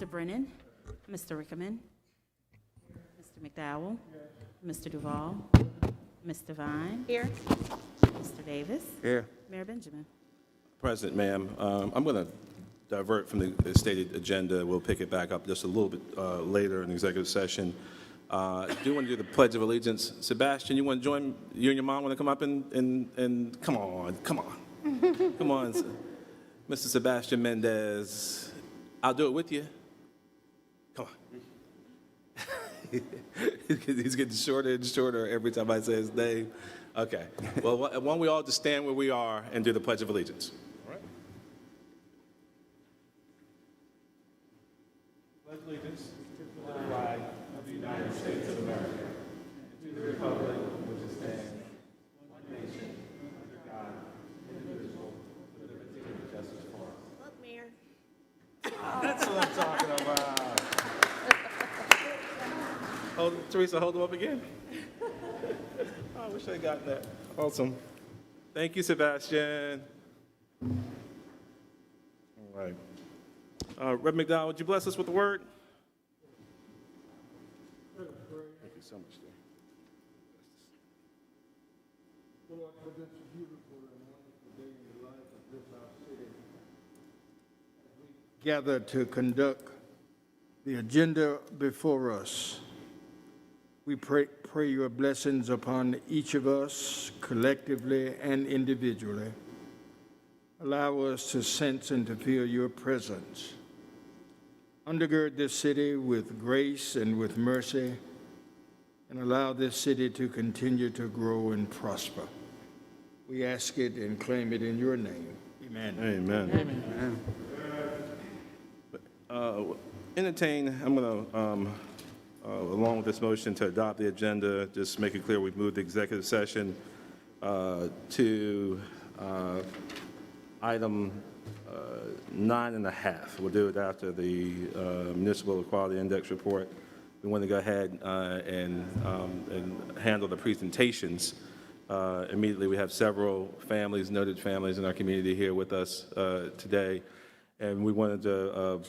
Mr. Brennan, Mr. Rickman, Mr. McDowell, Mr. Duval, Ms. Devine. Here. Mr. Davis. Here. Mayor Benjamin. Present, ma'am. I'm going to divert from the stated agenda. We'll pick it back up just a little bit later in the executive session. I do want to do the Pledge of Allegiance. Sebastian, you want to join? You and your mom want to come up and come on. Come on, Mr. Sebastian Mendez. I'll do it with you. Come on. He's getting shorter and shorter every time I say his name. Okay. Well, why don't we all just stand where we are and do the Pledge of Allegiance? All right. Pledge allegiance to the flag of the United States of America and to the republic which stands one nation under God, indivisible, with liberty and justice for all. Look, Mayor. That's what I'm talking about. Teresa, hold them up again. I wish I got that. Awesome. Thank you, Sebastian. All right. Rev. McDowell, would you bless us with the word? Thank you so much, dear. Lord, for this beautiful and wonderful day in the life of this our city, as we gather to conduct the agenda before us, we pray your blessings upon each of us, collectively and individually. Allow us to sense and to feel your presence. Undergird this city with grace and with mercy, and allow this city to continue to grow and prosper. We ask it and claim it in your name. Amen. Amen. Entertain, I'm going to, along with this motion to adopt the agenda, just make it clear we've moved the executive session to item 9.5. We'll do it after the Municipal Equality Index report. We want to go ahead and handle the presentations. Immediately, we have several families, noted families in our community here with us today. And we wanted to,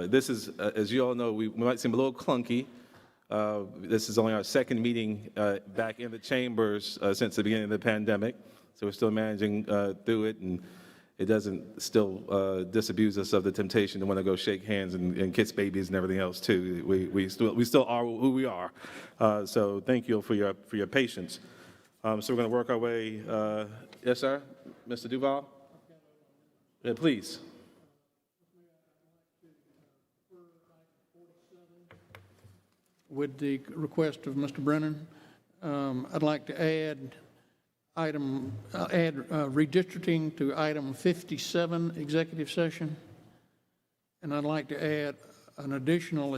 this is, as you all know, we might seem a little clunky. This is only our second meeting back in the chambers since the beginning of the pandemic. So we're still managing through it, and it doesn't still disabuse us of the temptation to want to go shake hands and kiss babies and everything else too. We still are who we are. So thank you for your patience. So we're going to work our way. Yes, sir, Mr. Duval. Yeah, please. With the request of Mr. Brennan, I'd like to add redistricting to item 57, executive session. And I'd like to add an additional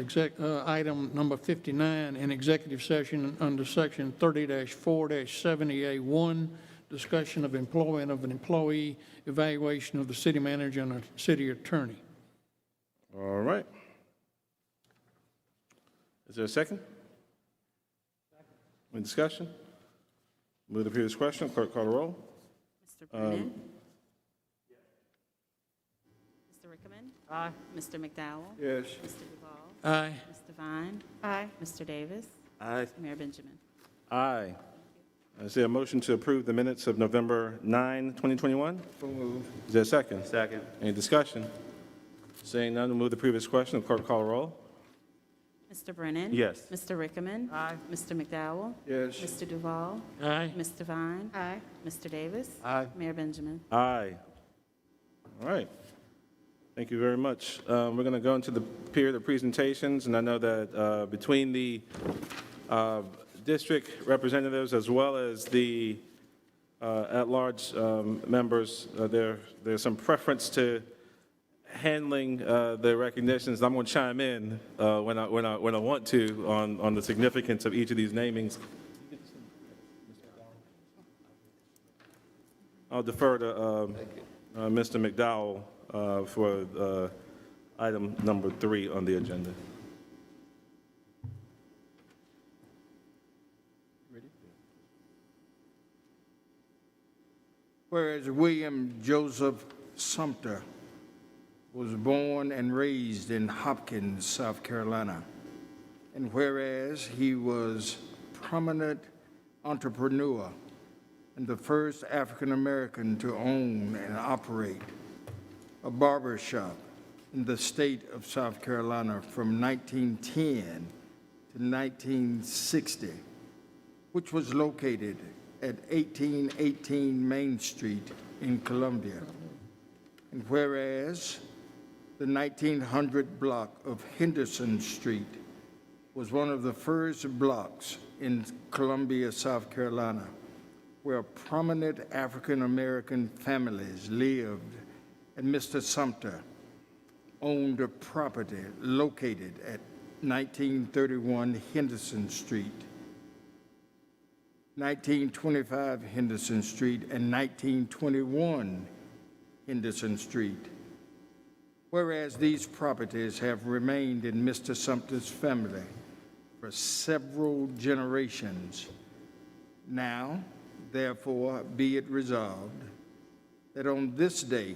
item number 59 in executive session under section 30-4-70A1, discussion of employment of an employee, evaluation of the city manager and a city attorney. All right. Is there a second? Any discussion? Move the previous question. Clerk, call the roll. Mr. Brennan. Mr. Rickman. Aye. Mr. McDowell. Yes. Mr. Duval. Aye. Ms. Devine. Aye. Mr. Davis. Aye. Mayor Benjamin. Aye. Is there a motion to approve the minutes of November 9, 2021? So moved. Is there a second? Second. Any discussion? Seeing none, we'll move the previous question. Clerk, call the roll. Mr. Brennan. Yes. Mr. Rickman. Aye. Mr. McDowell. Yes. Mr. Duval. Aye. Ms. Devine. Aye. Mr. Davis. Aye. Mayor Benjamin. Aye. All right. Thank you very much. We're going to go into the period of presentations, and I know that between the district representatives as well as the at-large members, there's some preference to handling the recognitions. I'm going to chime in when I want to on the significance of each of these namings. I'll defer to Mr. McDowell for item number 3 on the agenda. Whereas William Joseph Sumter was born and raised in Hopkins, South Carolina. And whereas he was prominent entrepreneur and the first African American to own and operate a barber shop in the state of South Carolina from 1910 to 1960, which was located at 1818 Main Street in Columbia. And whereas the 1900 block of Henderson Street was one of the first blocks in Columbia, South Carolina, where prominent African-American families lived, and Mr. Sumter owned a property located at 1931 Henderson Street, 1925 Henderson Street, and 1921 Henderson Street. Whereas these properties have remained in Mr. Sumter's family for several generations, now, therefore, be it resolved that on this day,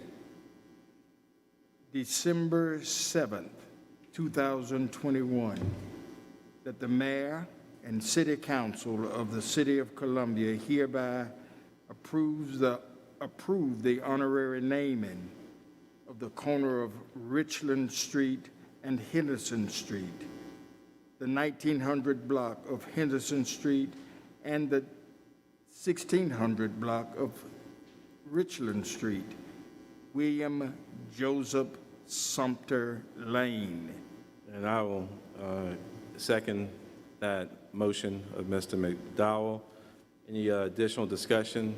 December 7th, 2021, that the mayor and city council of the city of Columbia hereby approve the honorary naming of the corner of Richland Street and Henderson Street, the 1900 block of Henderson Street, and the 1600 block of Richland Street, William Joseph Sumter Lane. And I will second that motion of Mr. McDowell. Any additional discussion?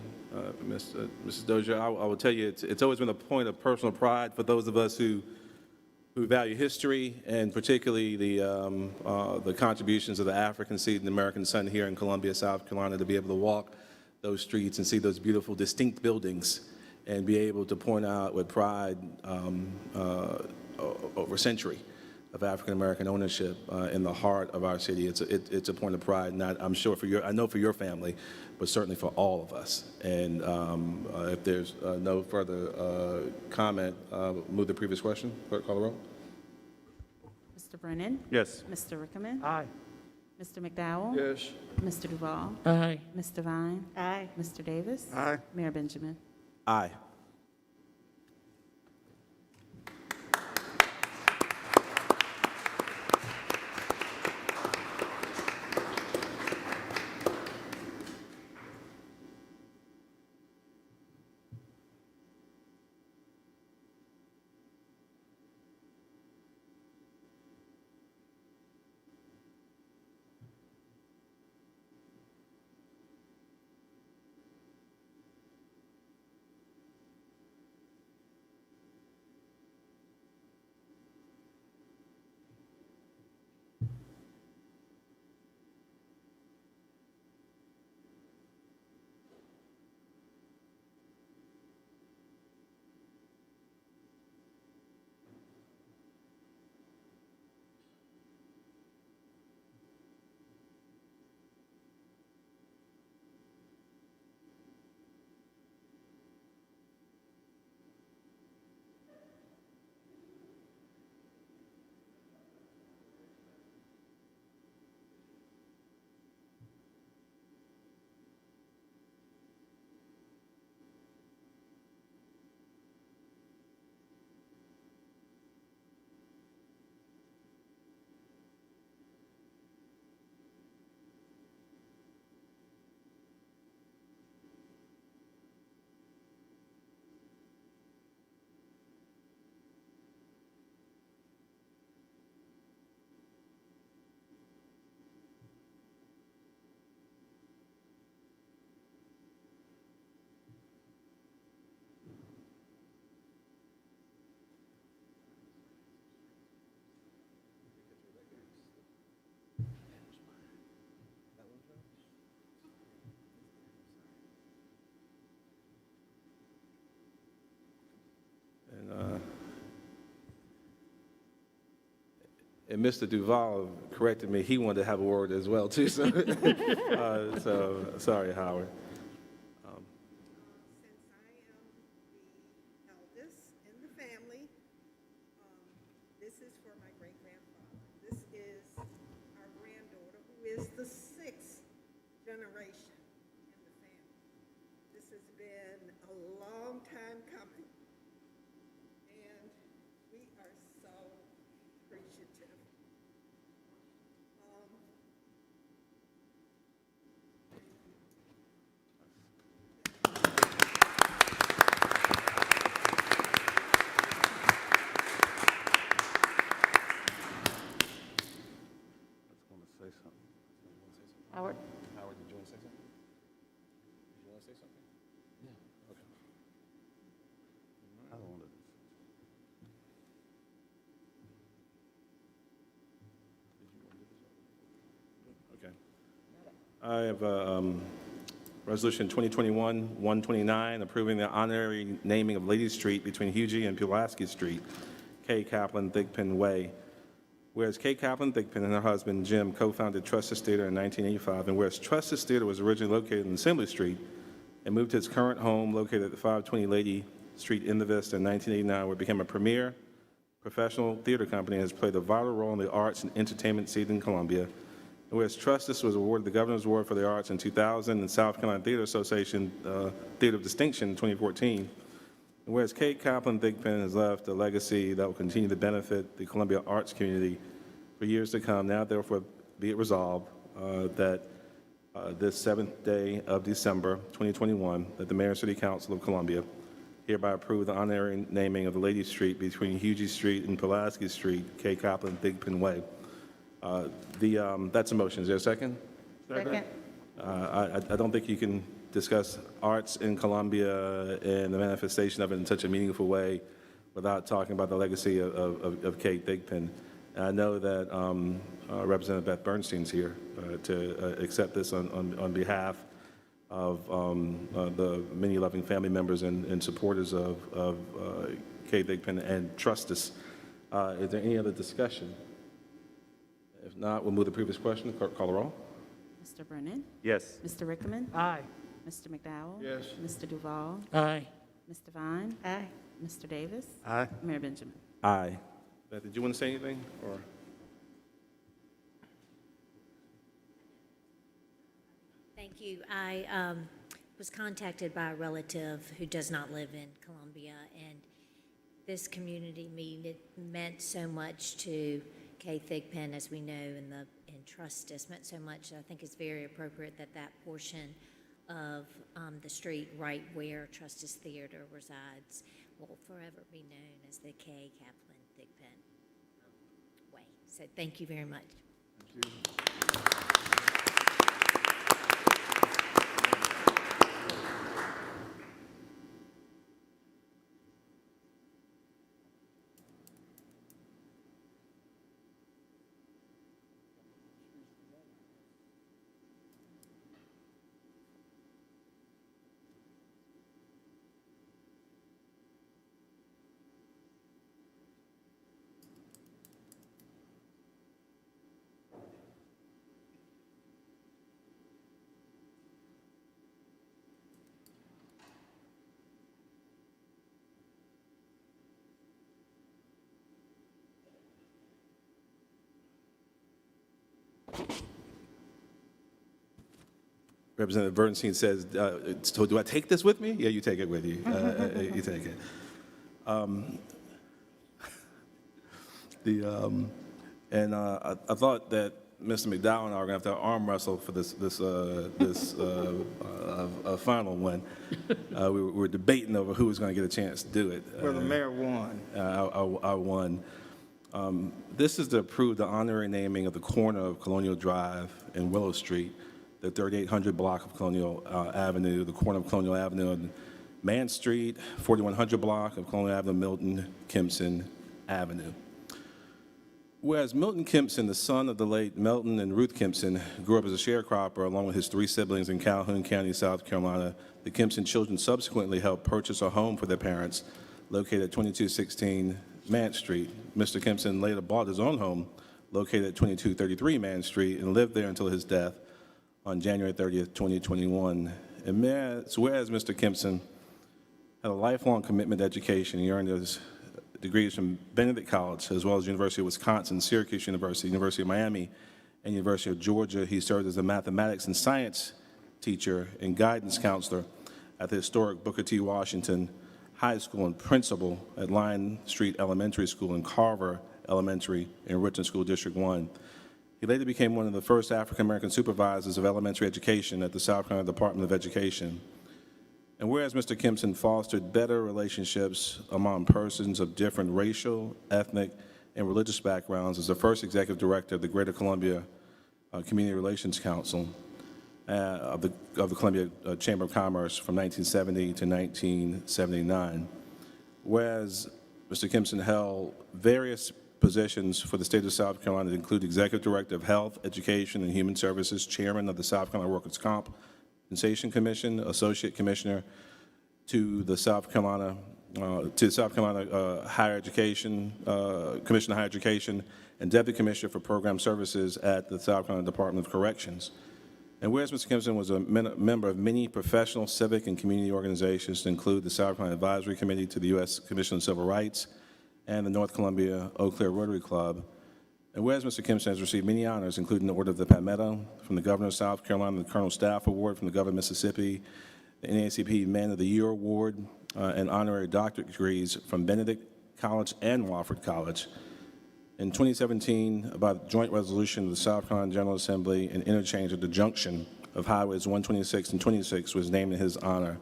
Mrs. Dozier, I will tell you, it's always been a point of personal pride for those of us who value history, and particularly the contributions of the African seed and American son here in Columbia, South Carolina, to be able to walk those streets and see those beautiful, distinct buildings and be able to point out with pride over a century of African American ownership in the heart of our city. It's a point of pride, not, I'm sure I know for your family, but certainly for all of us. And if there's no further comment, move the previous question. Clerk, call the roll. Mr. Brennan? Yes. Mr. Rickman? Aye. Mr. McDowell? Yes. Mr. Duval? Aye. Mr. Vine? Aye. Mr. Davis? Aye. Mayor Benjamin? Aye. And Mr. Duval corrected me, he wanted to have a word as well, too. So, so sorry, Howard. Since I am the eldest in the family, this is for my great-grandfather. This is our granddaughter, who is the 6th generation in the family. This has been a long time coming, and we are so appreciative. Howard? Howard, did you want to say something? Did you want to say something? Yeah. Okay. I don't want to. Okay. I have Resolution 2021-129, approving the honorary naming of Lady Street between Hugie and Pulaski Street, K. Kaplan Thigpen Way. Whereas Kay Kaplan Thigpen and her husband, Jim, co-founded Trustis Theater in 1985, and whereas Trustis Theater was originally located in Assembly Street and moved to its current home located at 520 Lady Street in the Vista in 1989, where it became a premier professional theater company and has played a vital role in the arts and entertainment scene in Columbia. And whereas Trustis was awarded the Governor's Award for the Arts in 2000 and South Carolina Theater Association Theater of Distinction in 2014, and whereas Kate Kaplan Thigpen has left a legacy that will continue to benefit the Columbia arts community for years to come, now therefore be it resolved that this 7th day of December 2021, that the Mayor and City Council of Columbia hereby approve the honorary naming of the Lady Street between Hugie Street and Pulaski Street, Kate Kaplan Thigpen Way. That's a motion. Is there a second? Second. I don't think you can discuss arts in Columbia and the manifestation of it in such a meaningful way without talking about the legacy of Kate Thigpen. And I know that Representative Beth Bernstein's here to accept this on behalf of the many loving family members and supporters of Kate Thigpen and Trustis. Is there any other discussion? If not, we'll move to the previous question. Clerk, call the roll. Mr. Brennan? Yes. Mr. Rickman? Aye. Mr. McDowell? Yes. Mr. Duval? Aye. Mr. Vine? Aye. Mr. Davis? Aye. Mayor Benjamin? Aye. Beth, did you want to say anything? Or Thank you. I was contacted by a relative who does not live in Columbia, and this community meeting meant so much to Kay Thigpen, as we know, in Trustis, meant so much. I think it's very appropriate that that portion of the street right where Trustis Theater resides will forever be known as the Kay Kaplan Thigpen Way. So thank you very much. Representative Bernstein says, so do I take this with me? Yeah, you take it with you. You take it. I thought that Mr. McDowell and I were going to have to arm wrestle for this final one. We were debating over who was going to get a chance to do it. Well, the mayor won. I won. This is to approve the honorary naming of the corner of Colonial Drive and Willow Street, the 3800 block of Colonial Avenue, the corner of Colonial Avenue and Mann Street, 4100 block of Colonial Avenue, Milton Kempson Avenue. Whereas Milton Kempson, the son of the late Melton and Ruth Kempson, grew up as a sharecropper along with his 3 siblings in Calhoun County, South Carolina, the Kempson children subsequently helped purchase a home for their parents located at 2216 Mann Street. Mr. Kempson later bought his own home located at 2233 Mann Street and lived there until his death on January 30th, 2021. And whereas Mr. Kempson had a lifelong commitment to education, he earned his degrees from Benedict College, as well as University of Wisconsin, Syracuse University, University of Miami, and University of Georgia. He served as a mathematics and science teacher and guidance counselor at the historic Booker T. Washington High School and principal at Lion Street Elementary School and Carver Elementary in Richland School District 1. He later became one of the first African-American supervisors of elementary education at the South Carolina Department of Education. And whereas Mr. Kempson fostered better relationships among persons of different racial, ethnic, and religious backgrounds as the first executive director of the Greater Columbia Community Relations Council of the Columbia Chamber of Commerce from 1970 to 1979. Whereas Mr. Kempson held various positions for the state of South Carolina that include Executive Director of Health, Education, and Human Services, Chairman of the South Carolina Workers' Compensation Commission, Associate Commissioner to the South Carolina Higher Education, Commission on Higher Education, and Deputy Commissioner for Program Services at the South Carolina Department of Corrections. And whereas Mr. Kempson was a member of many professional, civic, and community organizations to include the South Carolina Advisory Committee to the U.S. Commission on Civil Rights and the North Columbia Eau Claire Rotary Club. And whereas Mr. Kempson has received many honors, including the Order of the Palmetto from the Governor of South Carolina, the Colonel Staff Award from the Governor of Mississippi, the NAACP Man of the Year Award, and honorary doctorate degrees from Benedict College and Wofford College. In 2017, by joint resolution of the South Carolina General Assembly, an interchange at the junction of Highways 126 and 26 was named in his honor.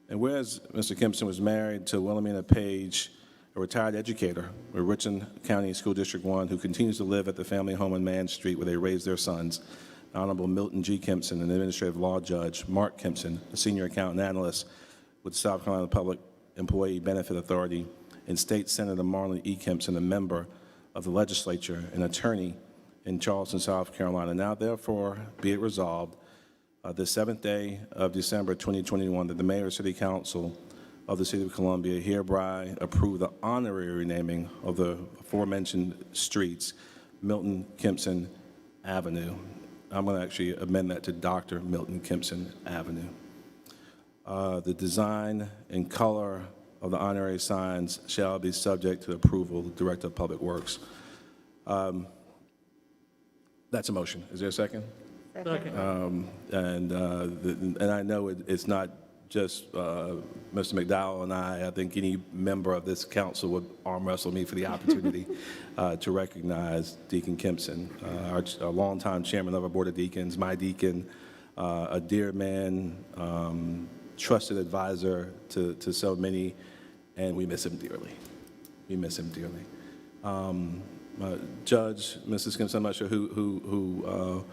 And whereas Mr. Kempson was married to Wilhelmina Page, a retired educator with Richland County School District 1, who continues to live at the family home on Man Street where they raised their sons, Honorable Milton G. Kempson, an administrative law judge, Mark Kempson, a senior accountant analyst with South Carolina Public Employee Benefit Authority, and State Senator Marlon E. Kempson, a member of the legislature and attorney in Charleston, South Carolina. Now, therefore, be it resolved, the 7th day of December 2021, that the Mayor and City Council of the City of Columbia hereby approve the honorary renaming of the aforementioned streets, Milton Kempson Avenue. I'm going to actually amend that to Dr. Milton Kempson Avenue. The design and color of the honorary signs shall be subject to approval of the Director of Public Works. That's a motion. Is there a second? Second. And I know it's not just Mr. McDowell and I think any member of this council would arm wrestle me for the opportunity to recognize Deacon Kempson, our longtime chairman of our Board of Deacons, my deacon, a dear man, trusted advisor to so many, and we miss him dearly. We miss him dearly. Judge, Mrs. Kempson, I'm not sure who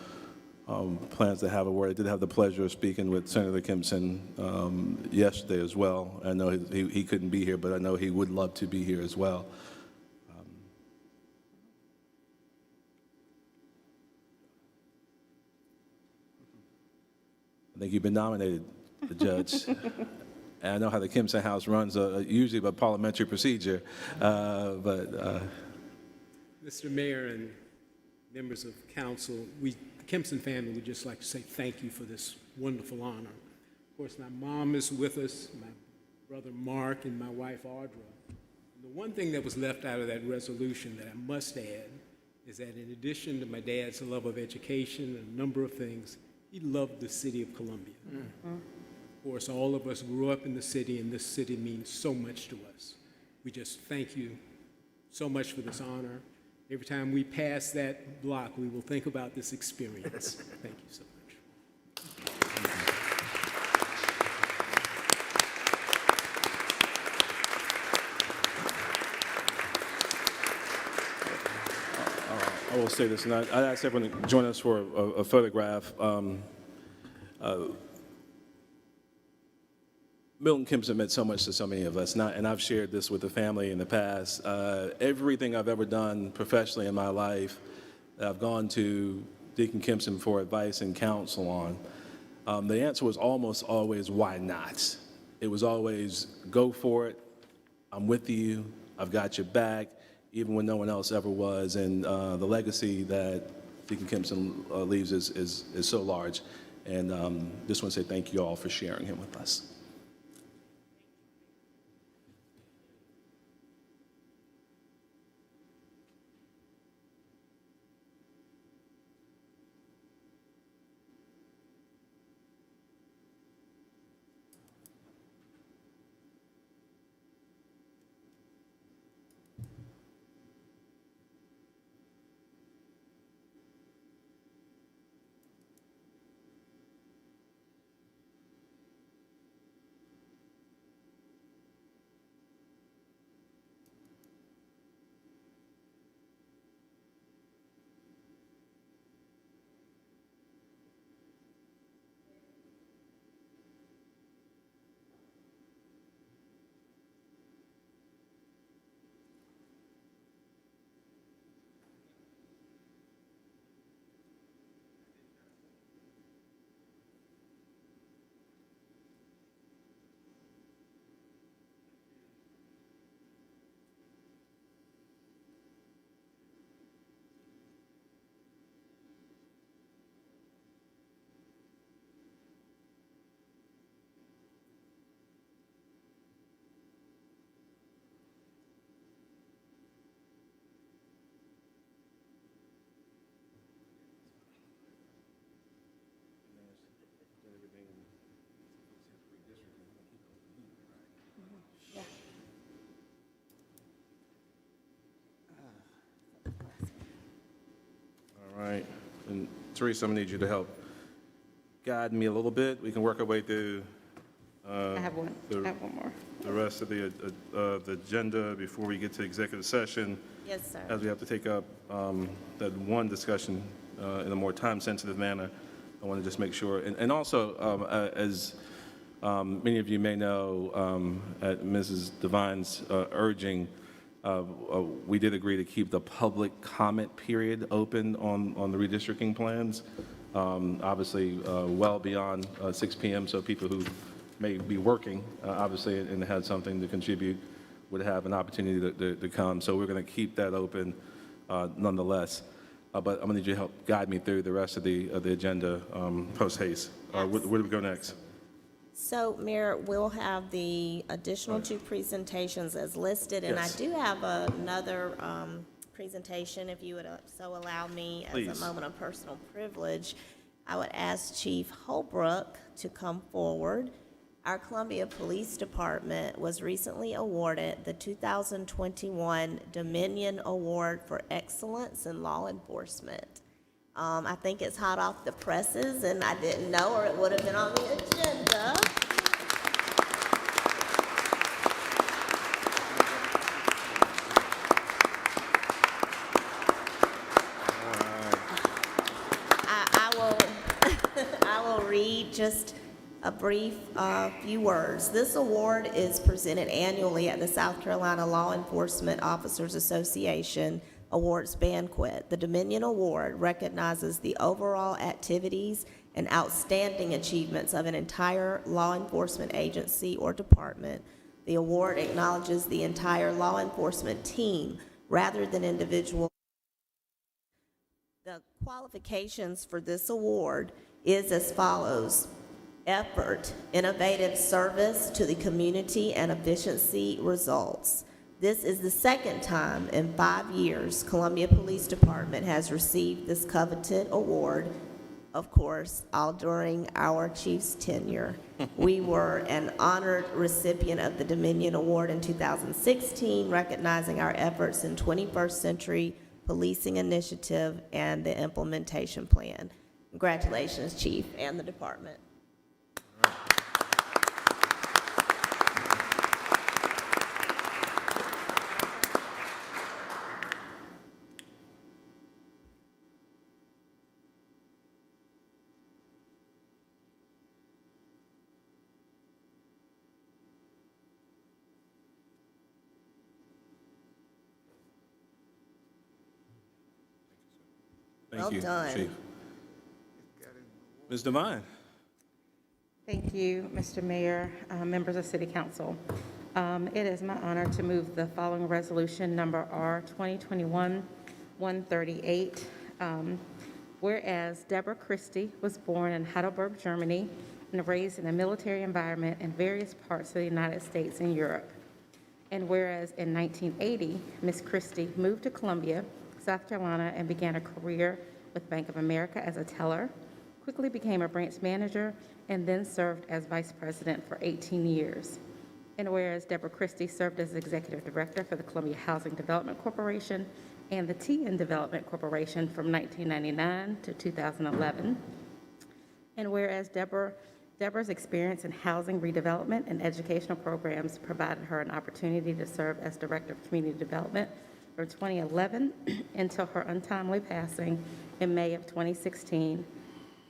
plans to have a word. I did have the pleasure of speaking with Senator Kempson yesterday as well. I know he couldn't be here, but I know he would love to be here as well. I think you've been nominated, the judge. And I know how the Kempson House runs, usually by parliamentary procedure, but... Mr. Mayor and members of council, the Kempson family would just like to say thank you for this wonderful honor. Of course, my mom is with us, my brother Mark, and my wife Audra. And the one thing that was left out of that resolution that I must add is that in addition to my dad's love of education and a number of things, he loved the city of Columbia. Mm-hmm. Of course, all of us grew up in the city, and this city means so much to us. We just thank you so much for this honor. Every time we pass that block, we will think about this experience. Thank you so much. I will say this, and I ask everyone to join us for a photograph. Milton Kempson meant so much to so many of us, and I've shared this with the family in the past. Everything I've ever done professionally in my life, I've gone to Deacon Kempson for advice and counsel on. The answer was almost always, why not? It was always, go for it, I'm with you, I've got your back, even when no one else ever was. And the legacy that Deacon Kempson leaves is so large. And just want to say thank you all for sharing him with us. Teresa, I'm gonna need you to help guide me a little bit. We can work our way through I have one more. the rest of the agenda before we get to executive session, Yes, sir. as we have to take up that one discussion in a more time-sensitive manner. I want to just make sure, and also, as many of you may know, at Mrs. Devine's urging, we did agree to keep the public comment period open on the redistricting plans, obviously well beyond 6 p.m., so people who may be working, obviously, and had something to contribute would have an opportunity to come. So we're going to keep that open nonetheless. But I'm going to need you to help guide me through the rest of the agenda post haste. Where do we go next? So, Mayor, we'll have the additional two presentations as listed, and I Yes. do have another presentation, if you would so allow me as Please. a moment of personal privilege. I would ask Chief Holbrook to come forward. Our Columbia Police Department was recently awarded the 2021 Dominion Award for Excellence in Law Enforcement. I think it's hot off the presses, and I didn't know, or it would have been on the agenda. I will read just a brief few words. This award is presented annually at the South Carolina Law Enforcement Officers Association Awards Banquet. The Dominion Award recognizes the overall activities and outstanding achievements of an entire law enforcement agency or department. The award acknowledges the entire law enforcement team rather than individual. The qualifications for this award is as follows: effort, innovative service to the community, and efficiency results. This is the second time in 5 years Columbia Police Department has received this coveted award, of course, all during our chief's tenure. We were an honored recipient of the Dominion Award in 2016, recognizing our efforts in 21st Century Policing Initiative and the implementation plan. Congratulations, Chief, and the department. Thank Well you, done. Chief. Ms. Devine? Thank you, Mr. Mayor, members of City Council. It is my honor to move the following resolution, number R 2021-138. Whereas Deborah Christie was born in Heidelberg, Germany, and raised in a military environment in various parts of the United States and Europe. And whereas in 1980, Ms. Christie moved to Columbia, South Carolina, and began a career with Bank of America as a teller, quickly became a branch manager, and then served as vice president for 18 years. And whereas Deborah Christie served as executive director for the Columbia Housing Development Corporation and the TN Development Corporation from 1999 to 2011. And whereas Deborah's experience in housing redevelopment and educational programs provided her an opportunity to serve as director of community development from 2011 until her untimely passing in May of 2016.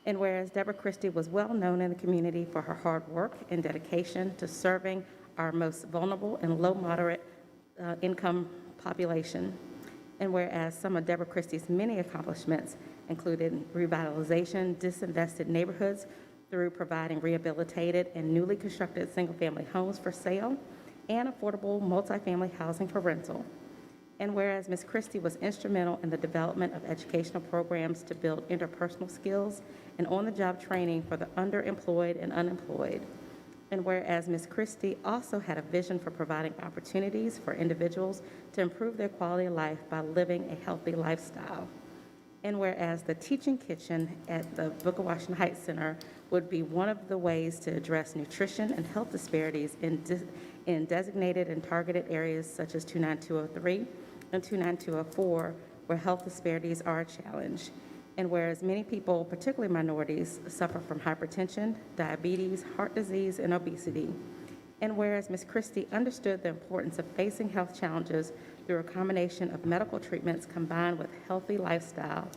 And whereas Deborah Christie was well known in the community for her hard work and dedication to serving our most vulnerable and low moderate income population. And whereas some of Deborah Christie's many accomplishments included revitalization, disinvested neighborhoods through providing rehabilitated and newly constructed single-family homes for sale and affordable multifamily housing for rental. And whereas Ms. Christie was instrumental in the development of educational programs to build interpersonal skills and on-the-job training for the underemployed and unemployed. And whereas Ms. Christie also had a vision for providing opportunities for individuals to improve their quality of life by living a healthy lifestyle. And whereas the teaching kitchen at the Booker Washington Heights Center would be one of the ways to address nutrition and health disparities in designated and targeted areas such as 29203 and 29204, where health disparities are a challenge. And whereas many people, particularly minorities, suffer from hypertension, diabetes, heart disease, and obesity. And whereas Ms. Christie understood the importance of facing health challenges through a combination of medical treatments combined with healthy lifestyle.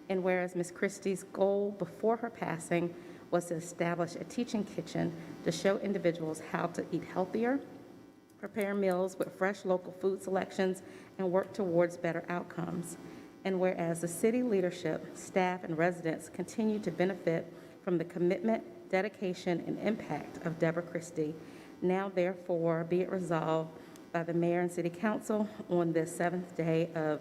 And whereas Ms. Christie's goal before her passing was to establish a teaching kitchen to show individuals how to eat healthier, prepare meals with fresh local food selections, and work towards better outcomes. And whereas the city leadership, staff, and residents continue to benefit from the commitment, dedication, and impact of Deborah Christie, now therefore be it resolved by the mayor and city council on this 7th day of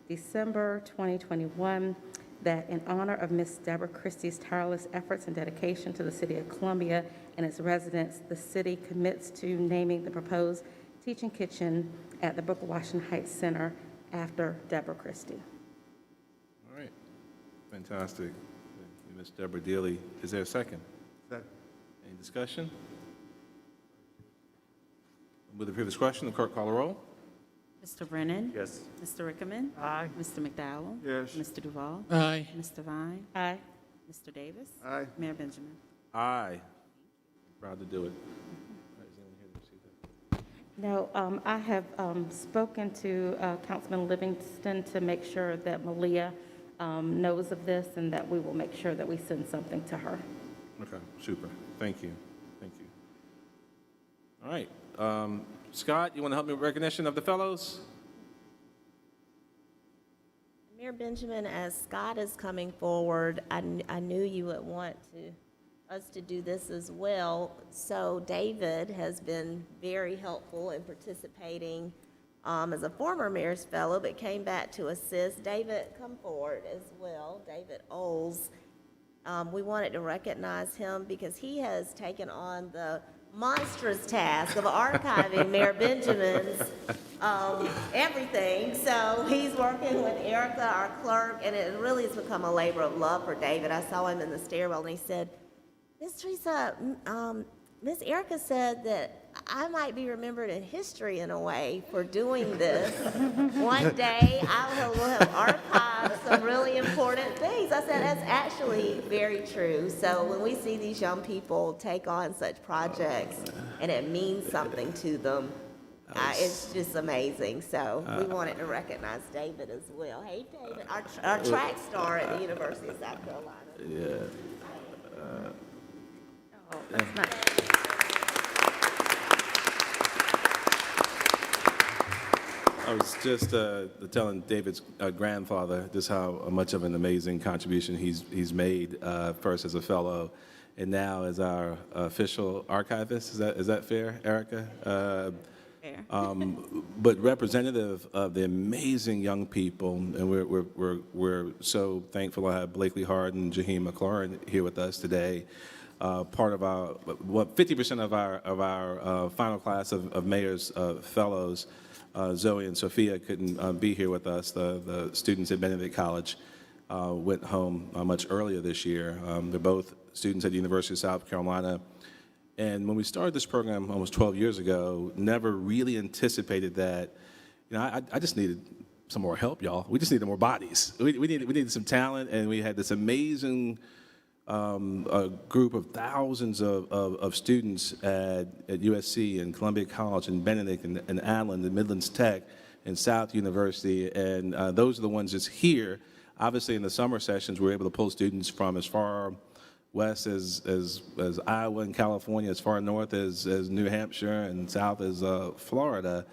December 2021 that in honor of Ms. Deborah Christie's tireless efforts and dedication to the city of Columbia and its residents, the city commits to naming the proposed teaching kitchen at the Booker Washington Heights Center after Deborah Christie. All right, fantastic. Ms. Deborah Dealey, is there a second? Second. Any discussion? With the previous question, the clerk call the roll. Mr. Brennan? Yes. Mr. Rickaman? Aye. Mr. McDowell? Yes. Mr. Duval? Aye. Mr. Vine? Aye. Mr. Davis? Aye. Mayor Benjamin? Aye. Proud to do it. All right, is anyone here to see that? No, I have spoken to Councilman Livingston to make sure that Malia knows of this and that we will make sure that we send something to her. Okay, super. Thank you. Thank you. All right. Scott, you want to help me with recognition of the fellows? Mayor Benjamin, as Scott is coming forward, I knew you would want us to do this as well. So David has been very helpful in participating as a former mayor's fellow, but came back to assist. David, come forward as well. David Oles. We wanted to recognize him because he has taken on the monstrous task of archiving Mayor Benjamin's everything. So he's working with Erica, our clerk, and it really has become a labor of love for David. I saw him in the stairwell and he said, Miss Teresa, Miss Erica said that I might be remembered in history in a way for doing this. One day I will have archived some really important things. I said, that's actually very true. So when we see these young people take on such projects and it means something to them, it's just amazing. So we wanted to recognize David as well. Hey, David, our track star at the University of South Carolina. Yeah. Oh, that's nice. I was just telling David's grandfather just how much of an amazing contribution he's made, first as a fellow and now as our official archivist. Is that fair, Erica? Fair. But representative of the amazing young people, and we're so thankful to have Blakely Hart and Jaheim McLaurin here with us today. Part of our 50% of our final class of mayor's fellows. Zoe and Sophia couldn't be here with us. The students at Benedict College went home much earlier this year. They're both students at the University of South Carolina. And when we started this program almost 12 years ago, never really anticipated that, I just needed some more help, y'all. We just needed more bodies. We needed some talent, and we had this amazing a group of thousands of students at USC and Columbia College and Benedict and Allen and Midlands Tech and South University, and those are the ones that's here. Obviously, in the summer sessions, we're able to pull students from as far west as Iowa and California, as far north as New Hampshire, and south as Florida.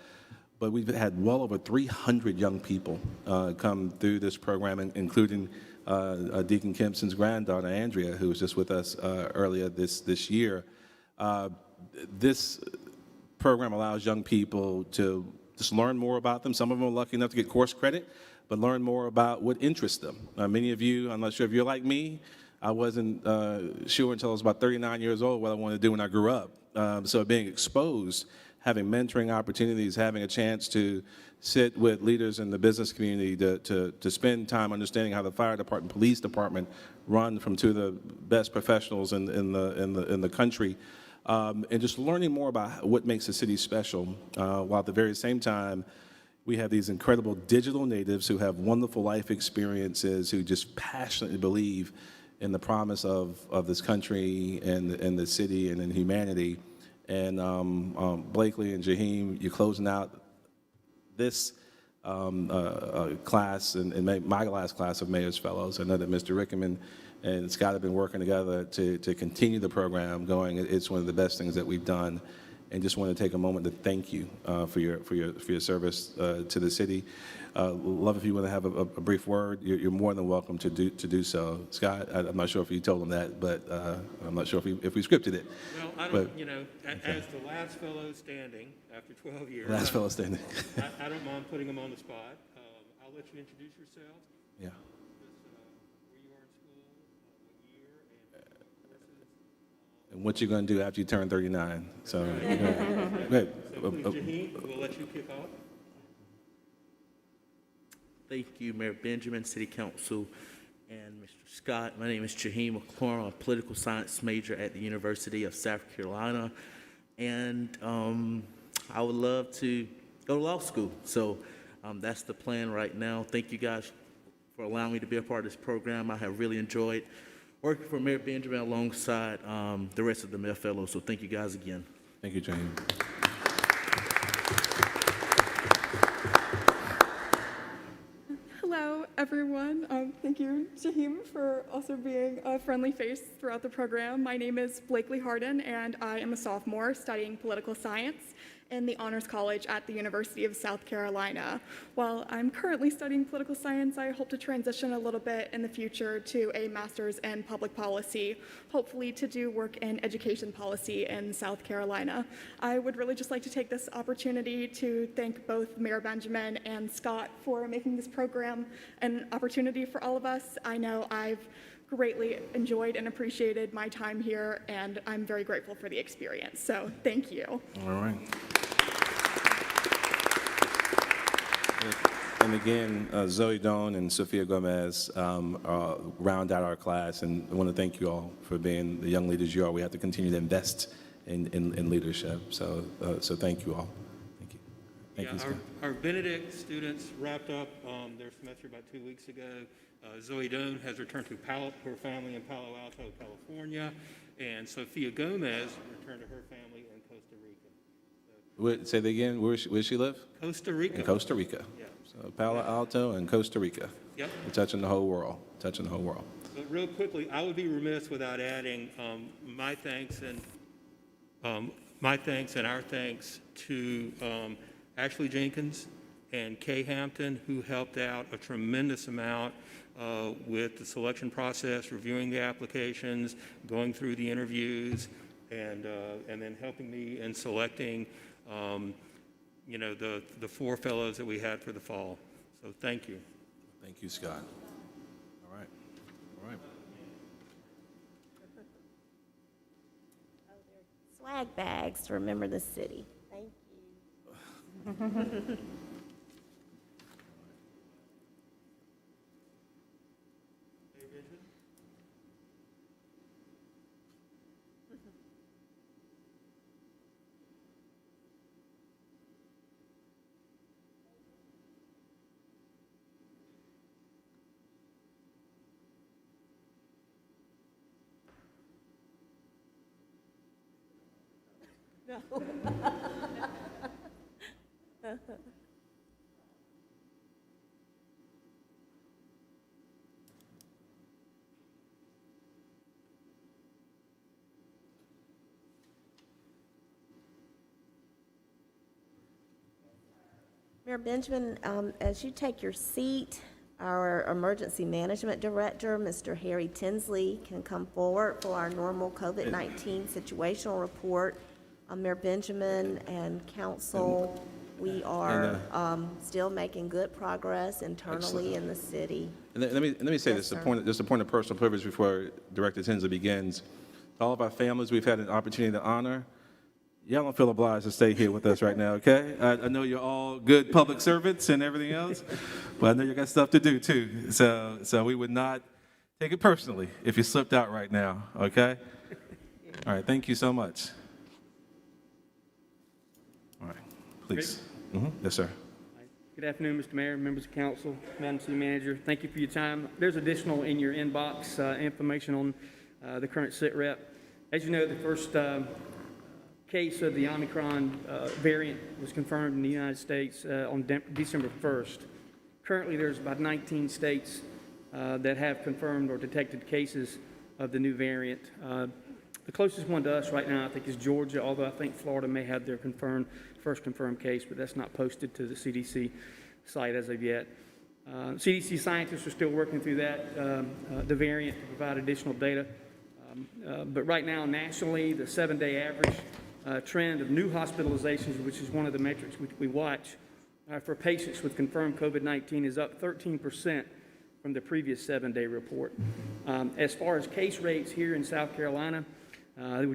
But we've had well over 300 young people come through this program, including Deacon Kempson's granddaughter, Andrea, who was just with us earlier this year. This program allows young people to just learn more about them. Some of them are lucky enough to get course credit, but learn more about what interests them. Many of you, I'm not sure if you're like me, I wasn't sure until I was about 39 years old what I wanted to do when I grew up. So being exposed, having mentoring opportunities, having a chance to sit with leaders in the business community to spend time understanding how the fire department, police department run from two of the best professionals in the country, and just learning more about what makes the city special, while at the very same time, We have these incredible digital natives who have wonderful life experiences, who just passionately believe in the promise of this country and the city and in humanity. And Blakely and Jaheim, you're closing out this class and my last class of Mayor's Fellows. I know that Mr. Rickman and Scott have been working together to continue the program going. It's one of the best things that we've done. And just want to take a moment to thank you for your service to the city. Love if you want to have a brief word. You're more than welcome to do so. Scott, I'm not sure if you told him that, but I'm not sure if we scripted it. Well, I don't, as the last fellow standing after 12 years. Last fellow standing. I don't mind putting him on the spot. I'll let you introduce yourself. Yeah. Where you are in school, what year, and courses. And what you're going to do after you turn 39. So, good. So please, Jaheim, we'll let you kick off. Thank you, Mayor Benjamin, City Council, and Mr. Scott. My name is Jaheim McClure. I'm a political science major at the University of South Carolina, and I would love to go to law school. So that's the plan right now. Thank you guys for allowing me to be a part of this program. I have really enjoyed working for Mayor Benjamin alongside the rest of the Mayor Fellows. So thank you guys again. Thank you, Jaheim. Hello, everyone. Thank you, Jaheim, for also being a friendly face throughout the program. My name is Blakely Harden, and I am a sophomore studying political science in the Honors College at the University of South Carolina. While I'm currently studying political science, I hope to transition a little bit in the future to a master's in public policy, hopefully to do work in education policy in South Carolina. I would really just like to take this opportunity to thank both Mayor Benjamin and Scott for making this program an opportunity for all of us. I know I've greatly enjoyed and appreciated my time here, and I'm very grateful for the experience. So thank you. All right. And again, Zoe Doan and Sophia Gomez round out our class, and I want to thank you all for being the young leaders you are. We have to continue to invest in leadership. So thank you all. Thank you. Thank you, Scott. Our Benedict students wrapped up their semester about 2 weeks ago. Zoe Doan has returned to her family in Palo Alto, California, and Sophia Gomez returned to her family in Costa Rica. Say that again. Where does she live? Costa Rica. In Costa Rica. Yeah. So Palo Alto and Costa Rica. Yep. We're touching the whole world. Touching the whole world. But real quickly, I would be remiss without adding my thanks and our thanks to Ashley Jenkins and Kay Hampton, who helped out a tremendous amount with the selection process, reviewing the applications, going through the interviews, and then helping me in selecting, the 4 fellows that we had for the fall. So thank you. Thank you, Scott. All right. All right. Swag bags to remember the city. Thank you. No. Mayor Benjamin, as you take your seat, our Emergency Management Director, Mr. Harry Tinsley, can come forward for our normal COVID-19 situational report. Mayor Benjamin and council, we are still making good progress internally in the city. And let me say Yes, this, sir. just a point of personal privilege before Director Tinsley begins. All of our families we've had an opportunity to honor, y'all don't feel obliged to stay here with us right now, okay? I know you're all good public servants and everything else, but I know you got stuff to do too. So we would not take it personally if you slipped out right now, okay? All right, thank you so much. All right, please. Yes, sir. Good afternoon, Mr. Mayor, members of council, Madam City Manager. Thank you for your time. There's additional in your inbox information on the current sit rep. As you know, the first case of the Omicron variant was confirmed in the United States on December 1st. Currently, there's about 19 states that have confirmed or detected cases of the new variant. The closest one to us right now, I think, is Georgia, although I think Florida may have their first confirmed case, but that's not posted to the CDC site as of yet. CDC scientists are still working through that, the variant, to provide additional data. But right now, nationally, the 7-day average trend of new hospitalizations, which is one of the metrics which we watch, for patients with confirmed COVID-19 is up 13% from the previous 7-day report. As far as case rates here in South Carolina,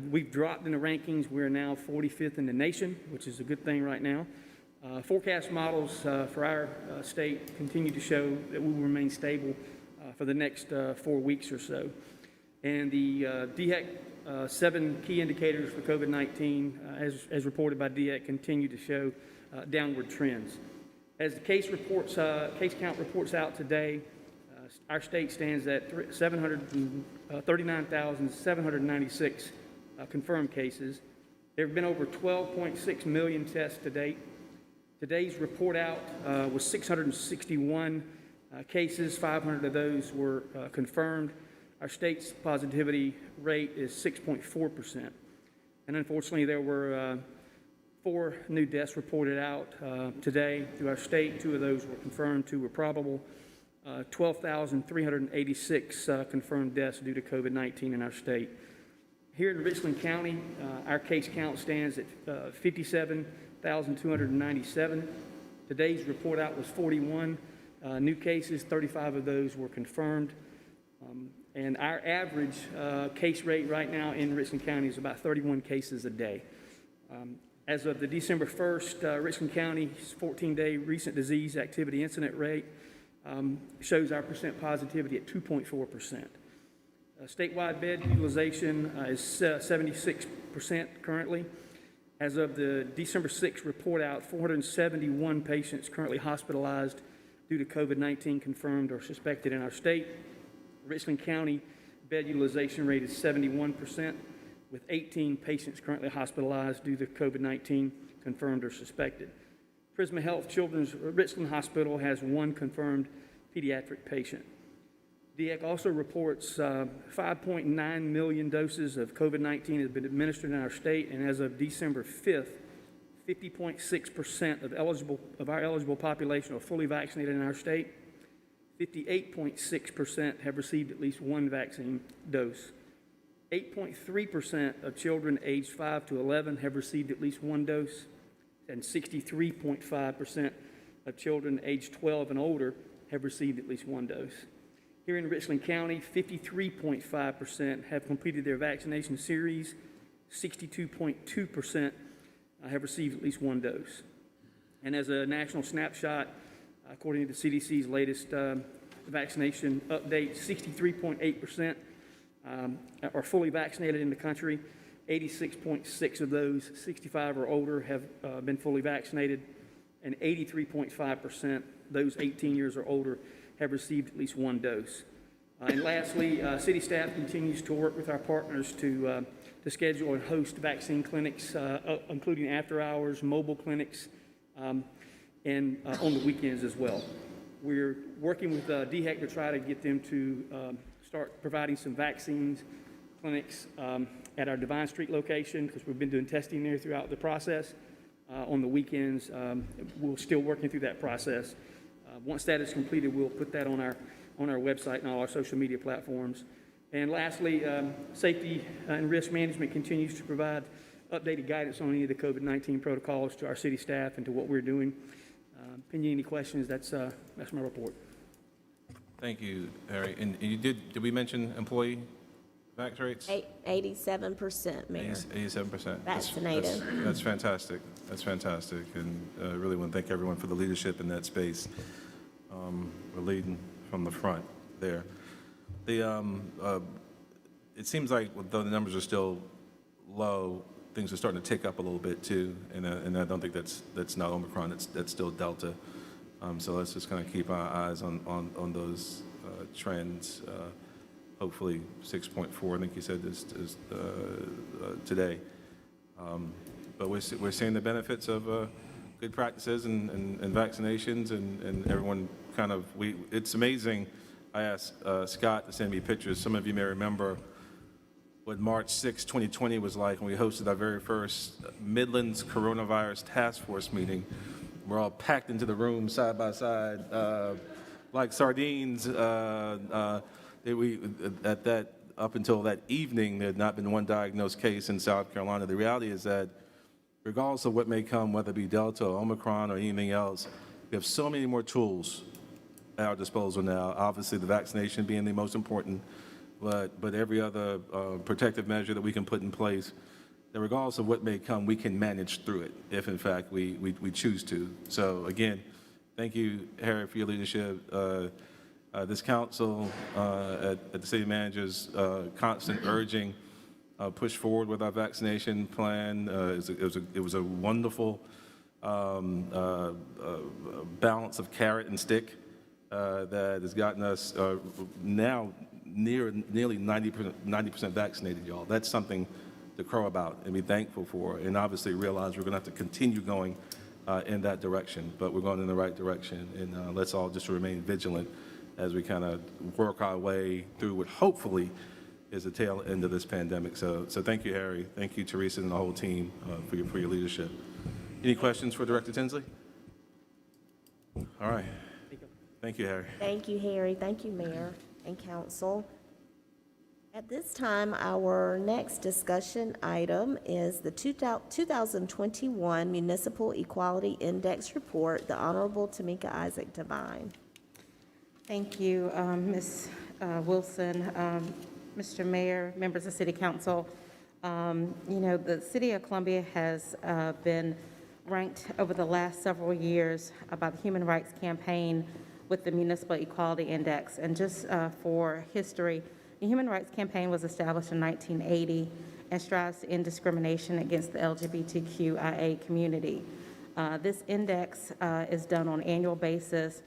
we've dropped in the rankings. We're now 45th in the nation, which is a good thing right now. Forecast models for our state continue to show that we will remain stable for the next 4 weeks or so. And the DHEC 7 key indicators for COVID-19, as reported by DHEC, continue to show downward trends. As the case count reports out today, our state stands at 739,796 confirmed cases. There have been over 12.6 million tests to date. Today's report out was 661 cases. 500 of those were confirmed. Our state's positivity rate is 6.4%. And unfortunately, there were 4 new deaths reported out today through our state. 2 of those were confirmed, 2 were probable. 12,386 confirmed deaths due to COVID-19 in our state. Here in Richland County, our case count stands at 57,297. Today's report out was 41 new cases. 35 of those were confirmed. And our average case rate right now in Richland County is about 31 cases a day. As of the December 1st, Richland County's 14-day recent disease activity incident rate shows our percent positivity at 2.4%. Statewide bed utilization is 76% currently. As of the December 6th report out, 471 patients currently hospitalized due to COVID-19 confirmed or suspected in our state. Richland County bed utilization rate is 71%, with 18 patients currently hospitalized due to COVID-19 confirmed or suspected. Prisma Health Children's Richland Hospital has 1 confirmed pediatric patient. DHEC also reports 5.9 million doses of COVID-19 have been administered in our state, and as of December 5th, 50.6% of our eligible population are fully vaccinated in our state. 58.6% have received at least 1 vaccine dose. 8.3% of children aged 5 to 11 have received at least 1 dose, and 63.5% of children aged 12 and older have received at least 1 dose. Here in Richland County, 53.5% have completed their vaccination series. 62.2% have received at least 1 dose. And as a national snapshot, according to the CDC's latest vaccination update, 63.8% are fully vaccinated in the country. 86.6 of those 65 or older have been fully vaccinated, and 83.5%, those 18 years or older, have received at least 1 dose. And lastly, city staff continues to work with our partners to schedule and host vaccine clinics, including after hours, mobile clinics, and on the weekends as well. We're working with DHEC to try to get them to start providing some vaccines clinics at our Divine Street location, because we've been doing testing there throughout the process. On the weekends, we're still working through that process. Once that is completed, we'll put that on our website and all our social media platforms. And lastly, safety and risk management continues to provide updated guidance on any of the COVID-19 protocols to our city staff and to what we're doing. Pending any questions, that's my report. Thank you, Harry. And you did we mention employee vax rates? 87%, Mayor. 87%. Vaccinated. That's fantastic. That's fantastic. And I really want to thank everyone for the leadership in that space. We're leading from the front there. It seems like though the numbers are still low, things are starting to tick up a little bit too. And I don't think that's not Omicron. That's still Delta. So let's just kind of keep our eyes on those trends. Hopefully 6.4, I think you said this is today. But we're seeing the benefits of good practices and vaccinations, and everyone kind of, it's amazing. I asked Scott to send me pictures. Some of you may remember what March 6, 2020 was like when we hosted our very first Midlands Coronavirus Task Force meeting. We're all packed into the room side by side like sardines. Up until that evening, there had not been one diagnosed case in South Carolina. The reality is that regardless of what may come, whether it be Delta or Omicron or anything else, we have so many more tools at our disposal now. Obviously, the vaccination being the most important, but every other protective measure that we can put in place, that regardless of what may come, we can manage through it if, in fact, we choose to. So, again, thank you, Harry, for your leadership. This council, at the city manager's constant urging, push forward with our vaccination plan. It was a wonderful balance of carrot and stick that has gotten us now nearly 90% vaccinated, y'all. That's something to crow about and be thankful for, and obviously realize we're going to have to continue going in that direction, but we're going in the right direction, and let's all just remain vigilant as we kind of work our way through what hopefully is the tail end of this pandemic. So thank you, Harry. Thank you, Teresa, and the whole team for your leadership. Any questions for Director Tinsley? All right. Thank you, Harry. Thank you, Harry. Thank you, Mayor and Council. At this time, our next discussion item is the 2021 Municipal Equality Index Report. The Honorable Tamika Isaac Devine. Thank you, Ms. Wilson, Mr. Mayor, members of City Council. The City of Columbia has been ranked over the last several years by the Human Rights Campaign with the Municipal Equality Index. And just for history, the Human Rights Campaign was established in 1980 and strives to end discrimination against the LGBTQIA community. This index is done on an annual basis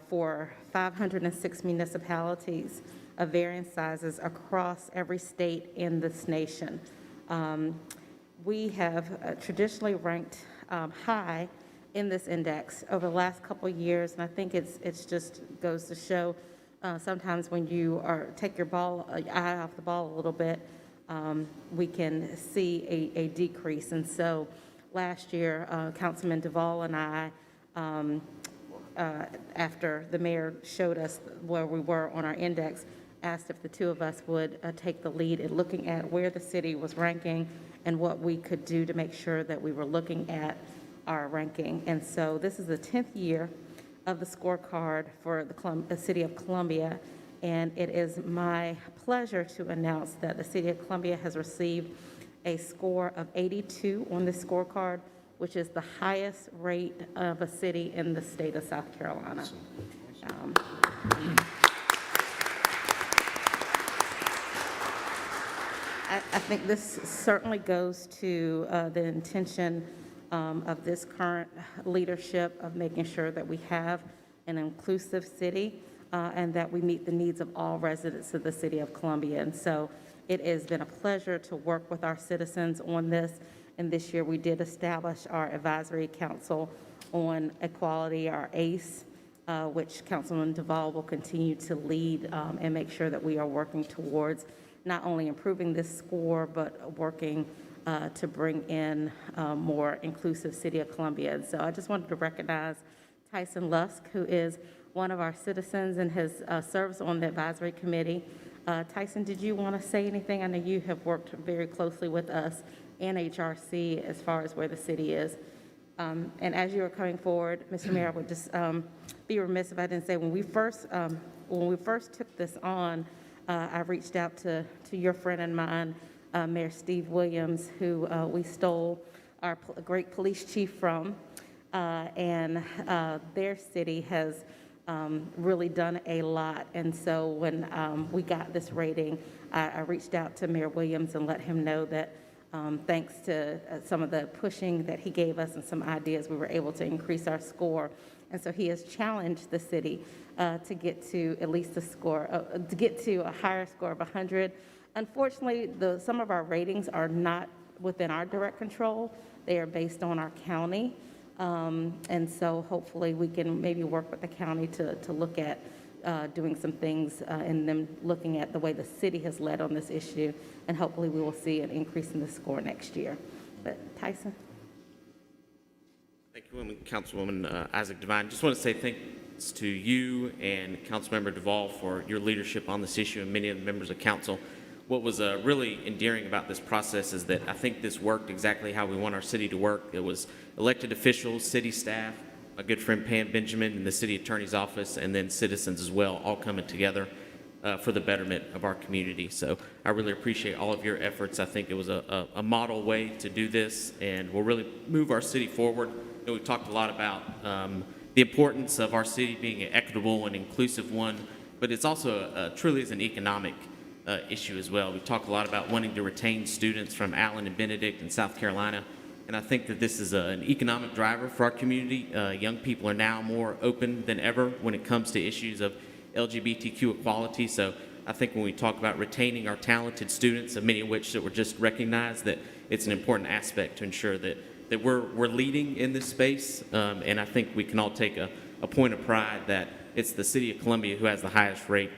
for 506 municipalities of varying sizes across every state in this nation. We have traditionally ranked high in this index over the last couple of years, and I think it's just goes to show sometimes when you take your eye off the ball a little bit, we can see a decrease. And so last year, Councilman Duvall and I, after the mayor showed us where we were on our index, asked if the two of us would take the lead in looking at where the city was ranking and what we could do to make sure that we were looking at our ranking. And so this is the 10th year of the scorecard for the City of Columbia, and it is my pleasure to announce that the City of Columbia has received a score of 82 on this scorecard, which is the highest rate of a city in the state of South Carolina. I think this certainly goes to the intention of this current leadership of making sure that we have an inclusive city and that we meet the needs of all residents of the City of Columbia. And so it has been a pleasure to work with our citizens on this. And this year we did establish our Advisory Council on Equality, our ACE, which Councilman Duvall will continue to lead and make sure that we are working towards not only improving this score, but working to bring in more inclusive City of Columbia. And so I just wanted to recognize Tyson Lusk, who is one of our citizens and has served on the advisory committee. Tyson, did you want to say anything? I know you have worked very closely with us and HRC as far as where the city is. And as you are coming forward, Mr. Mayor, I would just be remiss if I didn't say when we first took this on, I reached out to your friend and mine, Mayor Steve Williams, who we stole our great police chief from, and their city has really done a lot. And so when we got this rating, I reached out to Mayor Williams and let him know that Thanks to some of the pushing that he gave us and some ideas, we were able to increase our score. And so he has challenged the city to get to at least to get to a higher score of 100. Unfortunately, some of our ratings are not within our direct control. They are based on our county. And so hopefully we can maybe work with the county to look at doing some things and them looking at the way the city has led on this issue. And hopefully we will see an increase in the score next year. But Tyson? Thank you, Councilwoman Isaac Devine. Just want to say thanks to you and Councilmember Duvall for your leadership on this issue and many of the members of council. What was really endearing about this process is that I think this worked exactly how we want our city to work. It was elected officials, city staff, my good friend Pam Benjamin in the city attorney's office, and then citizens as well, all coming together for the betterment of our community. So I really appreciate all of your efforts. I think it was a model way to do this and will really move our city forward. You know, we've talked a lot about the importance of our city being an equitable and inclusive one, but it's also truly is an economic issue as well. We talk a lot about wanting to retain students from Allen and Benedict in South Carolina, and I think that this is an economic driver for our community. Young people are now more open than ever when it comes to issues of LGBTQ equality, so I think when we talk about retaining our talented students, many of which that were just recognized, that it's an important aspect to ensure that we're leading in this space, and I think we can all take a point of pride that it's the city of Columbia who has the highest rate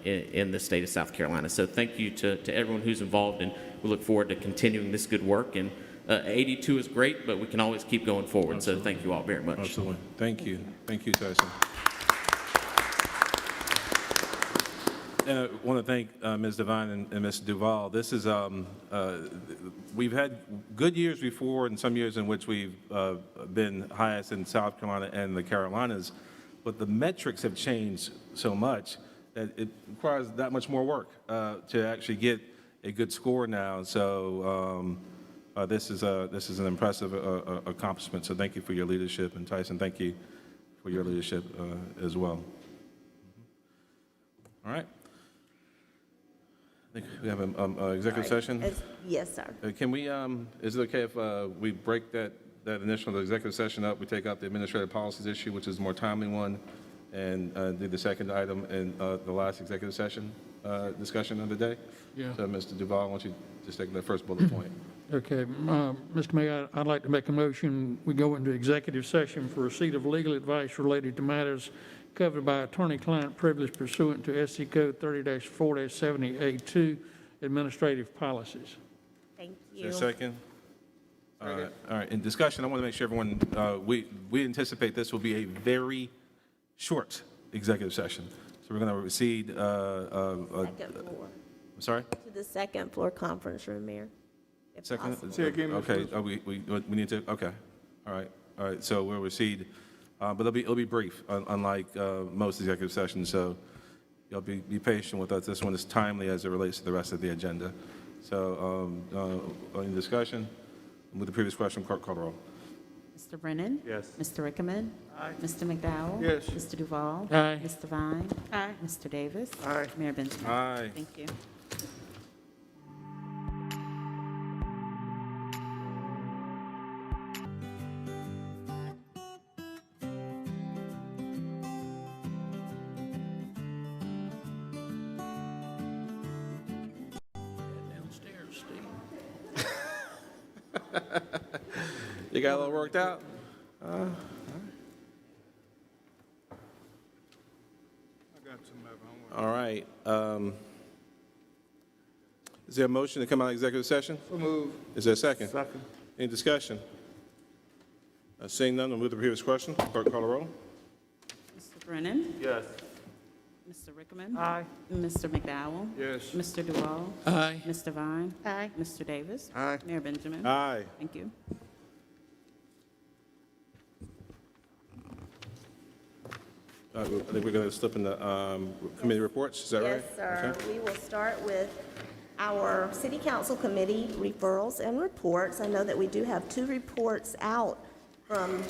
in the state of South Carolina. So thank you to everyone who's involved, and we look forward to continuing this good work. And 82 is great, but we can always keep going forward. Absolutely. So thank you all very much. Absolutely. Thank you. Thank you, Tyson. And I want to thank Ms. Devine and Mr. Duvall. This is, we've had good years before and some years in which we've been highest in South Carolina and the Carolinas, but the metrics have changed so much that it requires that much more work to actually get a good score now. So this is an impressive accomplishment. So thank you for your leadership, and Tyson, thank you for your leadership as well. All right. I think we have an executive session. Yes, sir. Can we, is it okay if we break that initial executive session up? We take out the administrative policies issue, which is the more timely one, and do the second item in the last executive session discussion of the day? Yeah. So, Mr. Duvall, why don't you just take the first bullet point? Okay, Mr. Mayor, I'd like to make a motion, we go into executive session for receipt of legal advice related to matters covered by attorney-client privilege pursuant to SC Code 30-4-70A2, administrative policies. Thank Is you. there a second? All right, in discussion, I want to make sure everyone, we anticipate this will be a very short executive session. So we're going to receive, Second floor. I'm sorry? To the second floor conference room, Mayor. If Second? possible. Say again, Mr. Okay, we need to, okay. All right, so we'll recede, but it'll be brief, unlike most executive sessions, so y'all be patient with us. This one is timely as it relates to the rest of the agenda. So, any discussion? With the previous question, clerk call the roll. Mr. Brennan? Yes. Mr. Rickman? Aye. Mr. McDowell? Yes. Mr. Duvall? Aye. Ms. Devine? Aye. Mr. Davis? Aye. Mayor Benjamin? Aye. Thank you. Downstairs, Steve. You got it all worked out? I got some of them. All right. Is there a motion to come out of executive session? So move. Is there a second? Second. Any discussion? Seeing none, we'll move to the previous question. Clerk call the roll. Mr. Brennan? Yes. Mr. Rickman? Aye. Mr. McDowell? Yes. Mr. Duvall? Aye. Ms. Devine? Aye. Mr. Davis? Aye. Mayor Benjamin? Aye. Thank you. I think we're going to slip in the committee reports. Is that right? Yes, sir. Okay. We will start with our city council committee referrals and reports. I know that we do have 2 reports out from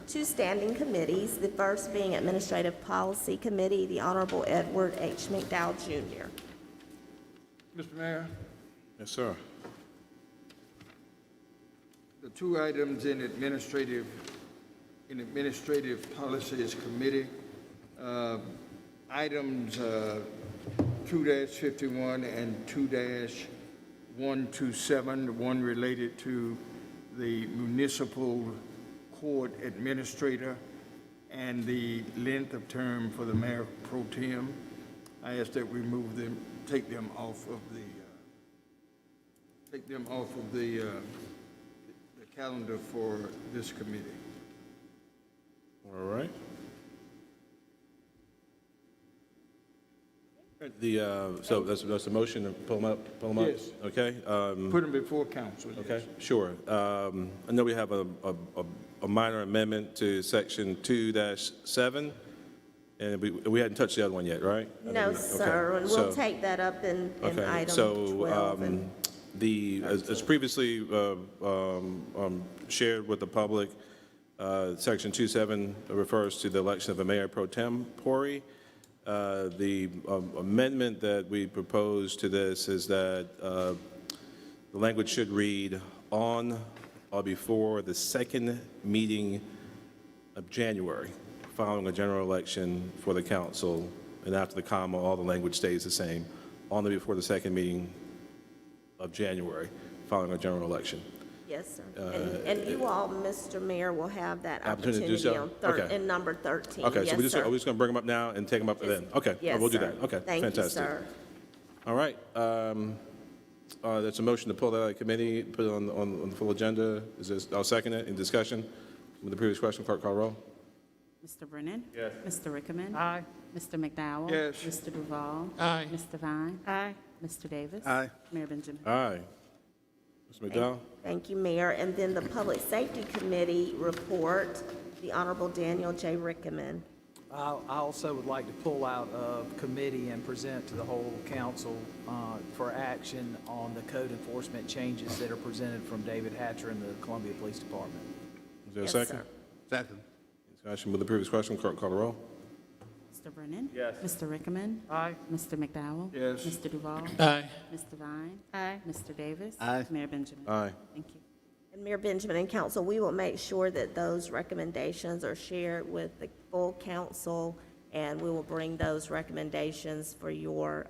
2 standing committees, the first being Administrative Policy Committee, the Honorable Edward H. McDowell, Jr. Mr. Mayor, Yes, sir. two items in Administrative Policies Committee. Items 2-51 and 2-127, one related to the Municipal Court Administrator and the length of term for the Mayor Pro Tem. I ask that we take them off of the calendar for this committee. All right. So that's a motion to pull them up? Yes. Okay. Put them before council. yes. Okay, sure. I know we have a minor amendment to section 2-7, and we hadn't touched the other one yet, right? No, sir, and we'll take that up in item 12. And As previously shared with the public, section 2-7 refers to the election of a mayor pro tempore. The amendment that we propose to this is that the language should read, on or before the second meeting of January, following a general election for the council, and after the comma, all the language stays the same, on or before the second meeting of January, following a general election. Yes, sir. And you all, Mr. Mayor, will have that Opportunity to do opportunity so? on Okay. in number 13. Okay, Yes, so we're sir. just going to bring them up now and take them up then? Okay, Yes, we'll do sir. that. Okay, Thank fantastic. you, sir. All right, that's a motion to pull that out of committee, put it on the full agenda. I'll second it. In discussion with the previous question, clerk call roll. Mr. Brennan? Yes. Mr. Rickman? Aye. Mr. McDowell? Yes. Mr. Duval? Aye. Ms. Devine? Aye. Mr. Davis? Aye. Mayor Benjamin? Aye. Mr. McDowell? Thank you, Mayor. And then the Public Safety Committee report, the Honorable Daniel J. Rickman. I also would like to pull out of committee and present to the whole council for action on the code enforcement changes that are presented from David Hatcher and the Columbia Police Department. Is there a Yes, second? sir. Second. Discussion with the previous question, clerk call the roll. Mr. Brennan? Yes. Mr. Rickman? Aye. Mr. McDowell? Yes. Mr. Duval? Aye. Ms. Devine? Aye. Mr. Davis? Aye. Mayor Benjamin? Aye. Thank you. And Mayor Benjamin and council, we will make sure that those recommendations are shared with the full council, and we will bring those recommendations for your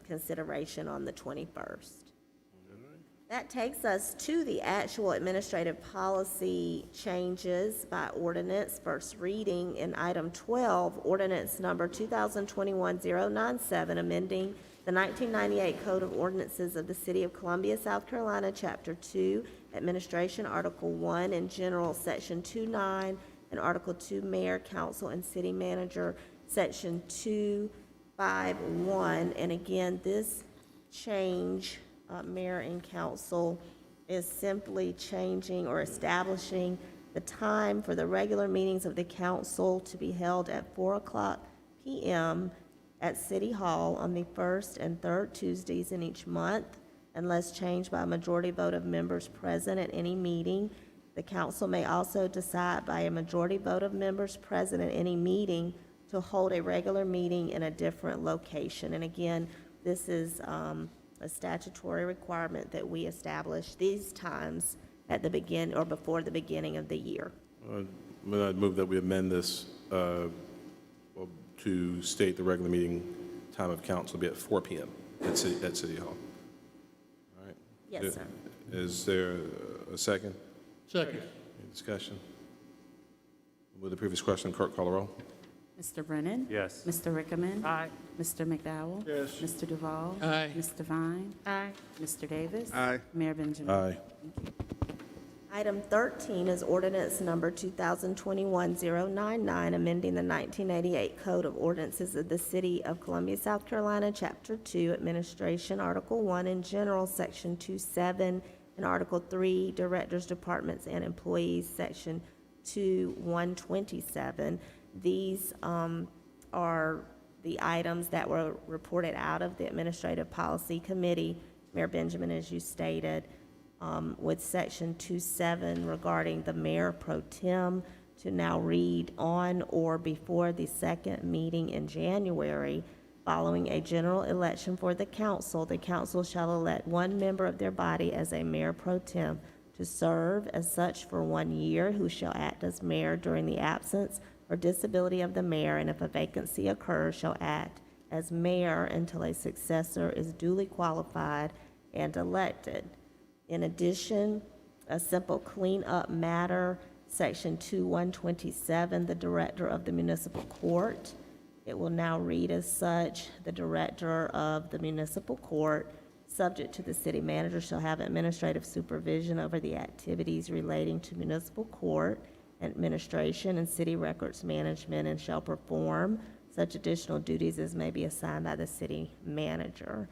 consideration on the 21st. That takes us to the actual administrative policy changes by ordinance. First reading in item 12, ordinance number 2021-097, amending the 1998 Code of Ordinances of the City of Columbia, South Carolina, Chapter 2, Administration, Article 1, and General, Section 2.9, and Article 2, Mayor, Council, and City Manager, Section 2.5.1. And again, this change, Mayor and Council, is simply changing or establishing the time for the regular meetings of the council to be held at 4:00 p.m. at City Hall on the first and third Tuesdays in each month, unless changed by a majority vote of members present at any meeting. The council may also decide by a majority vote of members present at any meeting to hold a regular meeting in a different location. And again, this is a statutory requirement that we establish these times at the begin or before the beginning of the year. I move that we amend this to state the regular meeting time of council be at 4 p.m. at City Hall. All right. Yes, sir. Is there a second? Second. Any discussion? With the previous question, clerk call the roll. Mr. Brennan? Yes. Mr. Rickman? Aye. Mr. McDowell? Yes. Mr. Duval? Aye. Ms. Devine? Aye. Mr. Davis? Aye. Mayor Benjamin? Aye. Item 13 is ordinance number 2021-099, amending the 1988 Code of Ordinances of the City of Columbia, South Carolina, Chapter 2, Administration, Article 1, and General, Section 2.7, and Article 3, Directors, Departments, and Employees, Section 2.127. These are the items that were reported out of the Administrative Policy Committee, Mayor Benjamin, as you stated, with Section 2.7 regarding the Mayor Pro Tem to now read on or before the second meeting in January. Following a general election for the council shall elect one member of their body as a Mayor Pro Tem to serve as such for 1 year, who shall act as mayor during the absence or disability of the mayor, and if a vacancy occurs, shall act as mayor until a successor is duly qualified and elected. In addition, a simple cleanup matter, Section 2127, the Director of the Municipal Court. It will now read as such: the Director of the Municipal Court, subject to the city manager, shall have administrative supervision over the activities relating to municipal court administration and city records management, and shall perform such additional duties as may be assigned by the city manager.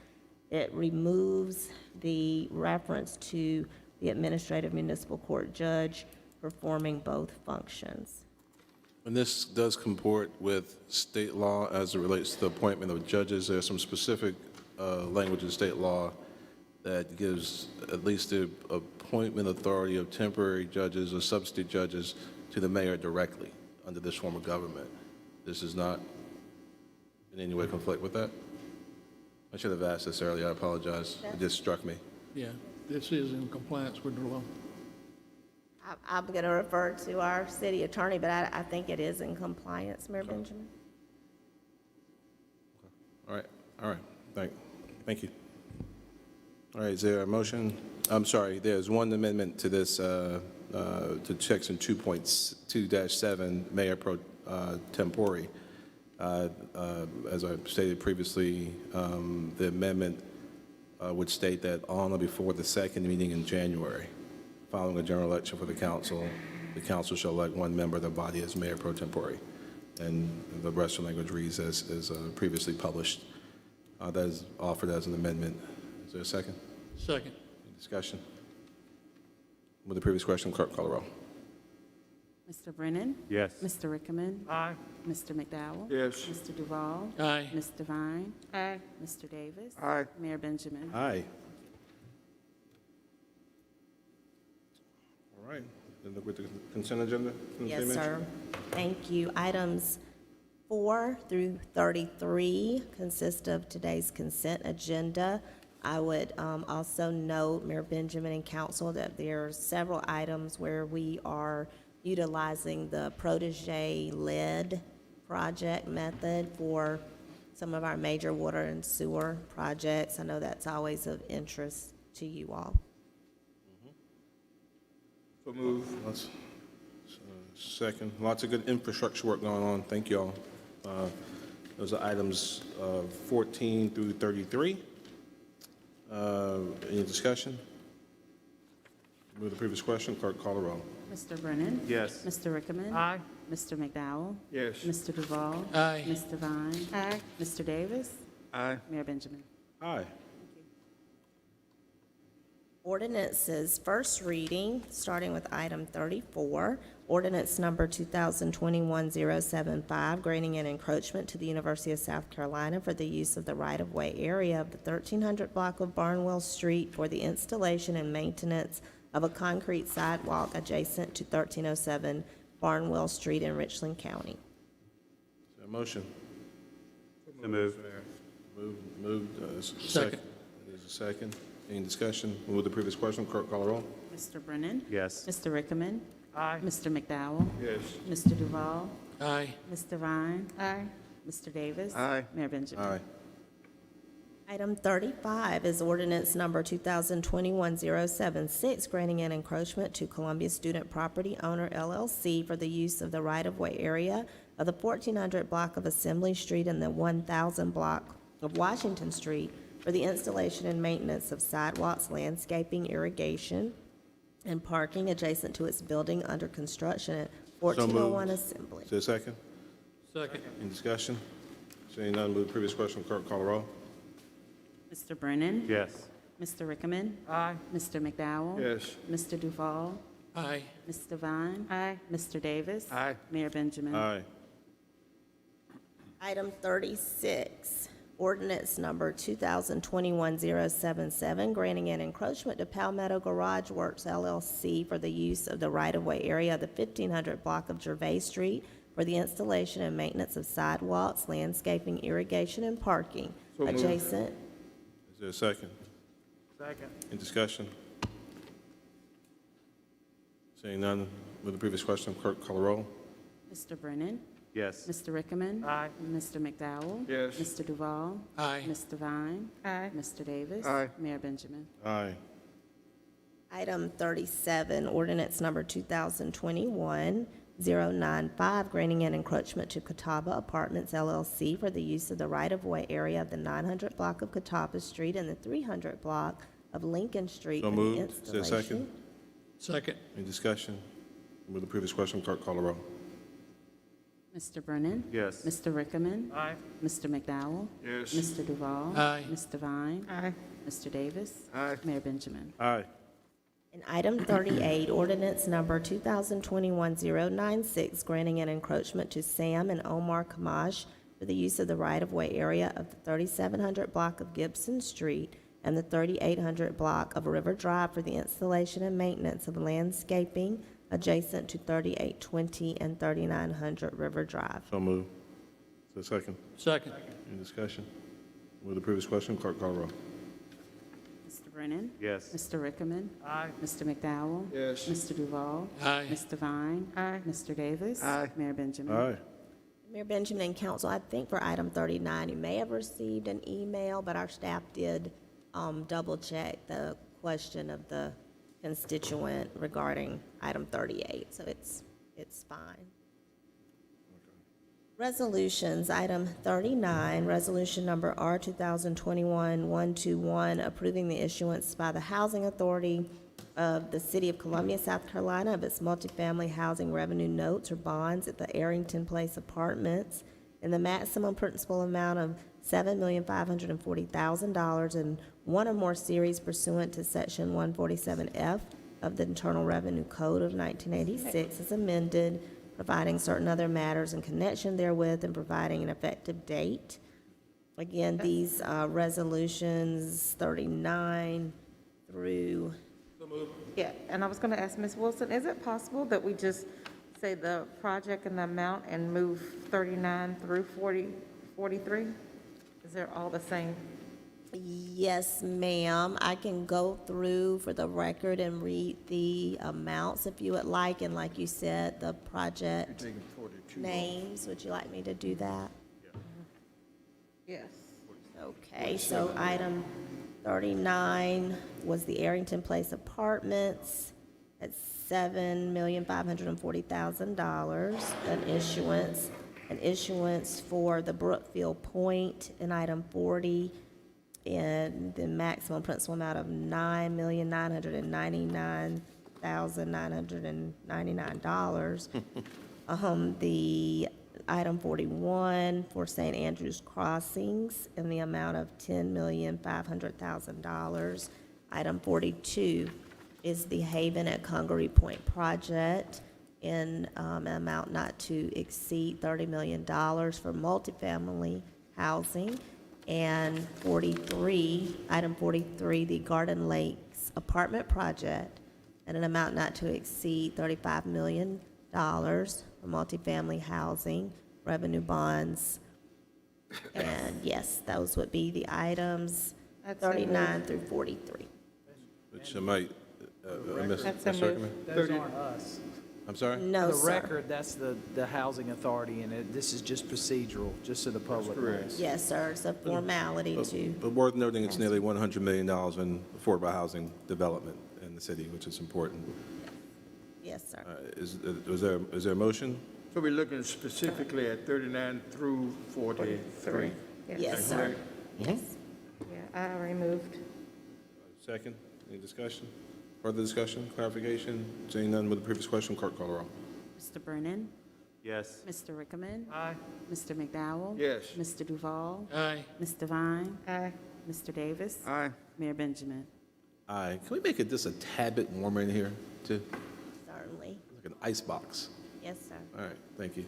It removes the reference to the administrative municipal court judge performing both functions. And this does comport with state law as it relates to the appointment of judges. There's some specific language in state law that gives at least the appointment authority of temporary judges or substitute judges to the mayor directly under this form of government. This is not in any way conflict with that? I should have asked this earlier. I apologize. It just struck me. Yeah, this is in compliance with the law. I'm going to refer to our city attorney, but I think it is in compliance, Mayor Benjamin. All right. Thank you. All right, is there a motion? I'm sorry, there's one amendment to this, to section 2.2-7, Mayor Pro Tempore. As I stated previously, the amendment would state that on or before the second meeting in January, following a general election for the council shall elect one member of the body as Mayor Pro Tempore. And the rest of the language reads as previously published. That is offered as an amendment. Is there a second? Second. Any discussion? With the previous question, clerk call the roll. Mr. Brennan? Yes. Mr. Rickman? Aye. Mr. McDowell? Yes. Mr. Duval? Aye. Ms. Devine? Aye. Mr. Davis? Aye. Mayor Benjamin? Aye. All right, then look with the consent agenda. Yes, sir. Thank you. Items 4 through 33 consist of today's consent agenda. I would also note, Mayor Benjamin and council, that there are several items where we are utilizing the protege-led project method for some of our major water and sewer projects. I know that's always of interest to you all. So move. Second, lots of good infrastructure work going on. Thank you all. Those are items 14 through 33. Any discussion? Move the previous question, clerk call the roll. Mr. Brennan? Yes. Mr. Rickman? Aye. Mr. McDowell? Yes. Mr. Duval? Aye. Ms. Devine? Aye. Mr. Davis? Aye. Mayor Benjamin? Aye. Ordinances, first reading, starting with item 34, ordinance number 2021-075, granting an encroachment to the University of South Carolina for the use of the right-of-way area of the 1300 block of Barnwell Street for the installation and maintenance of a concrete sidewalk adjacent to 1307 Barnwell Street in Richland County. Is there a motion? So move. Moved. Second. There's a second. Any discussion? Move the previous question, clerk call the roll. Mr. Brennan? Yes. Mr. Rickman? Aye. Mr. McDowell? Yes. Mr. Duval? Aye. Ms. Devine? Aye. Mr. Davis? Aye. Mayor Benjamin? Aye. Item 35 is ordinance number 2021-076, granting an encroachment to Columbia Student Property Owner LLC for the use of the right-of-way area of the 1400 block of Assembly Street and the 1000 block of Washington Street for the installation and maintenance of sidewalks, landscaping, irrigation, and parking adjacent to its building under construction at 1401 Assembly. Is there a second? Second. Any discussion? Seeing none, move the previous question, clerk call the roll. Mr. Brennan? Yes. Mr. Rickman? Aye. Mr. McDowell? Yes. Mr. Duval? Aye. Ms. Devine? Aye. Mr. Davis? Aye. Mayor Benjamin? Aye. Item 36, ordinance number 2021-077, granting an encroachment to Palmetto Garage Works LLC for the use of the right-of-way area of the 1500 block of Gervais Street for the installation and maintenance of sidewalks, landscaping, irrigation, and parking So moved. adjacent. Is there a second? Second. Any discussion? Seeing none, with the previous question, clerk call the roll. Mr. Brennan? Yes. Mr. Rickman? Aye. Mr. McDowell? Yes. Mr. Duval? Aye. Mr. Vine? Aye. Mr. Davis? Aye. Mayor Benjamin? Aye. Item 37, ordinance number 2021-095, granting an encroachment to Catawba Apartments LLC for the use of the right-of-way area of the 900 block of Catawba Street and the 300 block of Lincoln Street. So for the moved. Is there a second? installation. Second. Any discussion? With the previous question, clerk call the roll. Mr. Brennan? Yes. Mr. Rickman? Aye. Mr. McDowell? Yes. Mr. Duval? Aye. Mr. Vine? Aye. Mr. Davis? Aye. Mayor Benjamin? Aye. And item 38, ordinance number 2021-096, granting an encroachment to Sam and Omar Kamash for the use of the right-of-way area of the 3700 block of Gibson Street and the 3800 block of River Drive for the installation and maintenance of landscaping adjacent to 3820 and 3900 River Drive. So moved. Is there a second? Second. Any discussion? With the previous question, clerk call the roll. Mr. Brennan? Yes. Mr. Rickman? Aye. Mr. McDowell? Yes. Mr. Duval? Aye. Mr. Vine? Aye. Mr. Davis? Aye. Mayor Benjamin? Aye. Mayor Benjamin and council, I think for item 39, you may have received an email, but our staff did double-check the question of the constituent regarding item 38, so it's fine. Resolutions, item 39, resolution number R 2021-121, approving the issuance by the Housing Authority of the City of Columbia, South Carolina, of its multifamily housing revenue notes or bonds at the Arrington Place Apartments in the maximum principal amount of $7,540,000 in one or more series pursuant to Section 147F of the Internal Revenue Code of 1986 as amended, providing certain other matters in connection therewith, and providing an effective date. Again, these resolutions 39 through, Yeah, and I was going to ask Ms. Wilson, is it possible that we just say the project and the amount and move 39 through 43? Is there all the same? yes, ma'am. I can go through for the record and read the amounts if you would like, and like you said, the project Taking 42. names. Would you like me to do that? Yes. Okay, so item 39 was the Arrington Place Apartments at $7,540,000, an issuance for the Brookfield Point in item 40, and the maximum principal amount of $9,999,999. The item 41 for St. Andrews Crossings in the amount of $10,500,000. Item 42 is the Haven at Congaree Point project in an amount not to exceed $30 million for multifamily housing. And 43, item 43, the Garden Lakes apartment project at an amount not to exceed $35 million for multifamily housing, revenue bonds. And yes, those would be the items That's a move. 39 through 43. Which I might, miss. That's a Mr. move. Rickman? Those aren't us. I'm sorry? No, For the sir. record, that's the Housing Authority, and this is just procedural, just so the public knows. Yes, sir, it's a formality to, But worth noting, it's nearly $100 million in affordable housing development in the city, which is important. yes, sir. Is there a motion? So we're looking specifically at 39 through 43. Yes, sir. Yes. Yeah, I already moved. Second, any discussion? Further discussion, clarification? Seeing none, with the previous question, clerk call the roll. Mr. Brennan? Yes. Mr. Rickman? Aye. Mr. McDowell? Yes. Mr. Duval? Aye. Mr. Vine? Aye. Mr. Davis? Aye. Mayor Benjamin? Aye. Can we make it just a tad bit warmer in here, too? Certainly. Like an ice box. Yes, sir. All right, thank you.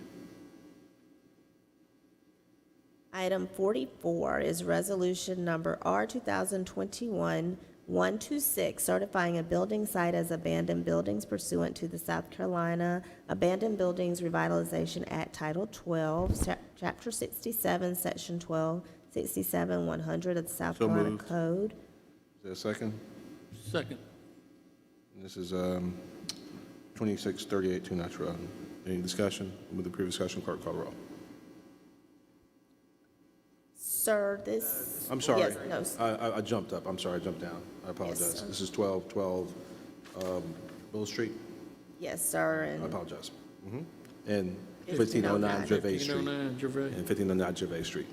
Item 44 is resolution number R 2021-126, certifying a building site as abandoned buildings pursuant to the South Carolina Abandoned Buildings Revitalization Act, Title 12, Chapter 67, Section 1267-100 of the South So Carolina moved. Code. Is there a second? Second. This is 2638 Two Notch Road. Any discussion? With the previous discussion, clerk call the roll. Sir, this. I'm sorry. Yes, no, I jumped up. I'm sorry, I jumped down. I apologize. sir. This is 1212 Bill Street. yes, sir, I and apologize. And 1509 Gervais Street. 1509 Gervais. And 1509 Gervais Street.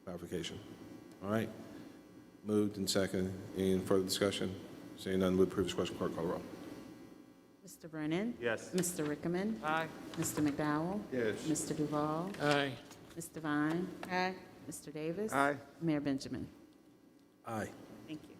Clarification. All right. Moved and second. Any further discussion? Seeing none, with the previous question, clerk call the roll. Mr. Brennan? Yes. Mr. Rickman? Aye. Mr. McDowell? Yes. Mr. Duval? Aye. Ms. Devine? Aye. Mr. Davis? Aye. Mayor Benjamin? Aye. Thank you.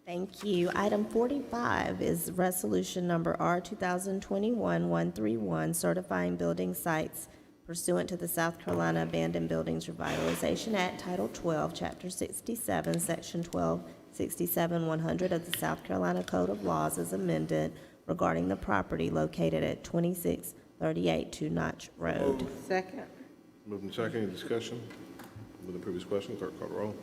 thank you. Item 45 is resolution number R 2021-131, certifying building sites pursuant to the South Carolina Abandoned Buildings Revitalization Act, Title 12, Chapter 67, Section 1267-100 of the South Carolina Code of Laws as amended regarding the property located at 2638 Two Notch Road. Second. Moved and second. Any discussion? With the previous question, clerk call the roll.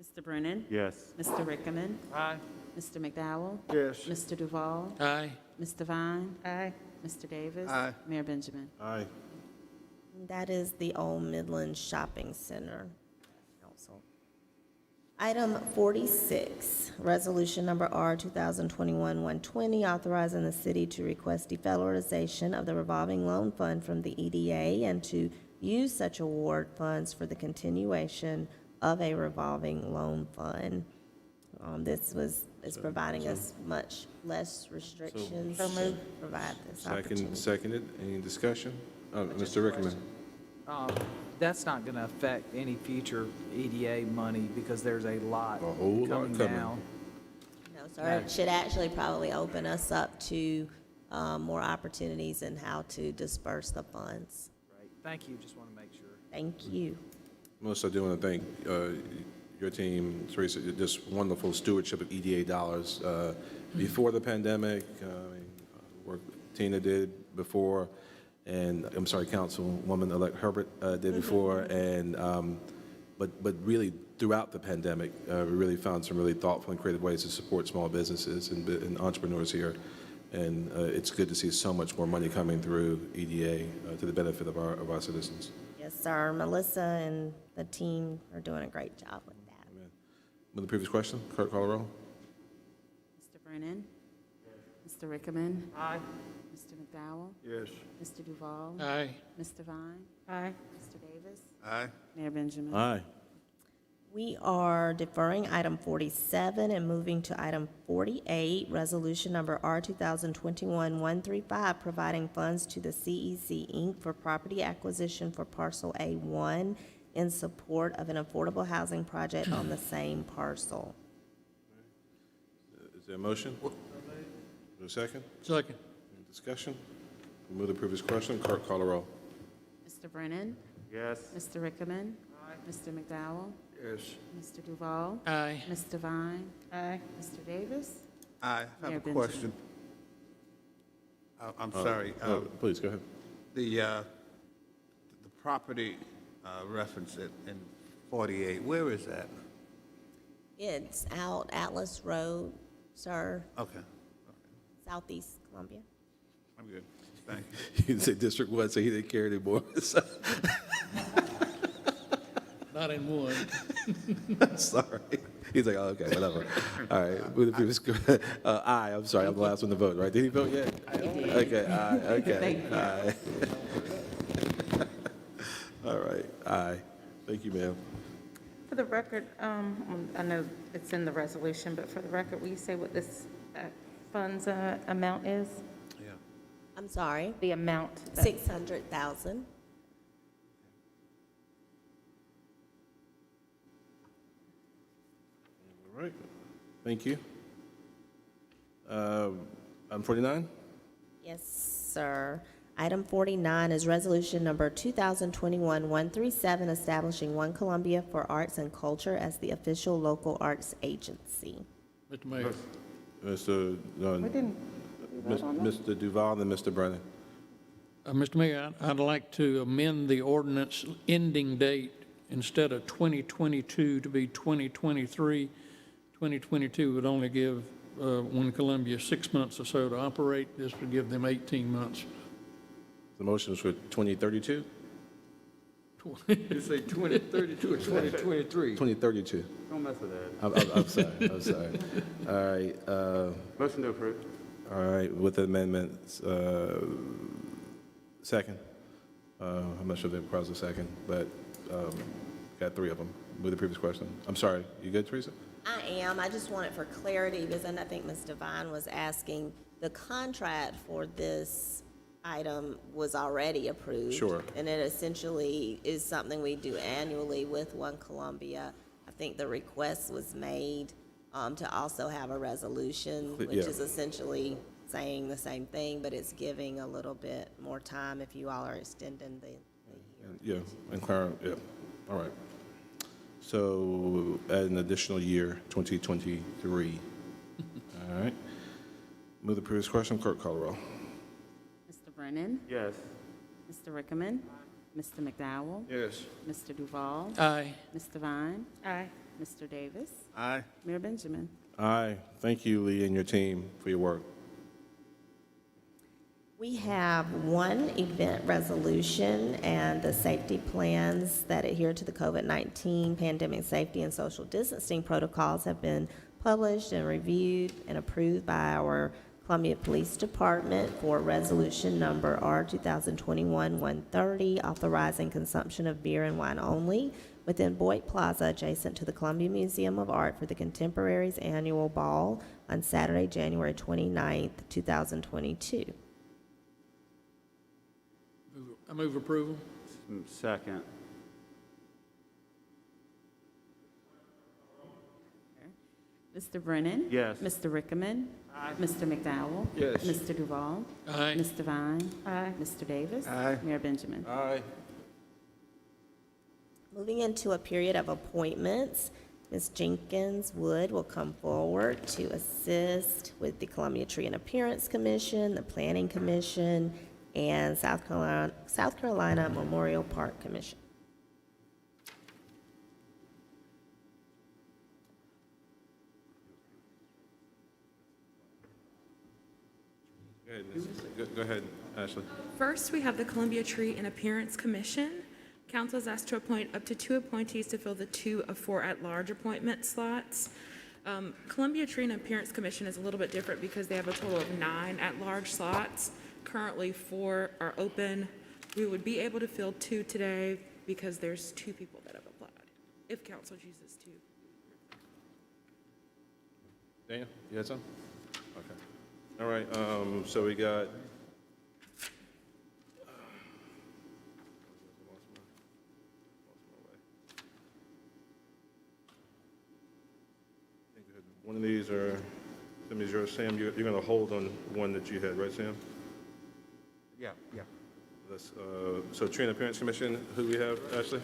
Mr. Brennan? Yes. Mr. Rickman? Aye. Mr. McDowell? Yes. Mr. Duval? Aye. Ms. Devine? Aye. Mr. Davis? Aye. Mayor Benjamin? Aye. That is the Old Midland Shopping Center. Council. Item 46, resolution number R 2021-120, authorizing the city to request defederalization of the revolving loan fund from the EDA and to use such award funds for the continuation of a revolving loan fund. This is providing us much less restrictions to provide this opportunity. Seconded. Any discussion? Mr. Rickman. That's not going to affect any future EDA money because there's a lot A whole lot coming coming. down. No, sir, it should actually probably open us up to more opportunities in how to disperse the funds. Right. Thank you. Just want to make sure. Thank you. Most I do want to thank your team, Teresa, just wonderful stewardship of EDA dollars before the pandemic, work Tina did before, and I'm sorry, Councilwoman-elect Herbert did before, and but really throughout the pandemic, we really found some really thoughtful and creative ways to support small businesses and entrepreneurs here, and it's good to see so much more money coming through EDA to the benefit of our citizens. Yes, sir. Melissa and the team are doing a great job with that. With the previous question, clerk call the roll. Mr. Brennan? Mr. Rickman? Aye. Mr. McDowell? Yes. Mr. Duval? Aye. Ms. Devine? Aye. Mr. Davis? Aye. Mayor Benjamin? Aye. We are deferring item 47 and moving to item 48, resolution number R 2021-135, providing funds to the CEC Inc. for property acquisition for parcel A1 in support of an affordable housing project on the same parcel. Is there a motion? Is there a second? Second. Any discussion? We'll move the previous question. Clerk call the roll. Mr. Brennan? Yes. Mr. Rickman? Mr. McDowell? Yes. Mr. Duval? Aye. Ms. Devine? Aye. Mr. Davis? I have Mayor a Benjamin. question. I'm sorry. Please, go ahead. The property reference in 48, where is that? It's out Atlas Road, sir, Okay. Southeast Columbia. I'm good. Thank you. He said District 1, so he didn't care anymore. Not in one. Sorry. He's like, oh, okay, whatever. All right. Move the previous, aye, I'm sorry, I'm the last one to vote, right? Did he vote yet? Okay, aye, okay, aye. All right, aye. Thank you, ma'am. For the record, I know it's in the resolution, but for the record, will you say what this funds amount is? Yeah. I'm sorry, The amount? 600,000. All right, thank you. Item 49? Yes, sir. Item 49 is resolution number 2021-137, establishing One Columbia for Arts and Culture as the official local arts agency. Mr. Mayor. Mr. We didn't vote on that? Mr. Duval and Mr. Brennan. Mr. Mayor, I'd like to amend the ordinance ending date instead of 2022 to be 2023. 2022 would only give One Columbia 6 months or so to operate. This would give them 18 months. The motion is for 2032? You say 2032 or 2023? 2032. Don't mess with that. I'm sorry, I'm sorry. All right, Motion to approve. all right, with the amendments, second. I'm not sure if it requires a second, but got three of them. With the previous question. I'm sorry, you good, Teresa? I am. I just wanted for clarity, because I think Ms. Devine was asking, the contract for this item was already approved. Sure. And it essentially is something we do annually with One Columbia. I think the request was made to also have a resolution, which Yeah. is essentially saying the same thing, but it's giving a little bit more time if you all are extending the year. Yeah, and Clara, yeah, all right. So add an additional year, 2023. All right. Move the previous question, clerk call the roll. Mr. Brennan? Yes. Mr. Rickman? Mr. McDowell? Yes. Mr. Duval? Aye. Ms. Devine? Aye. Mr. Davis? Aye. Mayor Benjamin? Aye, thank you, Lee, and your team for your work. We have one event resolution and the safety plans that adhere to the COVID-19 pandemic safety and social distancing protocols have been published and reviewed and approved by our Columbia Police Department for resolution number R 2021-130, authorizing consumption of beer and wine only within Boyd Plaza adjacent to the Columbia Museum of Art for the Contemporaries Annual Ball on Saturday, January 29th, 2022. I move approval. Second. Mr. Brennan? Yes. Mr. Rickman? Mr. McDowell? Yes. Mr. Duval? Aye. Ms. Devine? Aye. Mr. Davis? Aye. Mayor Benjamin? Aye. Moving into a period of appointments, Ms. Jenkins Wood will come forward to assist with the Columbia Tree and Appearance Commission, the Planning Commission, and South Carolina Memorial Park Commission. Go ahead, Ashley. First, we have the Columbia Tree and Appearance Commission. Council is asked to appoint up to 2 appointees to fill the 2 of 4 at-large appointment slots. Columbia Tree and Appearance Commission is a little bit different because they have a total of 9 at-large slots. Currently, 4 are open. We would be able to fill 2 today because there's 2 people that have applied, if council chooses to. Daniel, you had some? Okay. All right, so we got. One of these are, some of these are, Sam, you're going to hold on one that you had, right, Sam? Yeah. So Tree and Appearance Commission, who we have, Ashley?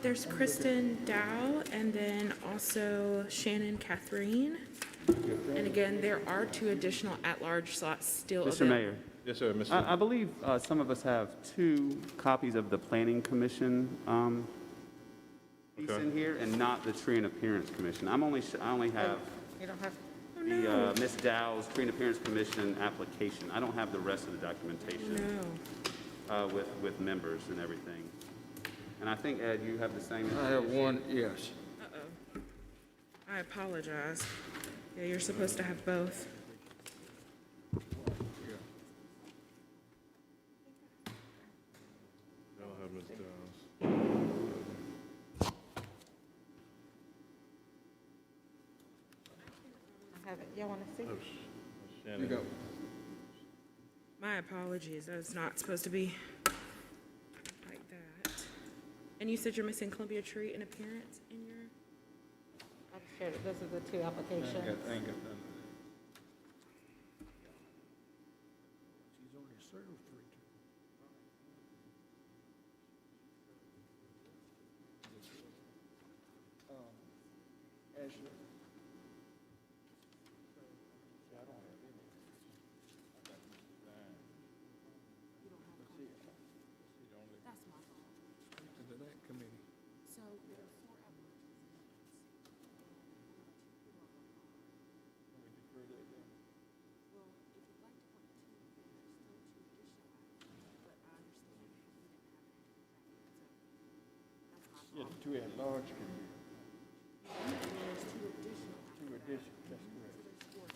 There's Kristen Dow and then also Shannon Catherine. And again, there are 2 additional at-large slots still Mr. available. Mayor, Yes, sir, Mr. I believe some of us have 2 copies of the Planning Commission piece Okay. in here and not the Tree and Appearance Commission. I only have You don't have, the Ms. Dow's Tree and Appearance Commission application. I don't have the rest of the documentation No. with members and everything. And I think, Ed, you have the same. I have one, yes. Uh-oh. I apologize. Yeah, you're supposed to have both. I don't have Ms. Dow's. I have it. Y'all want to see? Shannon. You go. My apologies. That was not supposed to be like that. And you said you're missing Columbia Tree and Appearance in your... I've shared it. Those are the 2 applications. I ain't got none of that. She's only served 3 terms. Ashley. To that committee. So there are 4 We defer Yeah, the two at large can be. Two additional, that's correct.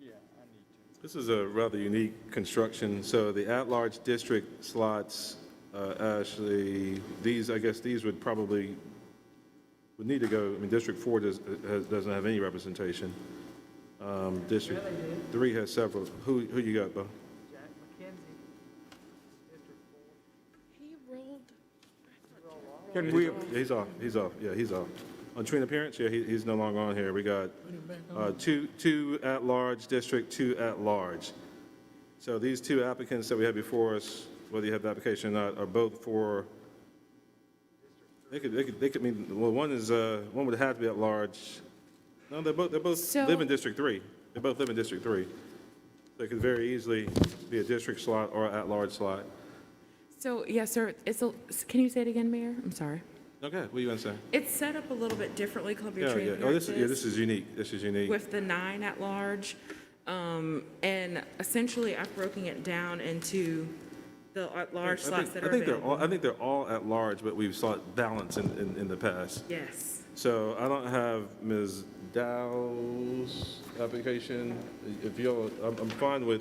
Yeah, I need to. This is a rather unique construction. So the at-large district slots, actually, these, I guess these would need to go, I mean, District 4 doesn't have any representation. District 3 has several. Who you got, Bo? Jack McKenzie, District 4. He rolled. Can we, He's off. Yeah, he's off. On tree and appearance, yeah, he's no longer on here. We got two at-large, District 2 at-large. So these two applicants that we have before us, whether you have the application or not, are both for, they could mean, well, one would have to be at-large. No, they both live in District 3. They both live in District 3. They could very easily be a district slot or at-large slot. So, yes, sir, can you say it again, Mayor? I'm sorry. Okay, what do you want to say? It's set up a little bit differently, Columbia Tree and Oh, this Appearance is unique. This is unique. with the 9 at large. And essentially, I've broken it down into the at-large slots that are available. I think they're all at large, but we've sought balance in the past. Yes. So I don't have Ms. Dow's application. If y'all, I'm fine with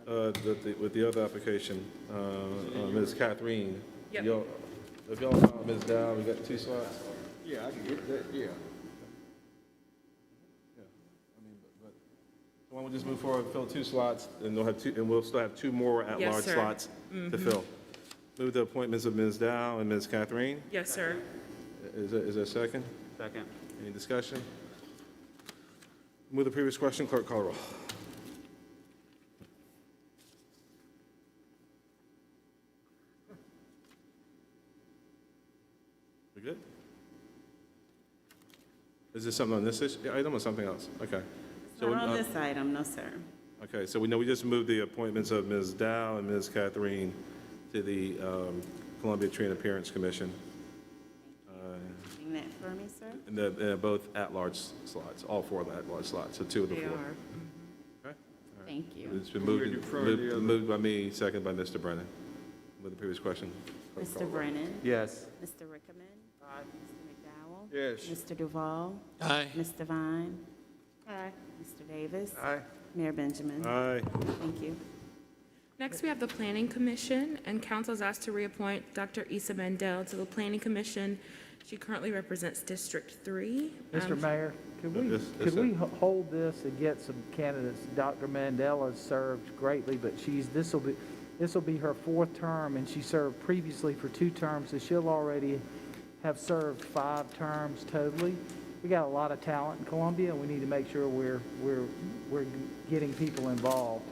the other application, Ms. Catherine. Yep. If y'all found Ms. Dow, we got 2 slots. yeah, I can get that, yeah. Why don't we just move forward, fill 2 slots, and we'll still have 2 more Yes, at-large sir. slots to fill. Move the appointments of Ms. Dow and Ms. Catherine. Yes, sir. Is there a second? Second. Any discussion? Move the previous question, clerk call roll. We good? Is this something on this item or something else? Okay. So Not on this item, no, sir. Okay, so we just moved the appointments of Ms. Dow and Ms. Catherine to the Columbia Tree and Appearance Commission. Doing that for me, sir? And they're both at-large slots, all 4 of the at-large slots, so 2 of the They 4. are. Okay. All right. Thank you. It's been You're deferring the other. moved by me, second by Mr. Brennan. With the previous question. Clerk call Mr. roll. Brennan? Yes. Mr. Rickman? Mr. McDowell? Yes. Mr. Duval? Aye. Ms. Devine? Aye. Mr. Davis? Aye. Mayor Benjamin? Aye. Thank you. Next, we have the Planning Commission, and council is asked to reappoint Dr. Isa Mandel to the Planning Commission. She currently represents District 3. Mr. Mayor, could we, Yes, could sir. we hold this and get some candidates? Dr. Mandela served greatly, but this will be her 4th term, and she served previously for 2 terms, so she'll already have served 5 terms totally. We got a lot of talent in Columbia, and we need to make sure we're getting people involved.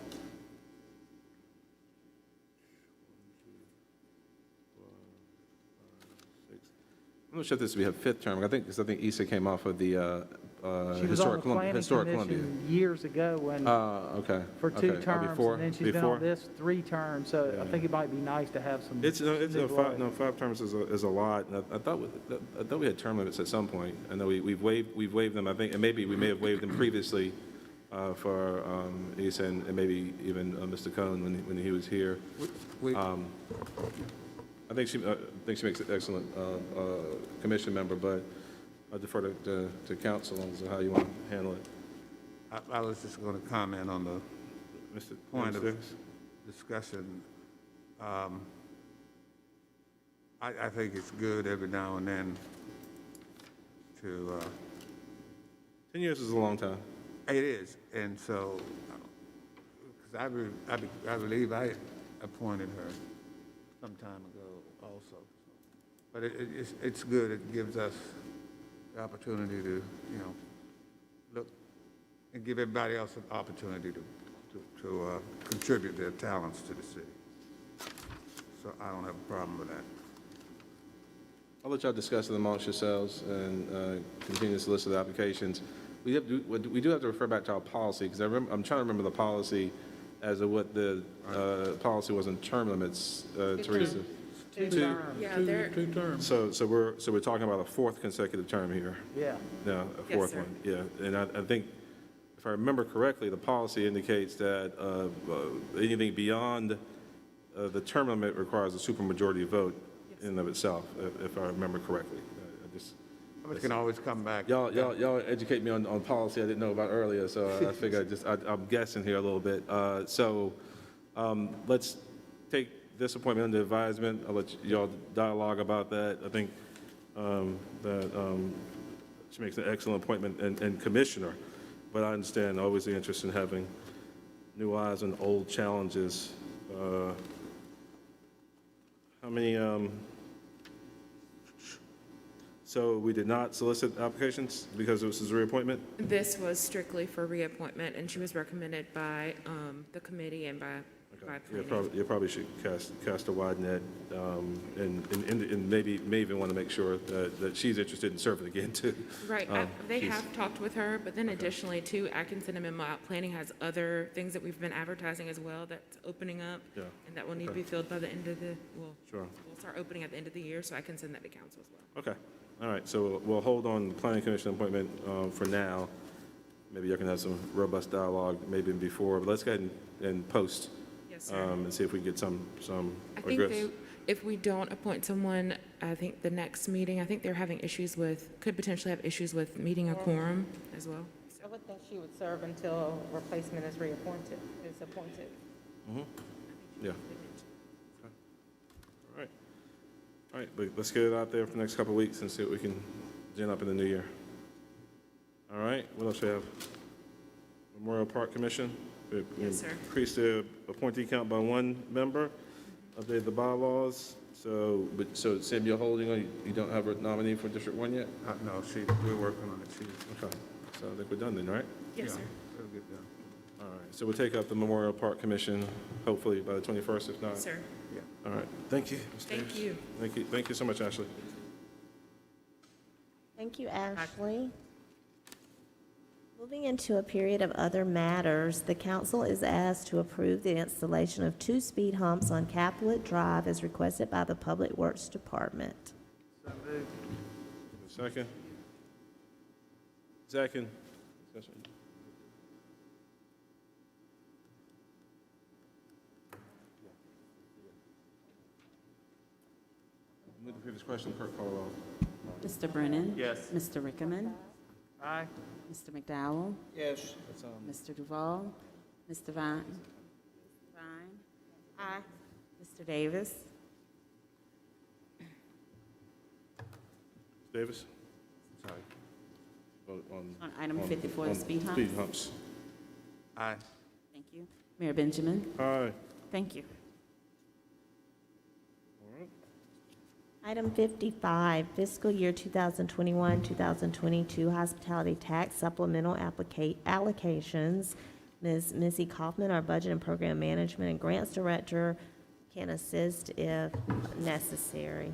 I'm not sure if this will be her 5th term. I think Issa came off of the She was on the Historic planning Columbia. commission years ago and Okay. for 2 Okay. terms, Before- and then she's been before? on this 3 terms, so I Yeah. think it might be nice to have some. It's new blood. 5 terms is a lot. And I thought we had term limits at some point. I know we've waived them, I think, and maybe we may have waived them previously for Issa and maybe even Mr. Cohn when he was here. I think she makes an excellent commission member, but I defer to council on how you want to handle it. I was just going to comment on the Mr. point of Davis? discussion. I think it's good every now and then to, 10 years is a long time. it is, and so, because I believe I appointed her some time ago also. But it's good, it gives us the opportunity to, look and give everybody else an opportunity to contribute their talents to the city. So I don't have a problem with that. I'll let y'all discuss it amongst yourselves and continue to solicit the applications. We do have to refer back to our policy, because I'm trying to remember the policy as of what the policy was in term limits, Teresa. 2 terms. Yeah, 2 terms. So we're talking about a 4th consecutive term here. Yeah. Yeah, a Yes, 4th sir. one, yeah. And I think, if I remember correctly, the policy indicates that anything beyond the term limit requires a supermajority vote in and of itself, if I remember correctly. I just, We can always come back. y'all educate me on policy I didn't know about earlier, so I figure I'm guessing here a little bit. Let's take this appointment under advisement. I'll let y'all dialogue about that. I think that she makes an excellent appointment and commissioner, but I understand always the interest in having new eyes on old challenges. How many, so we did not solicit applications because this is a reappointment? This was strictly for reappointment, and she was recommended by the committee and by planning. You probably should cast a wide net, and maybe may even want to make sure that she's interested in serving again, too. Right, they have talked with her, but then additionally, too, I can send a memo out. Planning has other things that we've been advertising as well that's opening up, Yeah. and that will need to be filled by the end of the, Sure. we'll start opening at the end of the year, so I can send that to council as well. Okay, all right, so we'll hold on the planning commission appointment for now. Maybe you can have some robust dialogue, maybe before, but let's go ahead and post. Yes, sir. And see if we can get some I think regrets. if we don't appoint someone, I think the next meeting, I think they're having issues with, could potentially have issues with meeting a quorum as well. I would think she would serve until replacement is appointed. Yeah. Okay. All right, but let's get it out there for the next couple of weeks and see what we can gin up in the new year. All right, what else we have? Memorial Park Commission. We Yes, sir. increased the appointee count by 1 member, updated the bylaws. So Sam, you're holding on, you don't have a nominee for District 1 yet? No, we're working on it, Okay, so I think we're done then, right? Yes, sir. It'll get done. All right, so we'll take up the Memorial Park Commission, hopefully by the 21st, if not. Yes, sir. Yeah. All right, thank you. Ms. Thank Davis. you. Thank you so much, Ashley. Thank you, Ashley. Moving into a period of other matters, the council is asked to approve the installation of 2 speed humps on Capwood Drive as requested by the Public Works Department. Second. Second. Discussion. Move the previous question, clerk call roll. Mr. Brennan? Yes. Mr. Rickman? Aye. Mr. McDowell? Yes. Mr. Duval? Mr. Vine? Aye. Mr. Davis? Davis? Sorry. Vote On item 54, the on speed humps. Speed humps. Aye. Thank you. Mayor Benjamin? Aye. Thank you. All right. Item 55, fiscal year 2021-2022 hospitality tax supplemental allocations. Ms. Missy Kaufman, our Budget and Program Management and Grants Director, can assist if necessary.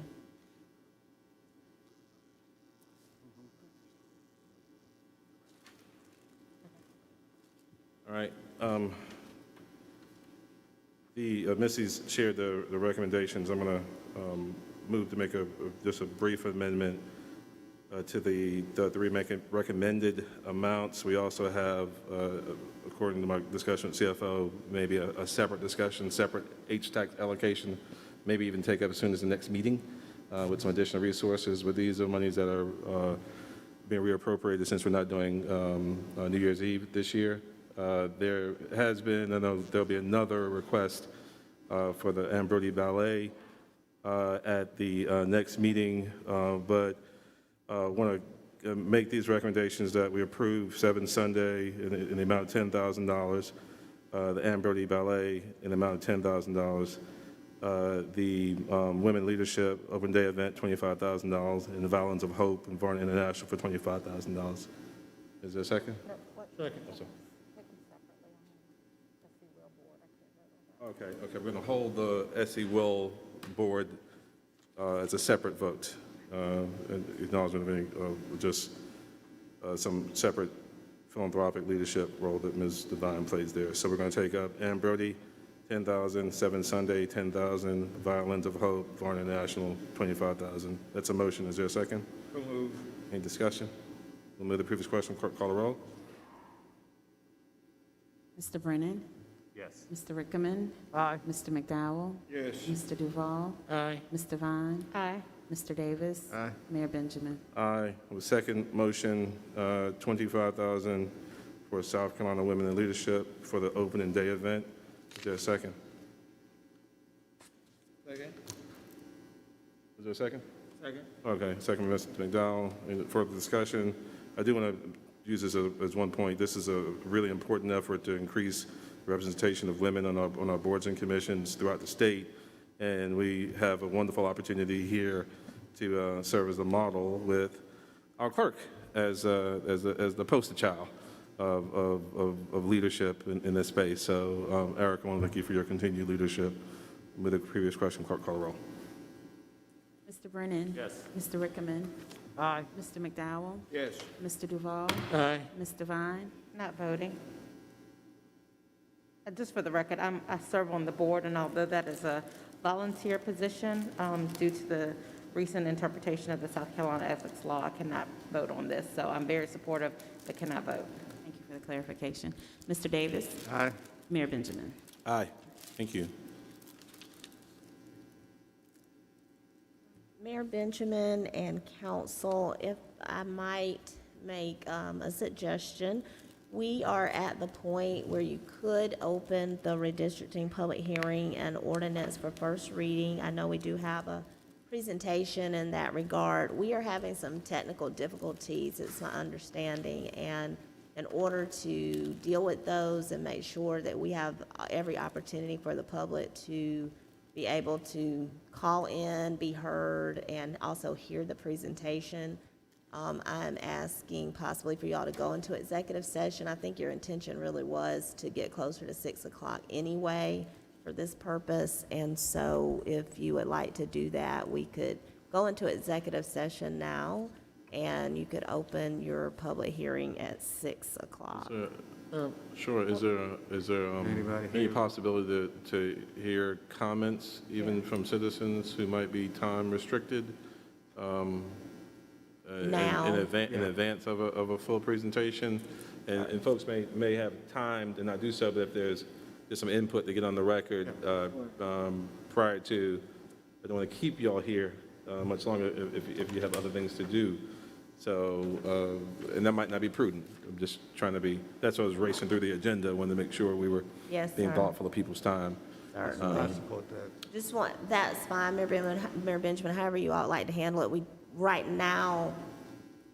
All right. Missy's shared the recommendations. I'm going to move to make just a brief amendment to the 3 recommended amounts. We also have, according to my discussion with CFO, maybe a separate discussion, separate H-tax allocation, maybe even take up as soon as the next meeting with some additional resources. But these are monies that are being reappropriated since we're not doing New Year's Eve this year. There has been, I know there'll be another request for the Ambrody Ballet at the next meeting, but want to make these recommendations that we approve 7 Sunday in the amount of $10,000, the Ambrody Ballet in the amount of $10,000, the Women Leadership Open Day event, $25,000, and the Violins of Hope and Varna International for $25,000. Is there a second? Second. Oh, sorry. Okay, we're going to hold the SE Will board as a separate vote. Acknowledgement of any, just some separate philanthropic leadership role that Ms. Devine plays there. So we're going to take up Ann Brody, 10,000, 7 Sunday, 10,000, Violins of Hope, Varna National, 25,000. That's a motion. Is there a second? So moved. Any discussion? We'll move the previous question. Clerk, call the roll. Mr. Brennan? Yes. Yes. Mr. Rickman. Aye. Mr. McDowell. Yes. Mr. Duval. Aye. Ms. Devine. Aye. Mr. Davis. Aye. Mayor Benjamin. Aye. With second motion, $25,000 for South Carolina Women in Leadership for the opening day event. Is there a second? Second. Is there a second? Second. Okay, second, Mr. McDowell. Any further discussion? I do want to use this as one point. This is a really important effort to increase representation of women on our boards and commissions throughout the state. And we have a wonderful opportunity here to serve as a model with our clerk as the poster child of leadership in this space. So, Eric, I want to thank you for your continued leadership. With the previous question, clerk, call the roll. Mr. Brennan. Yes. Mr. Rickman. Aye. Mr. McDowell. Yes. Mr. Duval. Aye. Ms. Devine. Not voting. Just for the record, I serve on the board, and although that is a volunteer position, due to the recent interpretation of the South Carolina ethics law, I cannot vote on this. So I'm very supportive, but cannot vote. Thank you for the clarification. Mr. Davis. Aye. Mayor Benjamin. Aye. Thank you. Mayor Benjamin and council, if I might make a suggestion, we are at the point where you could open the redistricting public hearing and ordinance for first reading. I know we do have a presentation in that regard. We are having some technical difficulties, it's my understanding, and in order to deal with those and make sure that we have every opportunity for the public to be able to call in, be heard, and also hear the presentation, I'm asking possibly for y'all to go into executive session. I think your intention really was to get closer to 6 o'clock anyway for this purpose. And so if you would like to do that, we could go into executive session now, and you could open your public hearing at 6 o'clock. Sure. Is there Anybody any here? possibility to hear comments even from citizens who might be time restricted Now. in advance of a full presentation? And folks may have time to not do so, but if there's some input to get on the record prior to, I don't want to keep you all here much longer if you have other things to do. So, and that might not be prudent. I'm just trying to be, that's why I was racing through the agenda. I wanted to make sure we were Yes, being sir. thoughtful of people's time. I support that. Just want, that's fine, Mayor Benjamin, however you all like to handle it. Right now,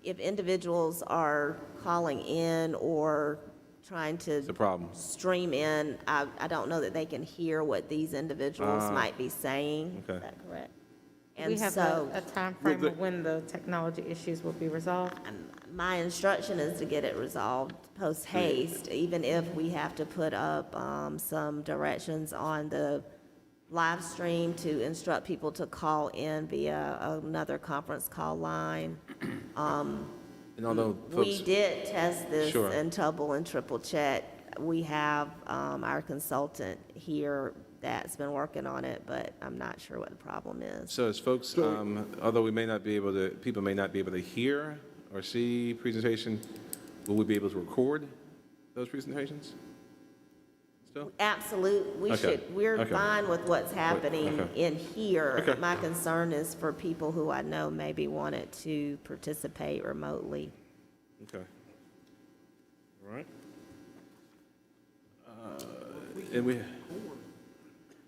if individuals are calling in or trying to It's a problem. stream in, I don't know that they can hear what these individuals might be saying. okay. Is that correct? Do And we have so, a timeframe of when the technology issues will be resolved? my instruction is to get it resolved post haste, even if we have to put up some directions on the live stream to instruct people to call in via another conference call line. And although We folks, did test this Sure. and double and triple check. We have our consultant here that's been working on it, but I'm not sure what the problem is. so as folks, although we may not be able to, people may not be able to hear or see presentation, will we be able to record those presentations still? Absolute, we Okay, should, we're okay. fine with what's happening okay. in here. Okay. My concern is for people who I know maybe wanted to participate remotely. Okay. All right. And we,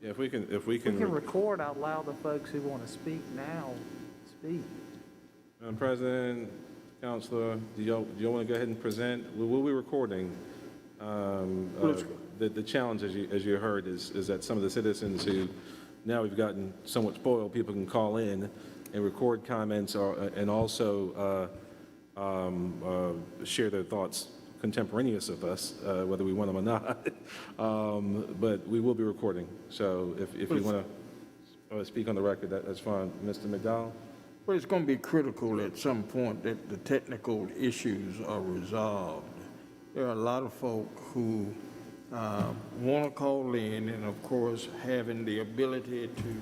yeah, if we can, We can record out loud the folks who want to speak now, speak. Madam President, Counselor, do y'all want to go ahead and present? We'll be recording. The challenge, as you heard, is that some of the citizens who, now we've gotten somewhat spoiled, people can call in and record comments and also share their thoughts contemporaneous of us, whether we want them or not. But we will be recording. So if you want to speak on the record, that's fine. Mr. McDowell? Well, it's going to be critical at some point that the technical issues are resolved. There are a lot of folk who want to call in, and of course, having the ability to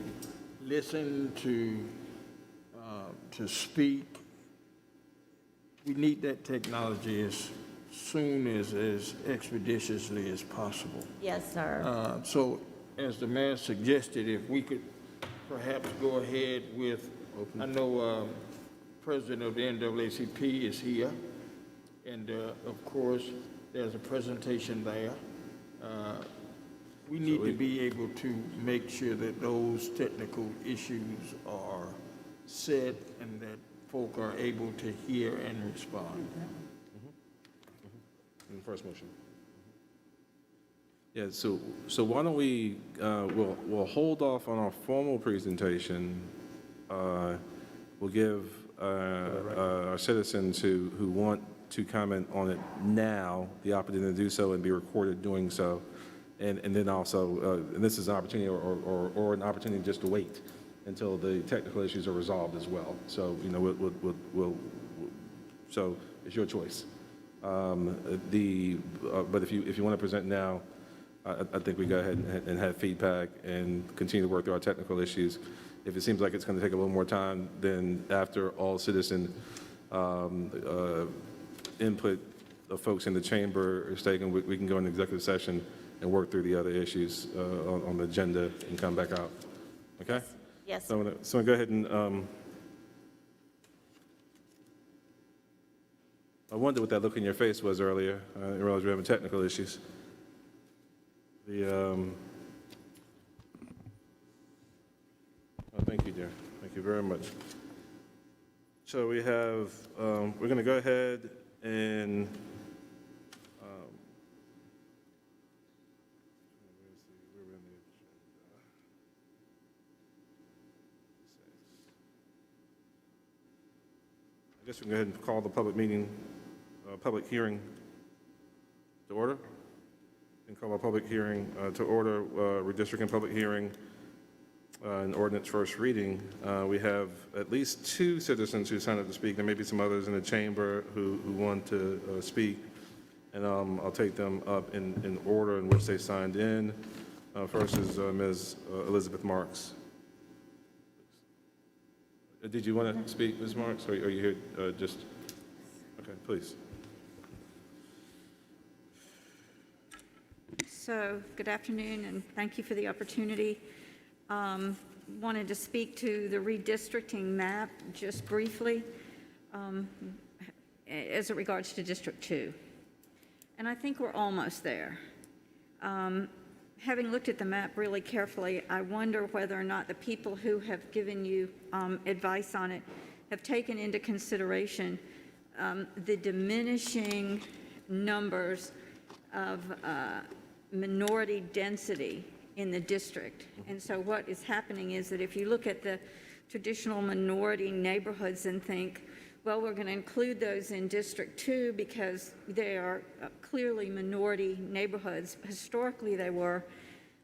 listen, to speak. We need that technology as soon as expeditiously as possible. Yes, sir. So, as the mayor suggested, if we could perhaps go ahead with, I know President of the NAACP is here, and of course, there's a presentation there. We need to be able to make sure that those technical issues are set and that folk are able to hear and respond. In the first motion. Yeah, so why don't we, we'll hold off on our formal presentation. We'll give our citizens who want to comment on it now the opportunity to do so and be recorded doing so. And then also, and this is an opportunity or an opportunity just to wait until the technical issues are resolved as well. So, you know, so it's your choice. But if you want to present now, I think we go ahead and have feedback and continue to work through our technical issues. If it seems like it's going to take a little more time, then after all citizen input of folks in the chamber is taken, we can go into executive session and work through the other issues on the agenda and come back out. Okay? Yes. So I'm going to go ahead and I wondered what that look in your face was earlier. I didn't realize we were having technical issues. Oh, thank you, dear. Thank you very much. So we have, we're going to go ahead and I guess we can go ahead and call the public meeting, public hearing to order. And call a public hearing to order, redistricting public hearing, an ordinance first reading. We have at least 2 citizens who signed up to speak. There may be some others in the chamber who want to speak. And I'll take them up in order in which they signed in. First is Ms. Elizabeth Marks. Did you want to speak, Ms. Marks, or are you here just? Okay, please. So, good afternoon, and thank you for the opportunity. Wanted to speak to the redistricting map just briefly as it regards to District 2. And I think we're almost there. Having looked at the map really carefully, I wonder whether or not the people who have given you advice on it have taken into consideration the diminishing numbers of minority density in the district. And so what is happening is that if you look at the traditional minority neighborhoods and think, well, we're going to include those in District 2 because they are clearly minority neighborhoods. Historically, they were,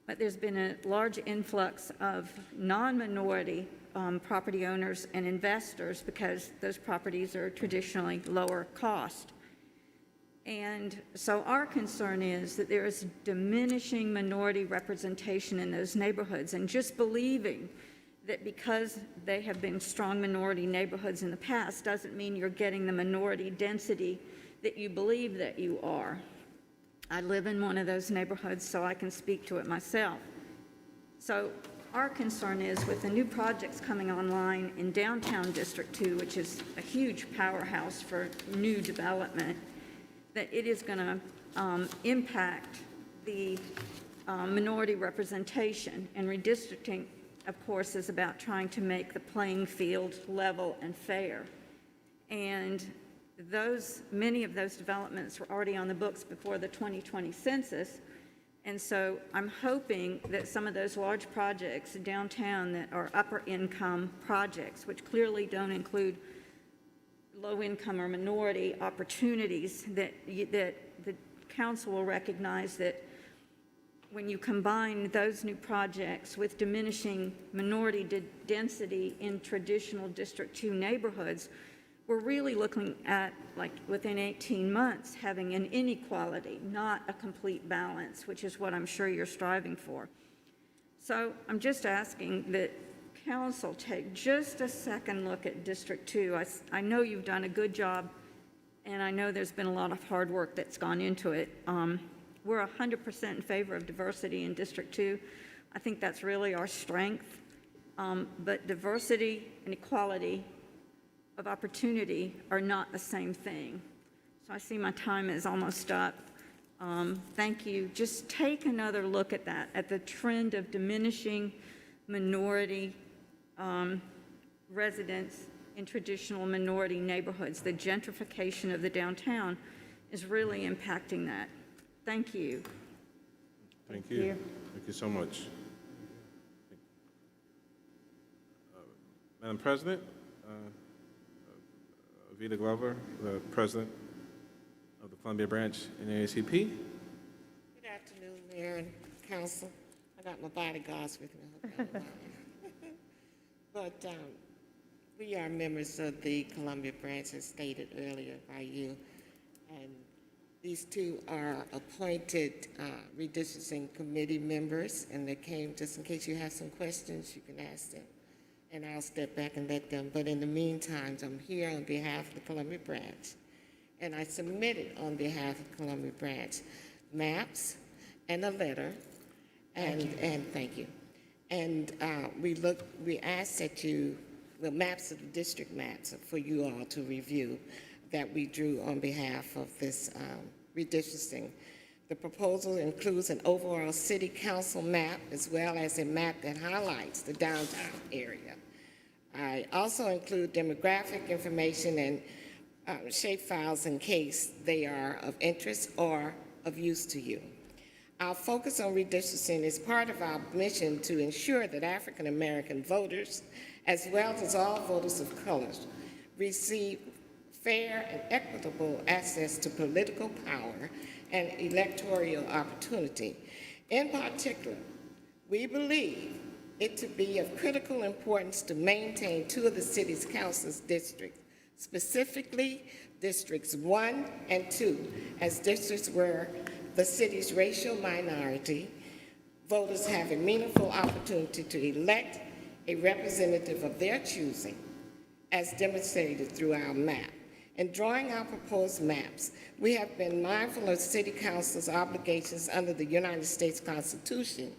but there's been a large influx of non-minority property owners and investors because those properties are traditionally lower cost. And so our concern is that there is diminishing minority representation in those neighborhoods, and just believing that because they have been strong minority neighborhoods in the past doesn't mean you're getting the minority density that you believe that you are. I live in one of those neighborhoods, so I can speak to it myself. So our concern is with the new projects coming online in downtown District 2, which is a huge powerhouse for new development, that it is going to impact the minority representation. And redistricting, of course, is about trying to make the playing field level and fair. And many of those developments were already on the books before the 2020 census. And so I'm hoping that some of those large projects downtown that are upper income projects, which clearly don't include low income or minority opportunities, that the council will recognize that when you combine those new projects with diminishing minority density in traditional District 2 neighborhoods, we're really looking at, like, within 18 months, having an inequality, not a complete balance, which is what I'm sure you're striving for. So I'm just asking that council take just a second look at District 2. I know you've done a good job and I know there's been a lot of hard work that's gone into it. We're 100% in favor of diversity in District 2. I think that's really our strength. But diversity and equality of opportunity are not the same thing. So I see my time is almost up. Thank you. Just take another look at that, at the trend of diminishing minority residents in traditional minority neighborhoods. The gentrification of the downtown is really impacting that. Thank you. Thank you. Thank you so much. Madam President, Vita Glover, the President of the Columbia Branch NAACP. Good afternoon, Mayor and Council. I got my bodyguards with me. But we are members of the Columbia Branch, as stated earlier by you, and these two are appointed redistricting committee members, and they came, just in case you have some questions, you can ask them, and I'll step back and let them. But in the meantime, I'm here on behalf of the Columbia Branch, and I submitted on behalf of Columbia Branch maps and a letter, and thank you. And we asked that you, the maps of the district maps for you all to review that we drew on behalf of this redistricting. The proposal includes an overall city council map as well as a map that highlights the downtown area. I also include demographic information and shapefiles in case they are of interest or of use to you. Our focus on redistricting is part of our mission to ensure that African American voters, as well as all voters of color, receive fair and equitable access to political power and electoral opportunity. In particular, we believe it to be of critical importance to maintain two of the city's council's districts, specifically Districts 1 and 2, as districts where the city's racial minority voters have a meaningful opportunity to elect a representative of their choosing, as demonstrated through our map. In drawing our proposed maps, we have been mindful of City Council's obligations under the United States Constitution,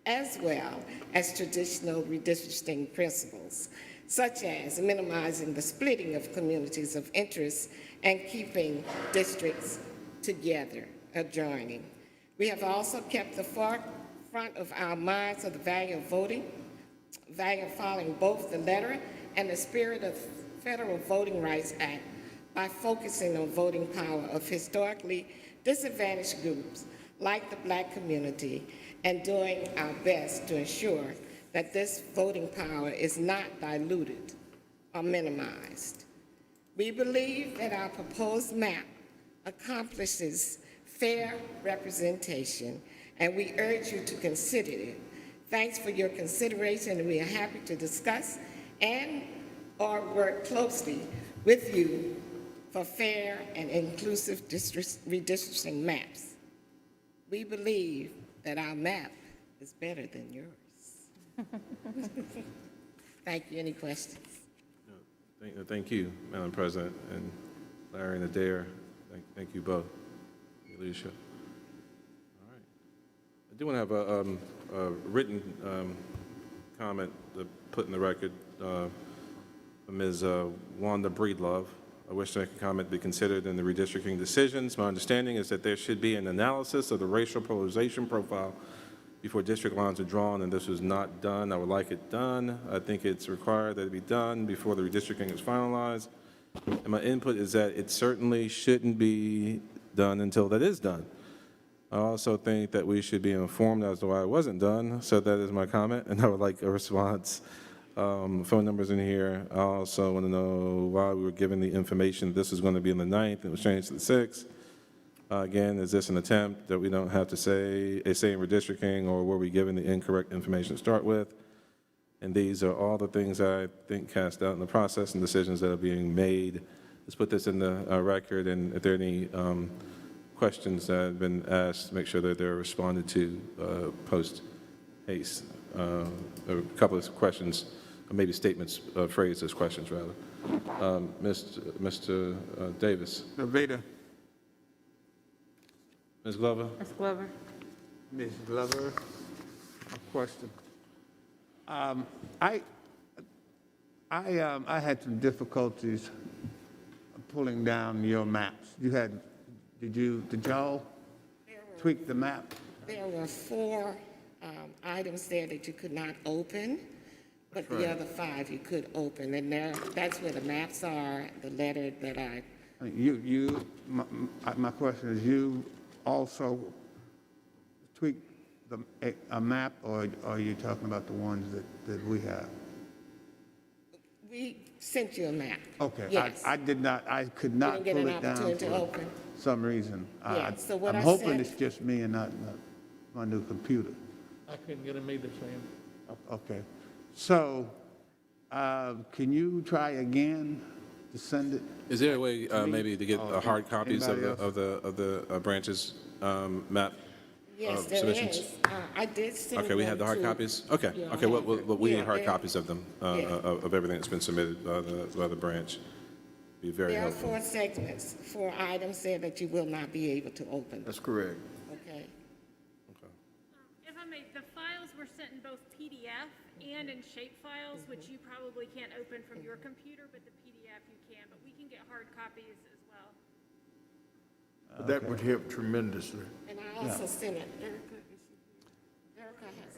as well as traditional redistricting principles, such as minimizing the splitting of communities of interest and keeping districts together, adjoining. We have also kept the forefront of our minds of the value of voting, value of following both the letter and the spirit of Federal Voting Rights Act by focusing on voting power of historically disadvantaged groups like the Black community and doing our best to ensure that this voting power is not diluted or minimized. We believe that our proposed map accomplishes fair representation, and we urge you to consider it. Thanks for your consideration, and we are happy to discuss and or work closely with you for fair and inclusive redistricting maps. We believe that our map is better than yours. Thank you. Any questions? Thank you, Madam President, and Larry and Adair. Thank you both for your leadership. All right. I do want to have a written comment to put in the record from Ms. Wanda Breedlove. I wish that comment be considered in the redistricting decisions. My understanding is that there should be an analysis of the racial polarization profile before district lines are drawn, and this was not done. I would like it done. I think it's required that it be done before the redistricting is finalized. And my input is that it certainly shouldn't be done until that is done. I also think that we should be informed as to why it wasn't done, so that is my comment, and I would like a response. Phone numbers in here. I also want to know why we were given the information that this was going to be on the 9th and it was changed to the 6th. Again, is this an attempt that we don't have to say in redistricting, or were we given the incorrect information to start with? And these are all the things I think cast out in the process and decisions that are being made. Let's put this in the record, and if there are any questions that have been asked, make sure that they're responded to post haste. There were a couple of questions maybe statements phrased as questions, rather. Mr. Davis. Nevada. Ms. Glover? Ms. Glover? Ms. Glover, a question. I had some difficulties pulling down your maps. Did y'all tweak the map? There were 4 items there that you could not open, but the other 5 you could open, and that's where the maps are, the letter that I... My question is, you also tweaked a map, or are you talking about the ones that we have? We sent you a map. Okay. Yes. I could not You didn't get pull an it down opportunity to for open. some reason. Yeah, so what I'm I hoping said- it's just me and not my new computer. I couldn't get them either, Sam. Okay. So, can you try again to send it? Is there a way to me? maybe to get Or hard copies of anybody the branches map Yes, there submissions? is. I did send Okay, we have the hard them to- copies? Okay, Yeah, okay, I well, have we them. need hard Yeah, copies of them, of everything that's been submitted by the branch. Be very There are helpful. 4 segments, 4 items there that you will not be able to open. That's correct. Okay. If I may, the files were sent in both PDF and in shape files, which you probably can't open from your computer, but the PDF you can, but we can get hard copies as well. That would help tremendously. And I also sent it.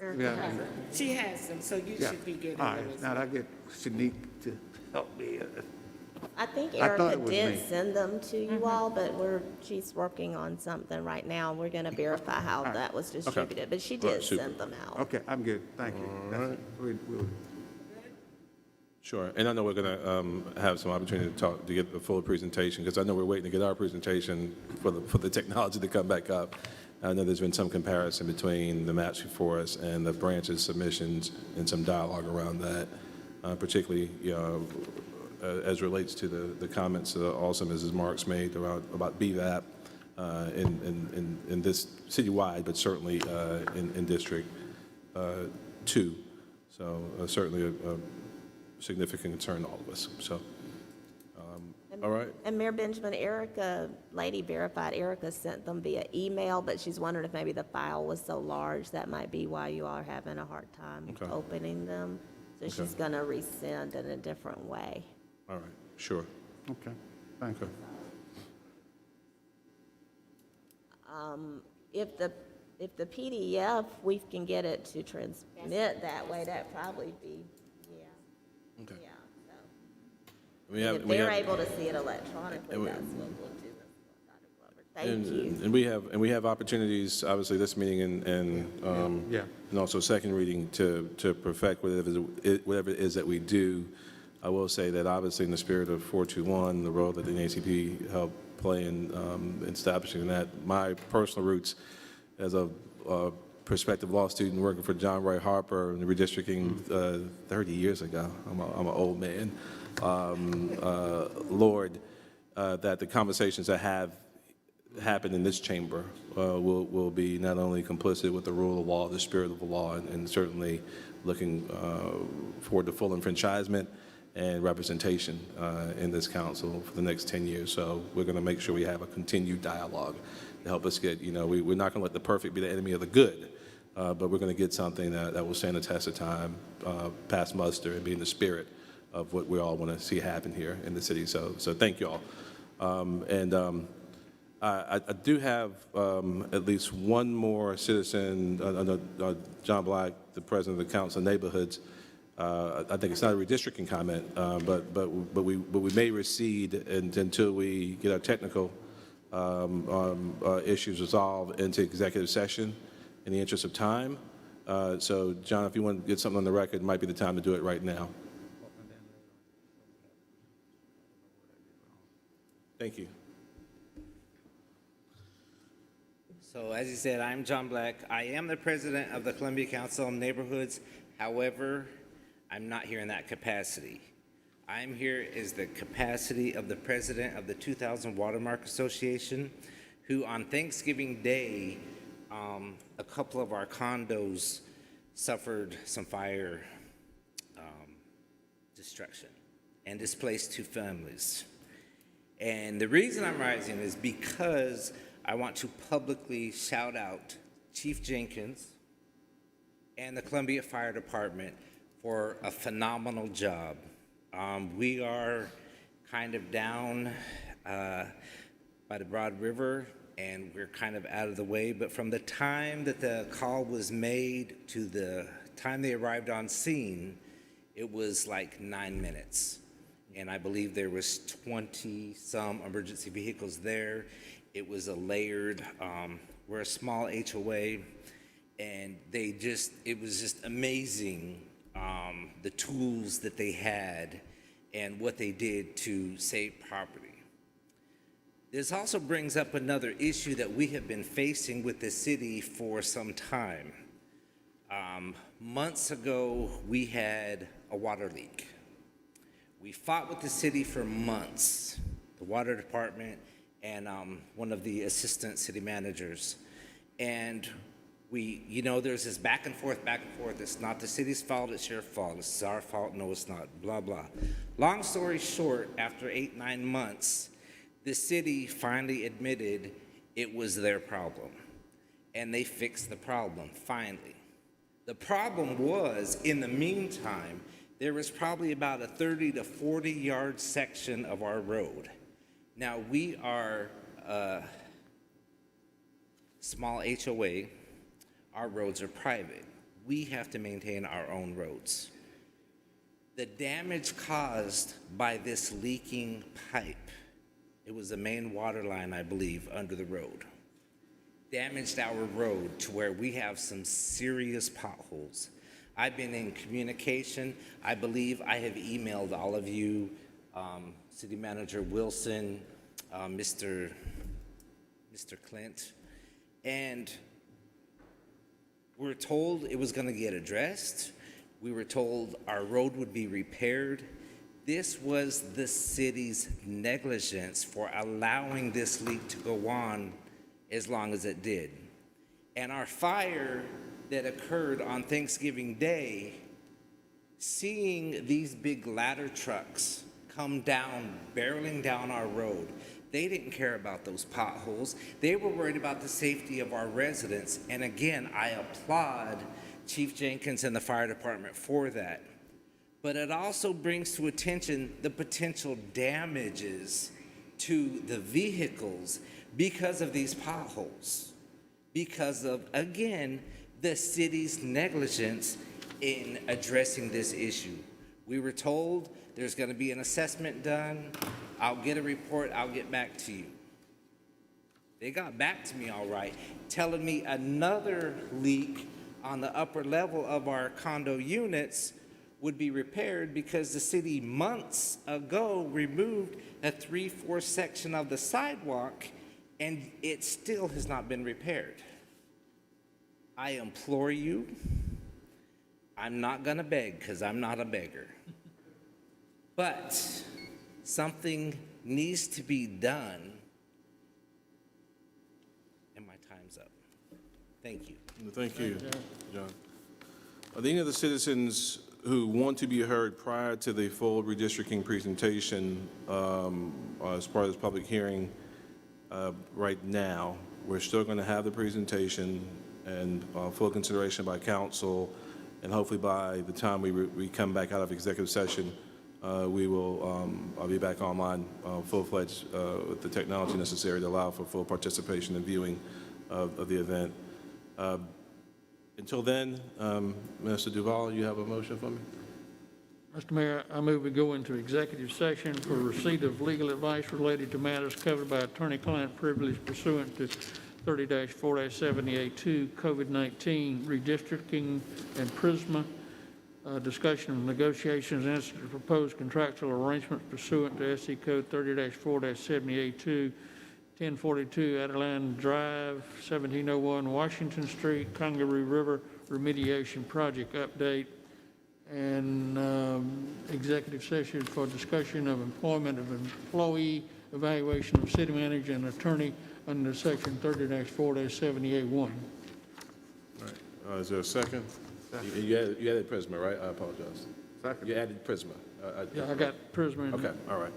Erica Yeah. has them. She has them, so you Yeah. should be getting All them right, as now well. I get Shanique to help me. I think I thought Erica it was did me. send them to you all, but she's working on something right now. We're going to verify how that was distributed, but she All right, did super. send them out. Okay, I'm good, thank you. That's- we'll- Sure, and I know we're going to have some opportunity to get the full presentation, because I know we're waiting to get our presentation for the technology to come back up. I know there's been some comparison between the maps before us and the branches submissions and some dialogue around that, particularly, as relates to the comments also Mrs. Marks made about BVAP in this citywide, but certainly in District 2. So certainly a significant concern to all of us. So, all right. And Mayor Benjamin, Lady verified Erica sent them via email, but she's wondering if maybe the file was so large, that might be why you all are having a hard time Okay. opening them. So she's going to resend in a different way. All right, sure. Okay, thank you. If the PDF, we can get it to transmit that way, that'd probably be, Okay. yeah. We So have, if we they're have, able to see it electronically, and we- that's what we'll do. Thank you. and we have opportunities, obviously, this meeting and Yeah. and also second reading to perfect whatever it is that we do. I will say that obviously in the spirit of 421, the role that the NACP helped play in establishing that, my personal roots as a prospective law student working for John Roy Harper in redistricting 30 years ago. I'm an old man. Lord, that the conversations that have happened in this chamber will be not only complicit with the rule of law, the spirit of the law, and certainly looking forward to full enfranchisement and representation in this council for the next 10 years. So we're going to make sure we have a continued dialogue to help us get, we're not going to let the perfect be the enemy of the good, but we're going to get something that will stand the test of time, pass muster, and be in the spirit of what we all want to see happen here in the city. So thank you all. I do have at least one more citizen, John Black, the president of the Council of Neighborhoods. I think it's not a redistricting comment, but we may recede until we get our technical issues resolved into executive session in the interest of time. So, John, if you want to get something on the record, it might be the time to do it right now. Thank you. So as you said, I'm John Black. I am the president of the Columbia Council of Neighborhoods. However, I'm not here in that capacity. I'm here as the capacity of the president of the 2000 Watermark Association, who on Thanksgiving Day, a couple of our condos suffered some fire destruction and displaced 2 families. And the reason I'm rising is because I want to publicly shout out Chief Jenkins and the Columbia Fire Department for a phenomenal job. We are kind of down by the Broad River, and we're kind of out of the way, but from the time that the call was made to the time they arrived on scene, it was like 9 minutes. And I believe there was 20-some emergency vehicles there. It was a layered, we're a small HOA, and it was just amazing, the tools that they had and what they did to save property. This also brings up another issue that we have been facing with the city for some time. Months ago, we had a water leak. We fought with the city for months, the water department and one of the assistant city managers. And there's this back and forth. It's not the city's fault, it's your fault. It's our fault, no, it's not, blah, blah. Long story short, after 8-9 months, the city finally admitted it was their problem. And they fixed the problem, finally. The problem was, in the meantime, there was probably about a 30 to 40 yard section of our road. Now, we are a small HOA. Our roads are private. We have to maintain our own roads. The damage caused by this leaking pipe, it was the main water line, I believe, under the road, damaged our road to where we have some serious potholes. I've been in communication. I believe I have emailed all of you, City Manager Wilson, Mr. Clint, and we were told it was going to get addressed. We were told our road would be repaired. This was the city's negligence for allowing this leak to go on as long as it did. And our fire that occurred on Thanksgiving Day, seeing these big ladder trucks come down, barreling down our road, they didn't care about those potholes. They were worried about the safety of our residents. And again, I applaud Chief Jenkins and the fire department for that. But it also brings to attention the potential damages to the vehicles because of these potholes, because of, again, the city's negligence in addressing this issue. We were told there's going to be an assessment done. I'll get a report. I'll get back to you. They got back to me all right, telling me another leak on the upper level of our condo units would be repaired because the city months ago removed a 3/4 section of the sidewalk, and it still has not been repaired. I implore you, I'm not going to beg because I'm not a beggar, but something needs to be done, and my time's up. Thank you. Thank you, John. Are there any other citizens who want to be heard prior to the full redistricting presentation as part of this public hearing right now? We're still going to have the presentation and full consideration by council, and hopefully by the time we come back out of executive session, we will I'll be back online full-fledged with the technology necessary to allow for full participation and viewing of the event. Until then, Mr. Duval, you have a motion for me? Mr. Mayor, I move we go into executive session for receipt of legal advice related to matters covered by attorney-client privilege pursuant to 30-4-78-2, COVID-19, redistricting, and PRISMA. Discussion of negotiations and instant proposed contractual arrangements pursuant to SC Code 30-4-78-2, 1042 Adeline Drive, 1701 Washington Street, Kangaroo River Remediation Project update, and executive session for discussion of employment of employee, evaluation of city manager and attorney under section 30-4-78-1. All right. Is there a second? You had it, President, right? I apologize. Second. You added Prisma. Yeah, I got Prisma. Okay, all right.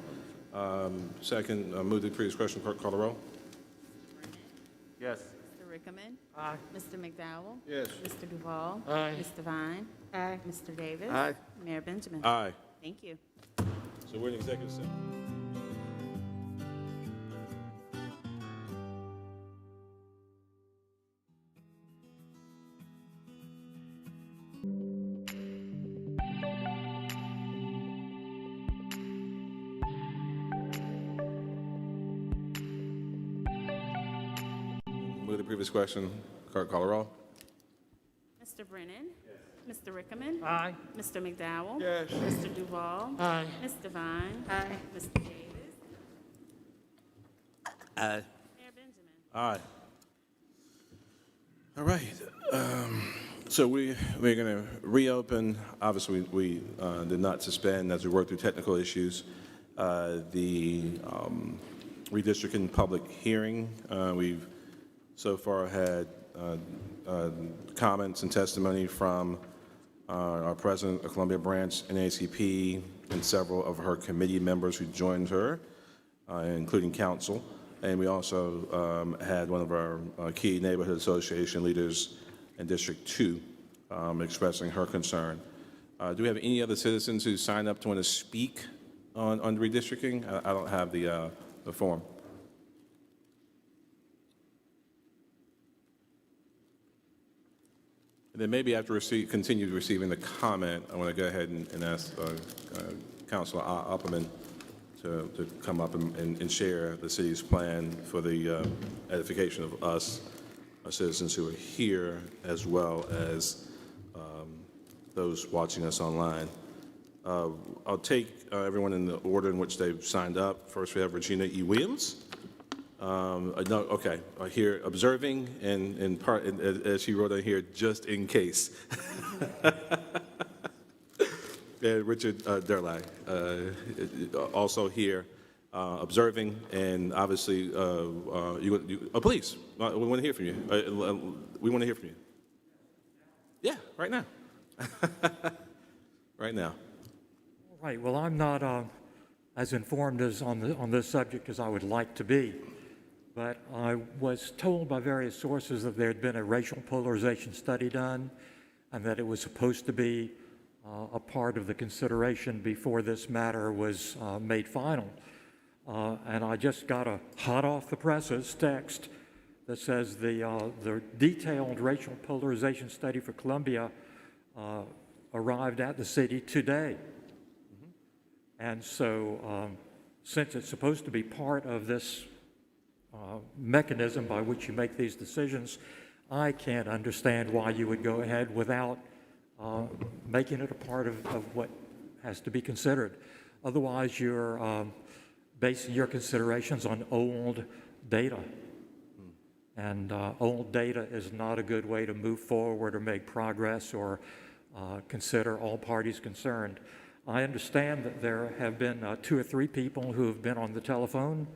Second, move the previous question, clerk call the roll. Yes. Mr. Rickman. Aye. Mr. McDowell. Yes. Mr. Duval. Aye. Ms. Devine. Aye. Mr. Davis. Aye. Mayor Benjamin. Aye. Thank you. So we're in executive session. Move the previous question, clerk call the roll. Mr. Brennan. Mr. Rickman. Aye. Mr. McDowell. Yes. Mr. Duval. Aye. Ms. Devine. Aye. Mr. Davis. Aye. Mayor Benjamin. Aye. All right. So we're going to reopen. Obviously, we did not suspend as we worked through technical issues. The redistricting public hearing, we've so far had comments and testimony from our president of Columbia Branch NAACP and several of her committee members who joined her, including council. And we also had one of our key neighborhood association leaders in District 2 expressing her concern. Do we have any other citizens who signed up to want to speak on redistricting? I don't have the form. And then maybe after continue receiving the comment, I want to go ahead and ask Councilor Opperman to come up and share the city's plan for the edification of us, our citizens who are here, as well as those watching us online. I'll take everyone in the order in which they've signed up. First, we have Regina E. Williams. No, okay, here observing and in part, as she wrote on here, just in case. And Richard Durlac, also here, observing, and obviously, please, we want to hear from you. We want to hear from you. Yeah, right now. Right now. Right. Well, I'm not as informed as on this subject as I would like to be, but I was told by various sources that there had been a racial polarization study done, and that it was supposed to be a part of the consideration before this matter was made final. And I just got a hot off the presses text that says the detailed racial polarization study for Columbia arrived at the city today. And so since it's supposed to be part of this mechanism by which you make these decisions, I can't understand why you would go ahead without making it a part of what has to be considered. Otherwise, you're basing your considerations on old data. And old data is not a good way to move forward or make progress or consider all parties concerned. I understand that there have been 2 or 3 people who have been on the telephone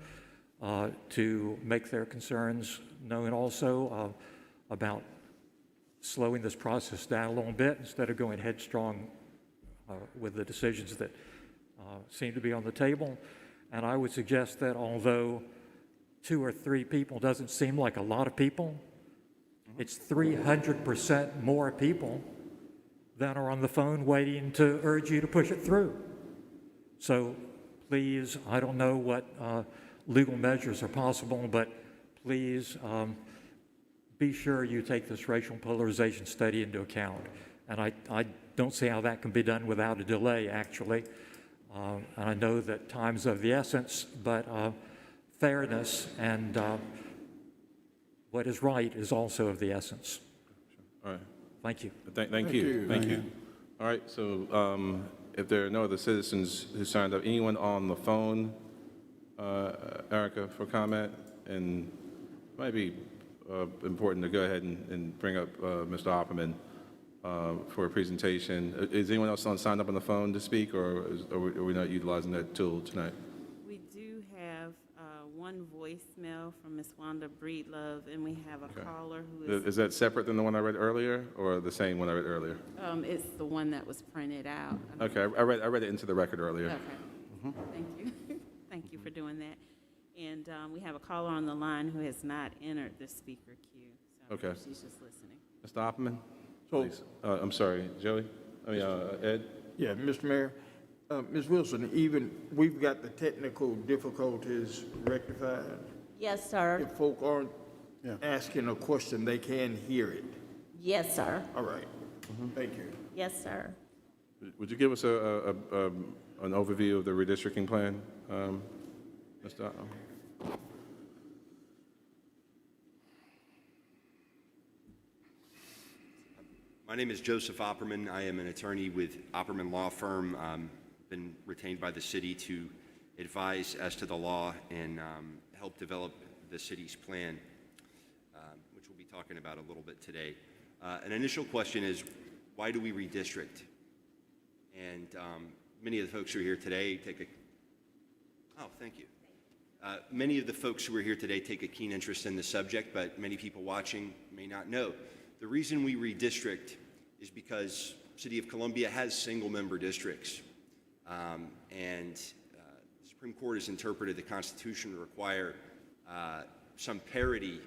to make their concerns known also about slowing this process down a little bit instead of going headstrong with the decisions that seem to be on the table. And I would suggest that although 2 or 3 people doesn't seem like a lot of people, it's 300% more people than are on the phone waiting to urge you to push it through. So please, I don't know what legal measures are possible, but please be sure you take this racial polarization study into account. And I don't see how that can be done without a delay, actually. And I know that time's of the essence, but fairness and what is right is also of the essence. All right. Thank you. Thank you. All right, so if there are no other citizens who signed up, anyone on the phone, Erica, for comment? And it might be important to go ahead and bring up Mr. Opperman for a presentation. Is anyone else signed up on the phone to speak, or are we not utilizing that tool tonight? We do have one one voicemail from Ms. Wanda Breedlove, and we have a caller who is, Is that separate than the one I read earlier, or the same one I read earlier? it's the one that was printed out. Okay, I read it into the record earlier. Okay. Thank you. Thank you for doing that. And we have a caller on the line who has not entered the speaker queue. So Okay. she's just listening. Mr. Opperman, please. I'm sorry, Joey? Ed? Yeah, Mr. Mayor. Ms. Wilson, even we've got the technical difficulties rectified. Yes, sir. If folk aren't asking a question, they can hear it. Yes, sir. All right. Thank you. Yes, sir. Would you give us an overview of the redistricting plan, Mr. Opperman? My name is Joseph Opperman. I am an attorney with Opperman Law Firm. Been retained by the city to advise as to the law and help develop the city's plan, which we'll be talking about a little bit today. An initial question is, why do we redistrict? And many of the folks who are here today thank you. Many of the folks who are here today take a keen interest in the subject, but many people watching may not know. The reason we redistrict is because City of Columbia has single-member districts. The Supreme Court has interpreted the Constitution to require some parity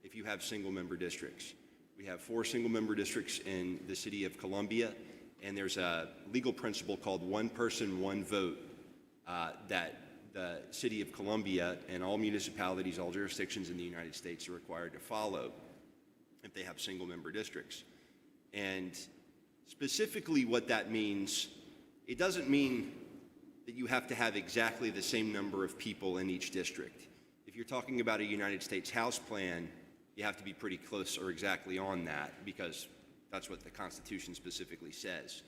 if you have single-member districts. We have 4 single-member districts in the City of Columbia, and there's a legal principle called one person, one vote that the City of Columbia and all municipalities, all jurisdictions in the United States are required to follow if they have single-member districts. And specifically what that means, it doesn't mean that you have to have exactly the same number of people in each district. If you're talking about a United States House plan, you have to be pretty close or exactly on that because that's what the Constitution specifically says.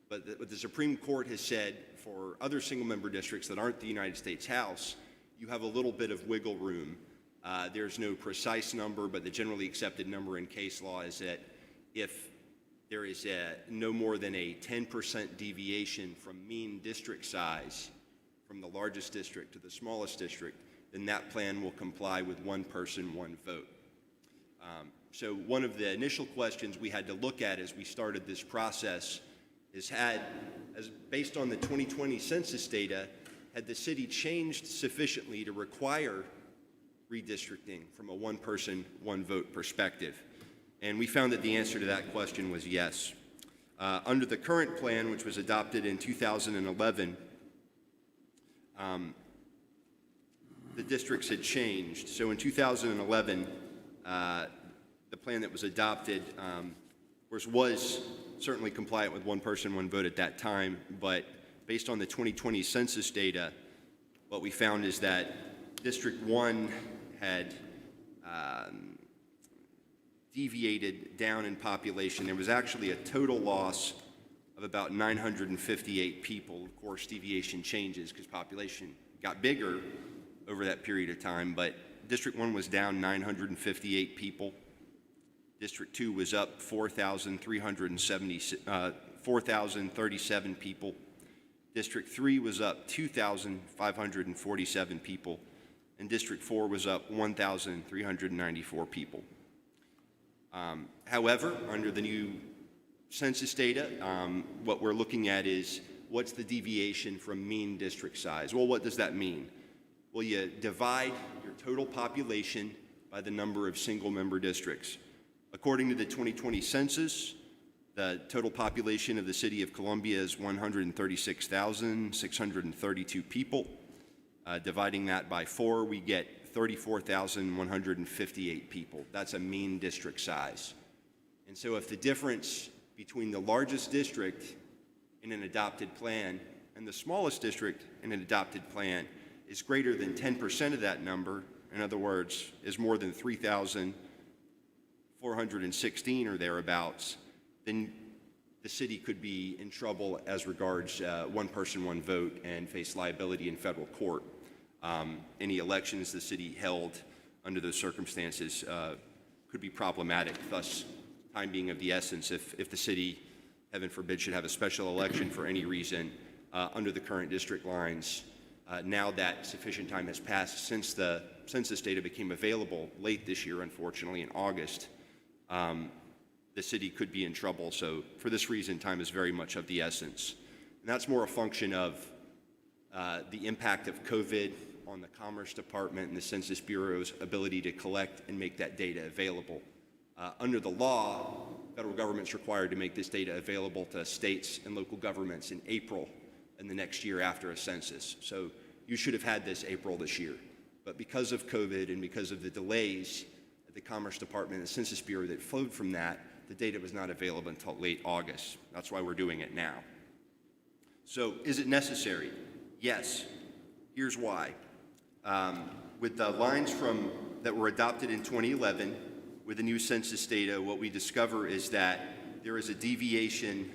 But what the Supreme Court has said for other single-member districts that aren't the United States House, you have a little bit of wiggle room. There's no precise number, but the generally accepted number in case law is that if there is no more than a 10% deviation from mean district size from the largest district to the smallest district, then that plan will comply with one person, one vote. So one of the initial questions we had to look at as we started this process is based on the 2020 census data, had the city changed sufficiently to require redistricting from a one person, one vote perspective? And we found that the answer to that question was yes. Under the current plan, which was adopted in 2011, the districts had changed. So in 2011, the plan that was adopted was certainly compliant with one person, one vote at that time, but based on the 2020 census data, what we found is that District 1 had deviated down in population. There was actually a total loss of about 958 people. Of course, deviation changes because population got bigger over that period of time, but District 1 was down 958 people. District 2 was up 4,037 people. District 3 was up 2,547 people. And District 4 was up 1,394 people. However, under the new census data, what we're looking at is what's the deviation from mean district size? Well, what does that mean? Well, you divide your total population by the number of single-member districts. According to the 2020 census, the total population of the City of Columbia is 136,632 people. Dividing that by 4, we get 34,158 people. That's a mean district size. And so if the difference between the largest district in an adopted plan and the smallest district in an adopted plan is greater than 10% of that number, in other words, is more than 3,416 or thereabouts, then the city could be in trouble as regards one person, one vote and face liability in federal court. Any elections the city held under those circumstances could be problematic, thus time being of the essence if the city, heaven forbid, should have a special election for any reason under the current district lines. Now that sufficient time has passed since the census data became available late this year, unfortunately, in August, the city could be in trouble. So for this reason, time is very much of the essence. And that's more a function of the impact of COVID on the Commerce Department and the Census Bureau's ability to collect and make that data available. Under the law, federal government's required to make this data available to states and local governments in April and the next year after a census. So you should have had this April this year. But because of COVID and because of the delays at the Commerce Department and the Census Bureau that flowed from that, the data was not available until late August. That's why we're doing it now. So is it necessary? Yes. Here's why. With the lines that were adopted in 2011, with the new census data, what we discover is that there is a deviation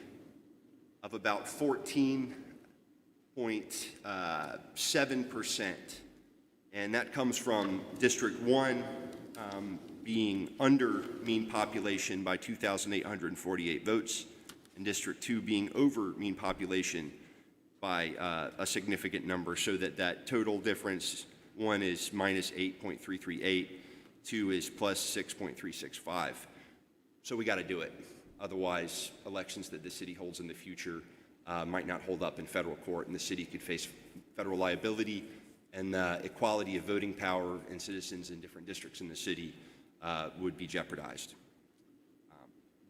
of about 14.7%. And that comes from District 1 being under mean population by 2,848 votes, and District 2 being over mean population by a significant number, so that total difference, 1 is minus 8.338, 2 is plus 6.365. So we got to do it. Otherwise, elections that the city holds in the future might not hold up in federal court, and the city could face federal liability, and equality of voting power and citizens in different districts in the city would be jeopardized.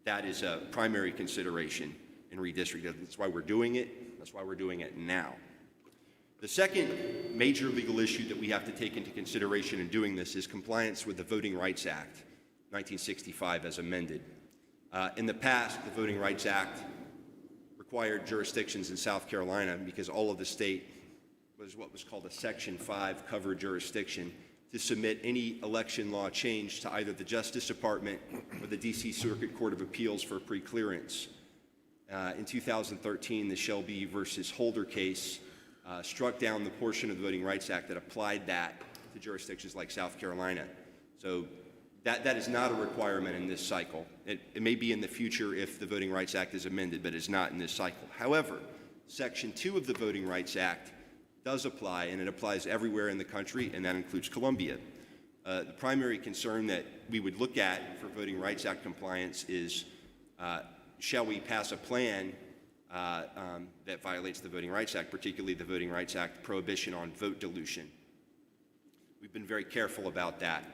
That is a primary consideration in redistricting. That's why we're doing it. That's why we're doing it now. The second major legal issue that we have to take into consideration in doing this is compliance with the Voting Rights Act, 1965, as amended. In the past, the Voting Rights Act required jurisdictions in South Carolina, because all of the state was what was called a Section 5 covered jurisdiction, to submit any election law change to either the Justice Department or the D.C. Circuit Court of Appeals for pre-clearance. In 2013, the Shelby versus Holder case struck down the portion of the Voting Rights Act that applied that to jurisdictions like South Carolina. So that is not a requirement in this cycle. It may be in the future if the Voting Rights Act is amended, but it's not in this cycle. However, Section 2 of the Voting Rights Act does apply, and it applies everywhere in the country, and that includes Columbia. The primary concern that we would look at for Voting Rights Act compliance is, shall we pass a plan that violates the Voting Rights Act, particularly the Voting Rights Act prohibition on vote dilution? We've been very careful about that,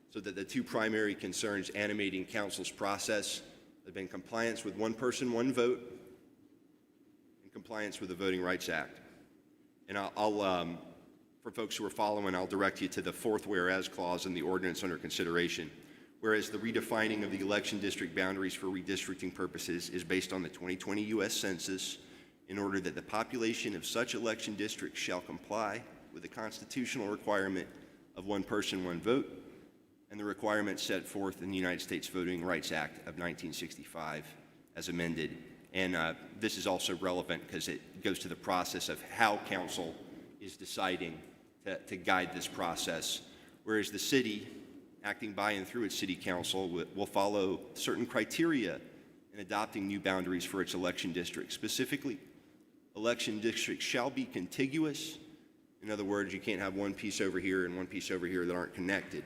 so that the two primary concerns animating council's process have been compliance with one person, one vote, and compliance with the Voting Rights Act. And I'll for folks who are following, I'll direct you to the fourth whereas clause in the ordinance under consideration. Whereas the redefining of the election district boundaries for redistricting purposes is based on the 2020 U.S. Census, in order that the population of such election districts shall comply with the constitutional requirement of one person, one vote, and the requirements set forth in the United States Voting Rights Act of 1965 as amended. And this is also relevant because it goes to the process of how council is deciding to guide this process, whereas the city, acting by and through its city council, will follow certain criteria in adopting new boundaries for its election districts. Specifically, election districts shall be contiguous. In other words, you can't have one piece over here and one piece over here that aren't connected.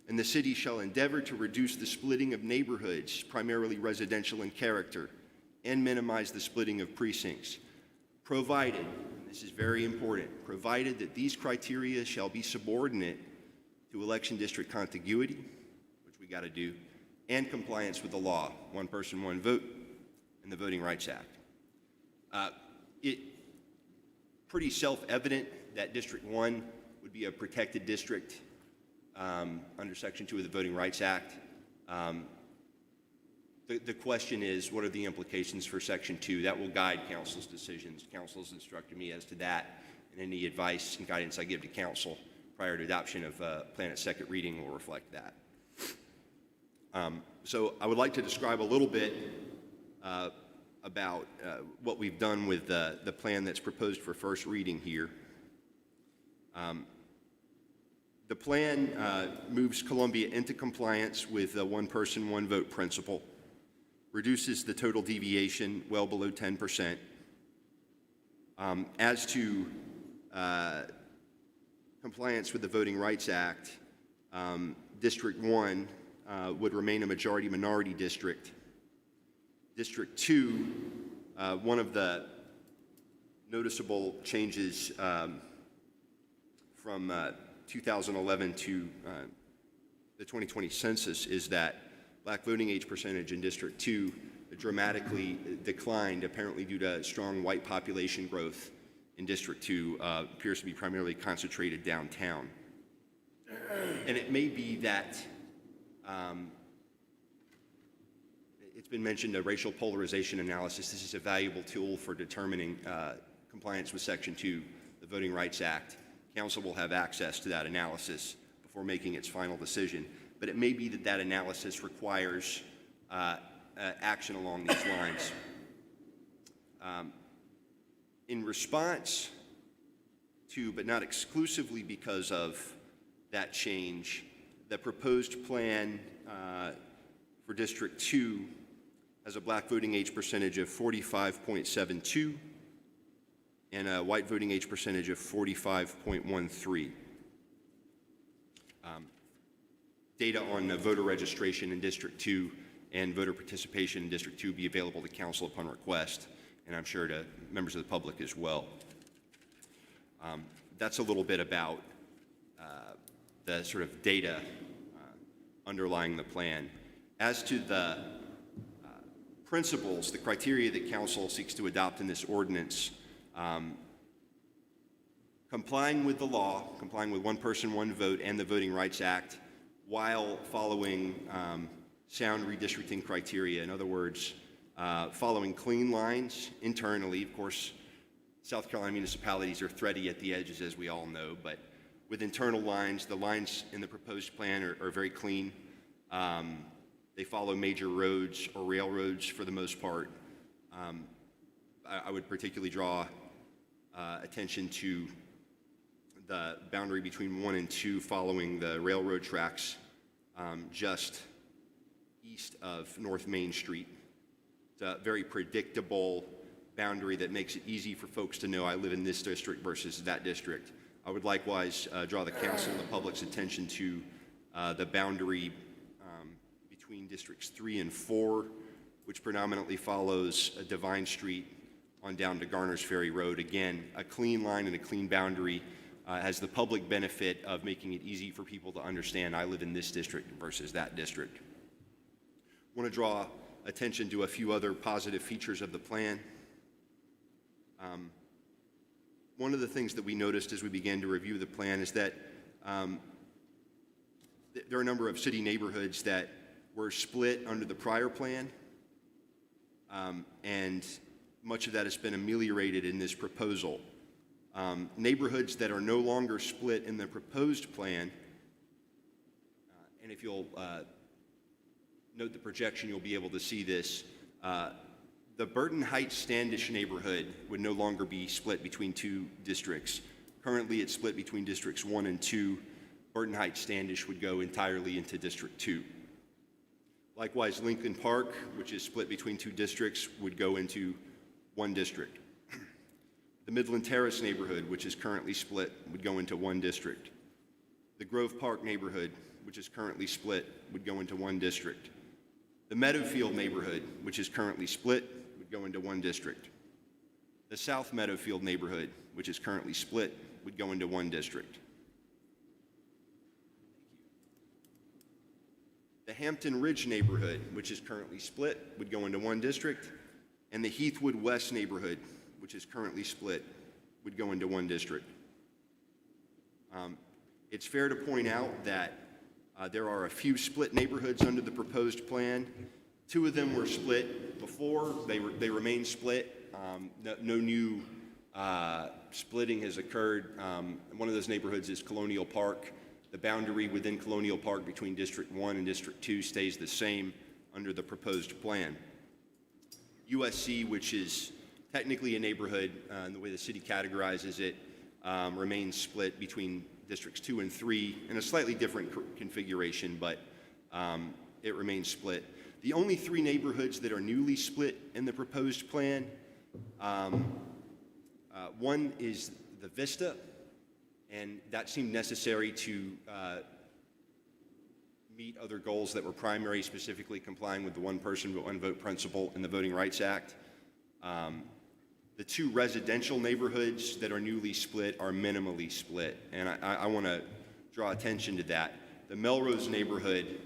And the city shall endeavor to reduce the splitting of neighborhoods, primarily residential in character, and minimize the splitting of precincts, provided, and this is very important, provided that these criteria shall be subordinate to election district contiguity, which we got to do, and compliance with the law, one person, one vote, and the Voting Rights Act. It's pretty self-evident that District 1 would be a protected district under Section 2 of the Voting Rights Act. The question is, what are the implications for Section 2? That will guide council's decisions. Council has instructed me as to that, and any advice and guidance I give to council prior to adoption of plan at second reading will reflect that. So I would like to describe a little bit about what we've done with the plan that's proposed for first reading here. The plan moves Columbia into compliance with the one person, one vote principle, reduces the total deviation well below 10%. As to compliance with the Voting Rights Act, District 1 would remain a majority-minority district. District 2, one of the noticeable changes from 2011 to the 2020 census is that black voting age percentage in District 2 dramatically declined, apparently due to strong white population growth in District 2, appears to be primarily concentrated downtown. And it may be that it's been mentioned, a racial polarization analysis. This is a valuable tool for determining compliance with Section 2, the Voting Rights Act. Council will have access to that analysis before making its final decision. But it may be that that analysis requires action along these lines. In response to, but not exclusively because of that change, the proposed plan for District 2 has a black voting age percentage of 45.72 and a white voting age percentage of 45.13. Data on voter registration in District 2 and voter participation in District 2 be available to council upon request, and I'm sure to members of the public as well. That's a little bit about the sort of data underlying the plan. As to the principles, the criteria that council seeks to adopt in this ordinance, complying with the law, complying with one person, one vote, and the Voting Rights Act, while following sound redistricting criteria. In other words, following clean lines internally. Of course, South Carolina municipalities are thready at the edges, as we all know, but with internal lines, the lines in the proposed plan are very clean. They follow major roads or railroads for the most part. I would particularly draw attention to the boundary between 1 and 2 following the railroad tracks just east of North Main Street. It's a very predictable boundary that makes it easy for folks to know I live in this district versus that district. I would likewise draw the council and the public's attention to the boundary between Districts 3 and 4, which predominantly follows Devine Street on down to Garner's Ferry Road. Again, a clean line and a clean boundary has the public benefit of making it easy for people to understand I live in this district versus that district. I want to draw attention to a few other positive features of the plan. One of the things that we noticed as we began to review the plan is that there are a number of city neighborhoods that were split under the prior plan, and much of that has been ameliorated in this proposal. Neighborhoods that are no longer split in the proposed plan, and if you'll note the projection, you'll be able to see this. The Burton Heights Standish neighborhood would no longer be split between 2 districts. Currently, it's split between Districts 1 and 2. Burton Heights Standish would go entirely into District 2. Likewise, Lincoln Park, which is split between 2 districts, would go into 1 district. The Midland Terrace neighborhood, which is currently split, would go into 1 district. The Grove Park neighborhood, which is currently split, would go into 1 district. The Meadowfield neighborhood, which is currently split, would go into 1 district. The South Meadowfield neighborhood, which is currently split, would go into 1 district. The Hampton Ridge neighborhood, which is currently split, would go into 1 district. And the Heathwood West neighborhood, which is currently split, would go into 1 district. It's fair to point out that there are a few split neighborhoods under the proposed plan. 2 of them were split before. They remain split. No new splitting has occurred. One of those neighborhoods is Colonial Park. The boundary within Colonial Park between District 1 and District 2 stays the same under the proposed plan. USC, which is technically a neighborhood in the way the city categorizes it, remains split between Districts 2 and 3 in a slightly different configuration, but it remains split. The only 3 neighborhoods that are newly split in the proposed plan, one is the Vista, and that seemed necessary to meet other goals that were primary, specifically complying with the one person, one vote principle in the Voting Rights Act. The two residential neighborhoods that are newly split are minimally split, and I want to draw attention to that. The Melrose neighborhood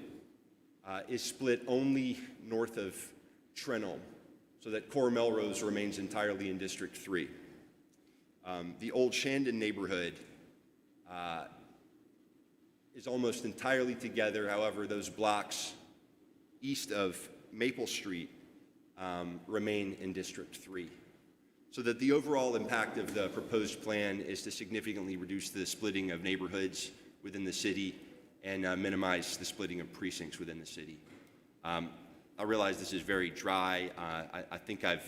is split only north of Trenholm, so that Core Melrose remains entirely in District 3. The Old Shandon neighborhood is almost entirely together. However, those blocks east of Maple Street remain in District 3. So that the overall impact of the proposed plan is to significantly reduce the splitting of neighborhoods within the city and minimize the splitting of precincts within the city. I realize this is very dry. I think I've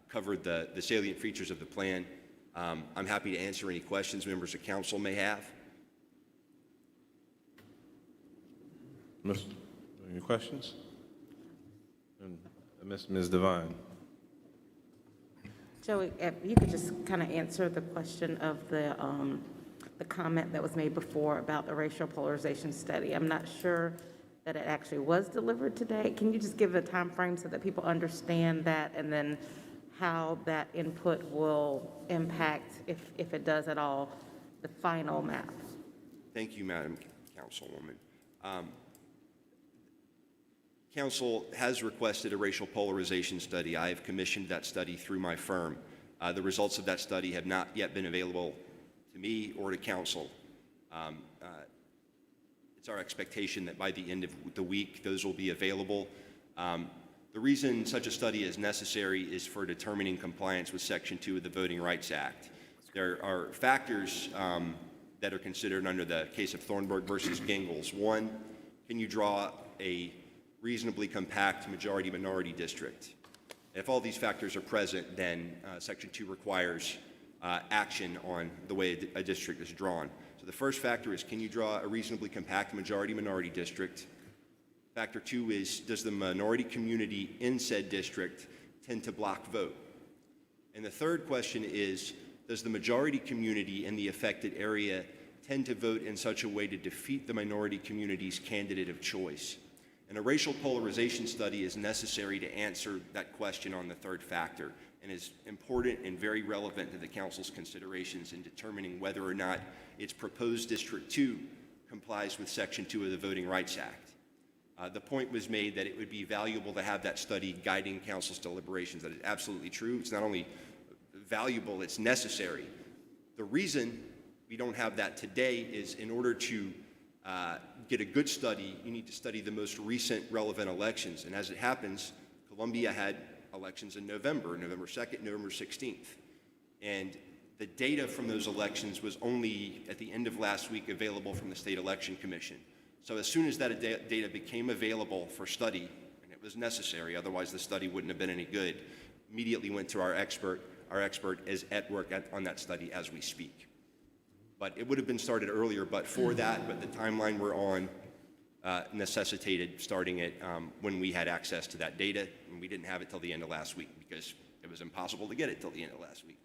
covered the salient features of the plan. I'm happy to answer any questions members of council may have. Any questions? And Ms. Devine. Joey, if you could just kind of answer the question of the comment that was made before about the racial polarization study. I'm not sure that it actually was delivered today. Can you just give a time frame so that people understand that, and then how that input will impact, if it does at all, the final map? Thank you, Madam Councilwoman. Council has requested a racial polarization study. I have commissioned that study through my firm. The results of that study have not yet been available to me or to council. It's our expectation that by the end of the week, those will be available. The reason such a study is necessary is for determining compliance with Section 2 of the Voting Rights Act. There are factors that are considered under the case of Thornburg versus Gingles. One, can you draw a reasonably compact majority-minority district? If all these factors are present, then Section 2 requires action on the way a district is drawn. So the first factor is, can you draw a reasonably compact majority-minority district? Factor 2 is, does the minority community in said district tend to block vote? And the third question is, does the majority community in the affected area tend to vote in such a way to defeat the minority community's candidate of choice? And a racial polarization study is necessary to answer that question on the third factor, and is important and very relevant to the council's considerations in determining whether or not its proposed District 2 complies with Section 2 of the Voting Rights Act. The point was made that it would be valuable to have that study guiding council's deliberations. That is absolutely true. It's not only valuable, it's necessary. The reason we don't have that today is, in order to get a good study, you need to study the most recent relevant elections. And as it happens, Columbia had elections in November 2nd, November 16th. And the data from those elections was only at the end of last week available from the State Election Commission. So as soon as that data became available for study, and it was necessary, otherwise the study wouldn't have been any good, immediately went to our expert. Our expert is at work on that study as we speak. But it would have been started earlier, but for that, but the timeline we're on necessitated starting it when we had access to that data, and we didn't have it till the end of last week because it was impossible to get it till the end of last week.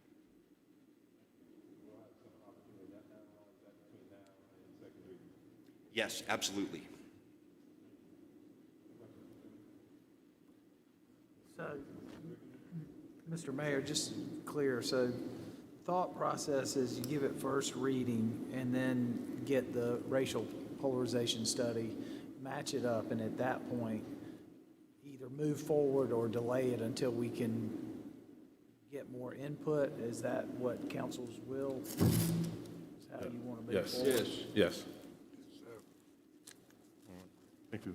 Yes, absolutely. So, Mr. Mayor, just clear, so thought process is you give it first reading and then get the racial polarization study, match it up, and at that point, either move forward or delay it until we can get more input? Is that what council's will? Is how you want to move forward? Yes. Thank you.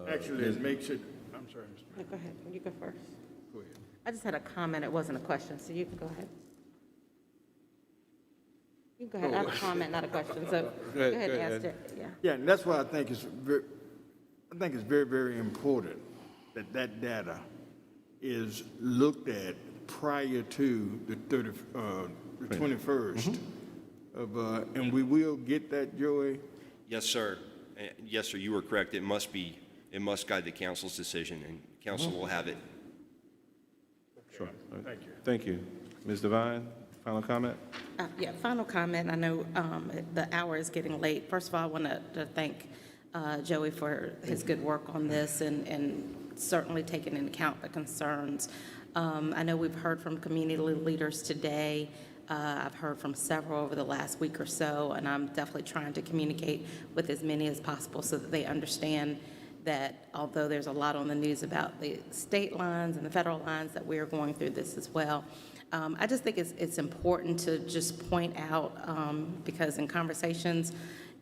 Actually, it makes it, I'm sorry, Mr. No, go ahead. You go first. Go ahead. I just had a comment. It wasn't a question, so you can go ahead. You can go ahead. I have a comment, not a question. So go ahead and ask it. Yeah. Yeah, and that's why I think it's very, very important that that data is looked at prior to the 21st of, and we will get that, Joey? Yes, sir. Yes, sir, you were correct. It must guide the council's decision, and council will have it. Sure. Thank you. Thank you. Ms. Devine, Final comment? Yeah, final comment. I know the hour is getting late. First of all, I want to thank Joey for his good work on this and certainly taking into account the concerns. I know we've heard from community leaders today. I've heard from several over the last week or so, and I'm definitely trying to communicate with as many as possible so that they understand that although there's a lot on the news about the state lines and the federal lines, that we are going through this as well. I just think it's important to just point out, because in conversations,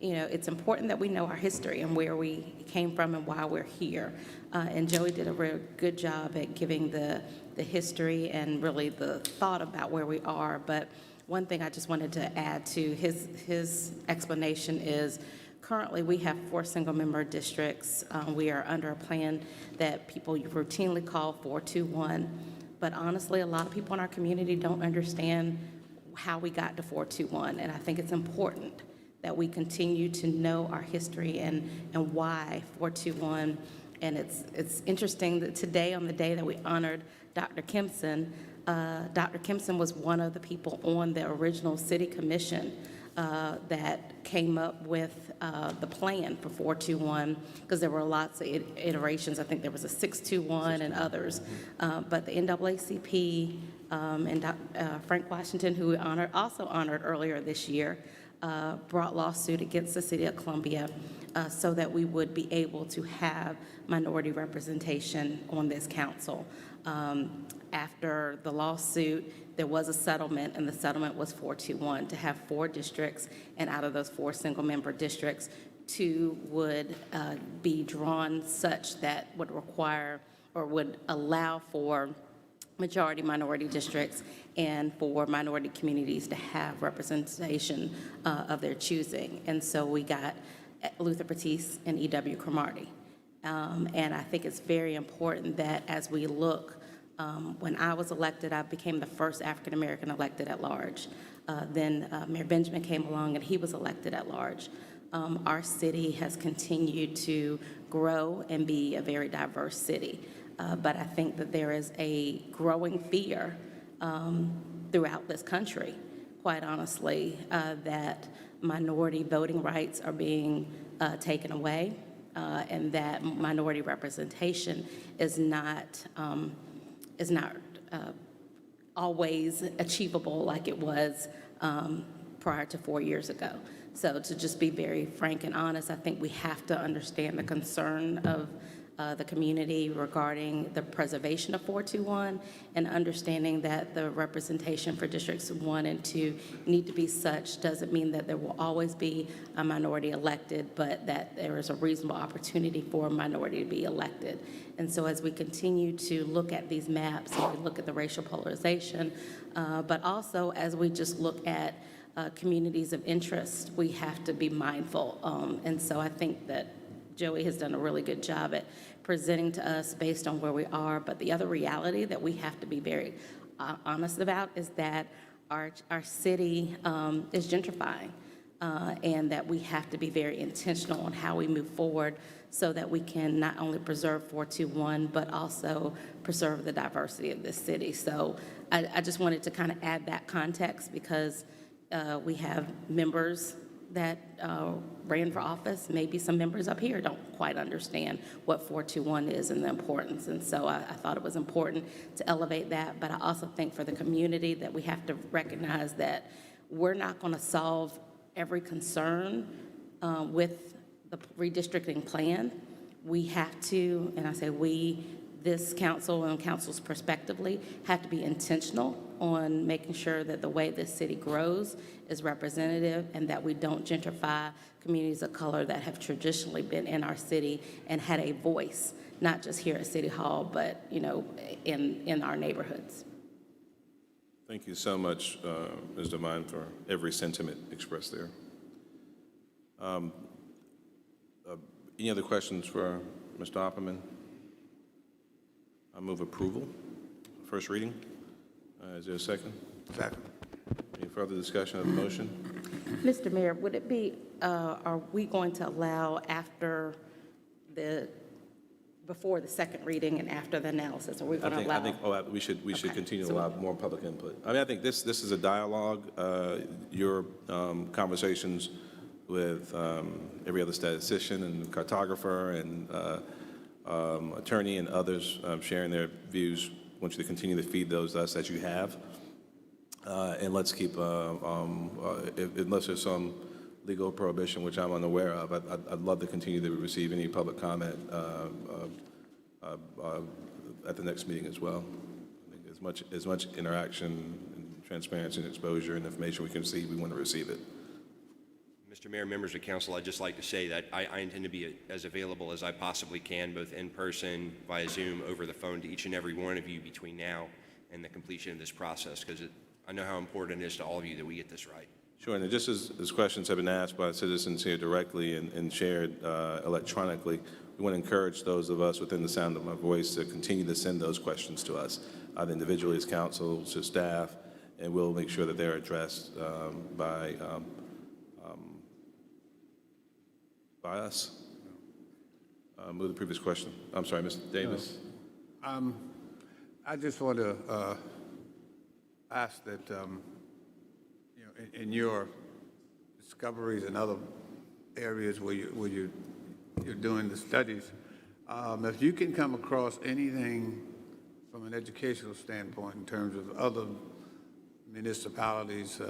you know, it's important that we know our history and where we came from and why we're here. And Joey did a real good job at giving the history and really the thought about where we are. But one thing I just wanted to add to his explanation is currently we have 4 single-member districts. We are under a plan that people routinely call 421. But honestly, a lot of people in our community don't understand how we got to 421. And I think it's important that we continue to know our history and why 421. And it's interesting that today, on the day that we honored Dr. Kempson was one of the people on the original city commission that came up with the plan for 421, because there were lots of iterations. I think there was a 621 and others. But the NAACP and Frank Washington, who we also honored earlier this year, brought lawsuit against the city of Columbia so that we would be able to have minority representation on this council. After the lawsuit, there was a settlement, and the settlement was 421, to have 4 districts, and out of those 4 single-member districts, 2 would be drawn such that would require or would allow for majority minority districts and for minority communities to have representation of their choosing. And so we got Luther Batiste and E.W. Cromartie. And I think it's very important that as we look, when I was elected, I became the first African-American elected at large. Then Mayor Benjamin came along and he was elected at large. Our city has continued to grow and be a very diverse city. But I think that there is a growing fear throughout this country, quite honestly, that minority voting rights are being taken away, and that minority representation is not always achievable like it was prior to 4 years ago. So to just be very frank and honest, I think we have to understand the concern of the community regarding the preservation of 421, and understanding that the representation for districts 1 and 2 need to be such doesn't mean that there will always be a minority elected, but that there is a reasonable opportunity for a minority to be elected. And so as we continue to look at these maps, and we look at the racial polarization, but also as we just look at communities of interest, we have to be mindful. And so I think that Joey has done a really good job at presenting to us based on where we are. But the other reality that we have to be very honest about is that our city is gentrifying, and that we have to be very intentional on how we move forward so that we can not only preserve 421, but also preserve the diversity of this city. So I just wanted to kind of add that context, because we have members that ran for office. Maybe some members up here don't quite understand what 421 is and the importance. And so I thought it was important to elevate that. But I also think for the community that we have to recognize that we're not going to solve every concern with the redistricting plan. We have to, and I say we, this council and councils prospectively, have to be intentional on making sure that the way this city grows is representative, and that we don't gentrify communities of color that have traditionally been in our city and had a voice, not just here at City Hall, but, you know, in our neighborhoods. Thank you so much, Ms. Devine, for every sentiment expressed there. Any other questions for Mr. Opperman? I move approval. First reading. Is there a second? Second. Any further discussion of the motion? Mr. Mayor, would it be, are we going to allow after before the second reading and after the analysis? Are we going to allow? I think we should continue to So- allow more public input. I mean, I think this is a dialogue. Your conversations with every other statistician and cartographer and attorney and others sharing their views. I want you to continue to feed those to us as you have. And let's keep, unless there's some legal prohibition, which I'm unaware of, I'd love to continue to receive any public comment at the next meeting as well. I think as much interaction and transparency and exposure and information we can see, we want to receive it. Mr. Mayor, members of council, I'd just like to say that I intend to be as available as I possibly can, both in person, via Zoom, over the phone, to each and every one of you between now and the completion of this process, because I know how important it is to all of you that we get this right. Sure, and just as questions have been asked by citizens here directly and shared electronically, we want to encourage those of us within the sound of my voice to continue to send those questions to us, either individually as council, to staff, and we'll make sure that they're addressed by us. Move the previous question. I'm sorry, Mr. Davis. I just want to ask that, in your discoveries and other areas where you're doing the studies, if you can come across anything from an educational standpoint in terms of other municipalities'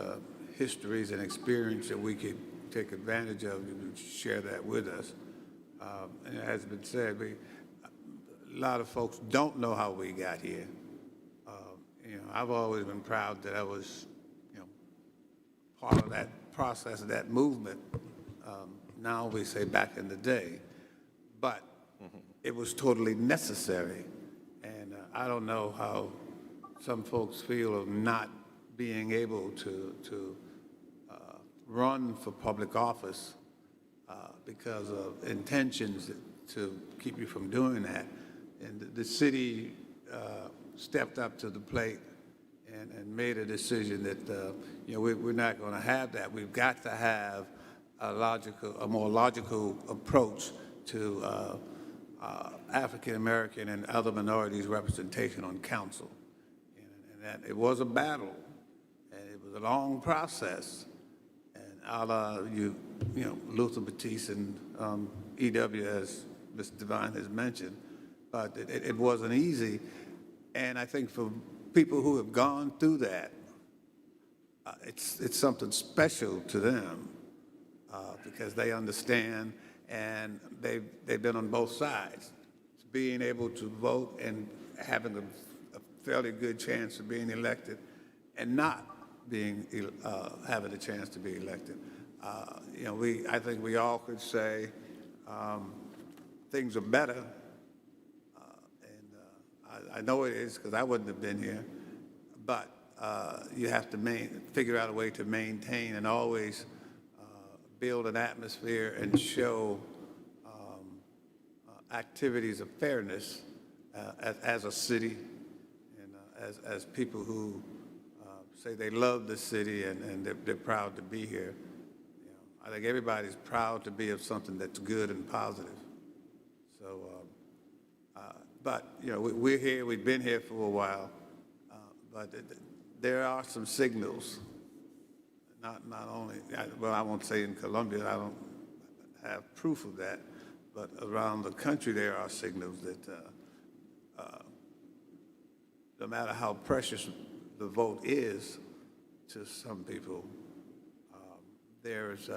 histories and experience that we could take advantage of, you share that with us. And it has been said, a lot of folks don't know how we got here. I've always been proud that I was, part of that process, of that movement. Now we say back in the day, but it was totally necessary. And I don't know how some folks feel of not being able to run for public office because of intentions to keep you from doing that. And the city stepped up to the plate and made a decision that we're not going to have that. We've got to have a more logical approach to African American and other minorities representation on council. And that it was a battle, and it was a long process. And Luther Batiste and EW, as Mr. Devine has mentioned, but it wasn't easy. And I think for people who have gone through that, it's something special to them because they understand and they've been on both sides. Being able to vote and having a fairly good chance of being elected and not being having a chance to be elected. I think we all could say things are better. I know it is because I wouldn't have been here, but you have to figure out a way to maintain and always build an atmosphere and show activities of fairness as a city and as people who say they love the city and they're proud to be here. I think everybody's proud to be of something that's good and positive. So, but we're here. We've been here for a while, but there are some signals. Not only, well, I won't say in Columbia. I don't have proof of that, but around the country there are signals that no matter how precious the vote is to some people, there's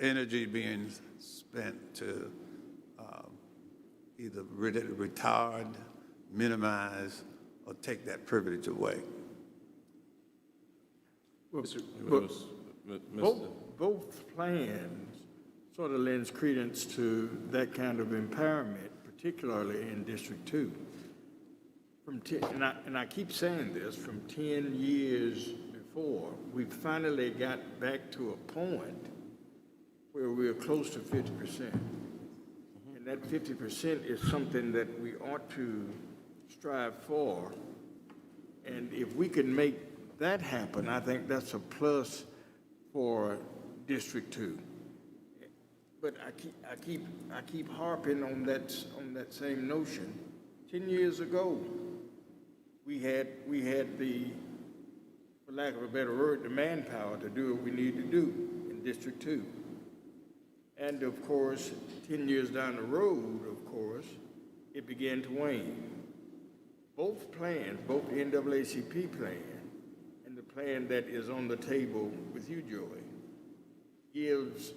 energy being spent to either retard, minimize, or take that privilege away. Both plans sort of lends credence to that kind of empowerment, particularly in District 2. And I keep saying this, from 10 years before, we finally got back to a point where we're close to 50%. And that 50% is something that we ought to strive for. And if we can make that happen, I think that's a plus for District 2. but I keep harping on that same notion. 10 years ago, we had the, for lack of a better word, the manpower to do what we need to do in District 2. And of course, 10 years down the road, of course, it began to wane. Both plans, both the NAACP plan and the plan that is on the table with you, Joey, gives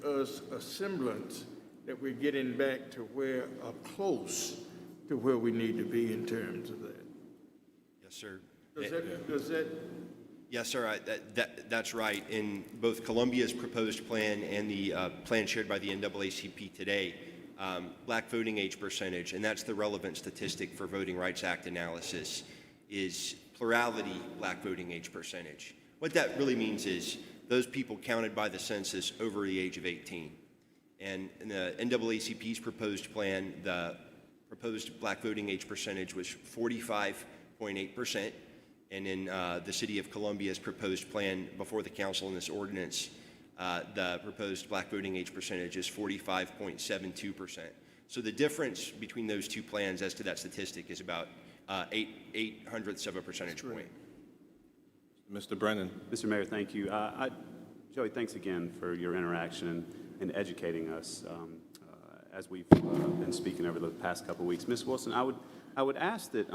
us a semblance that we're getting back to where, close to where we need to be in terms of that. Yes, sir. Does that? Yes, sir. That's right. In both Columbia's proposed plan and the plan shared by the NAACP today, black voting age percentage, and that's the relevant statistic for Voting Rights Act analysis, is plurality black voting age percentage. What that really means is those people counted by the census over the age of 18. And in the NAACP's proposed plan, the proposed black voting age percentage was 45.8%. And in the City of Columbia's proposed plan before the council in this ordinance, the proposed black voting age percentage is 45.72%. So the difference between those two plans as to that statistic is about 0.08 of a percentage point. Mr. Brennan. Mr. Mayor, thank you. Joey, thanks again for your interaction and educating us as we've been speaking over the past couple of weeks. Ms. Wilson, I would ask that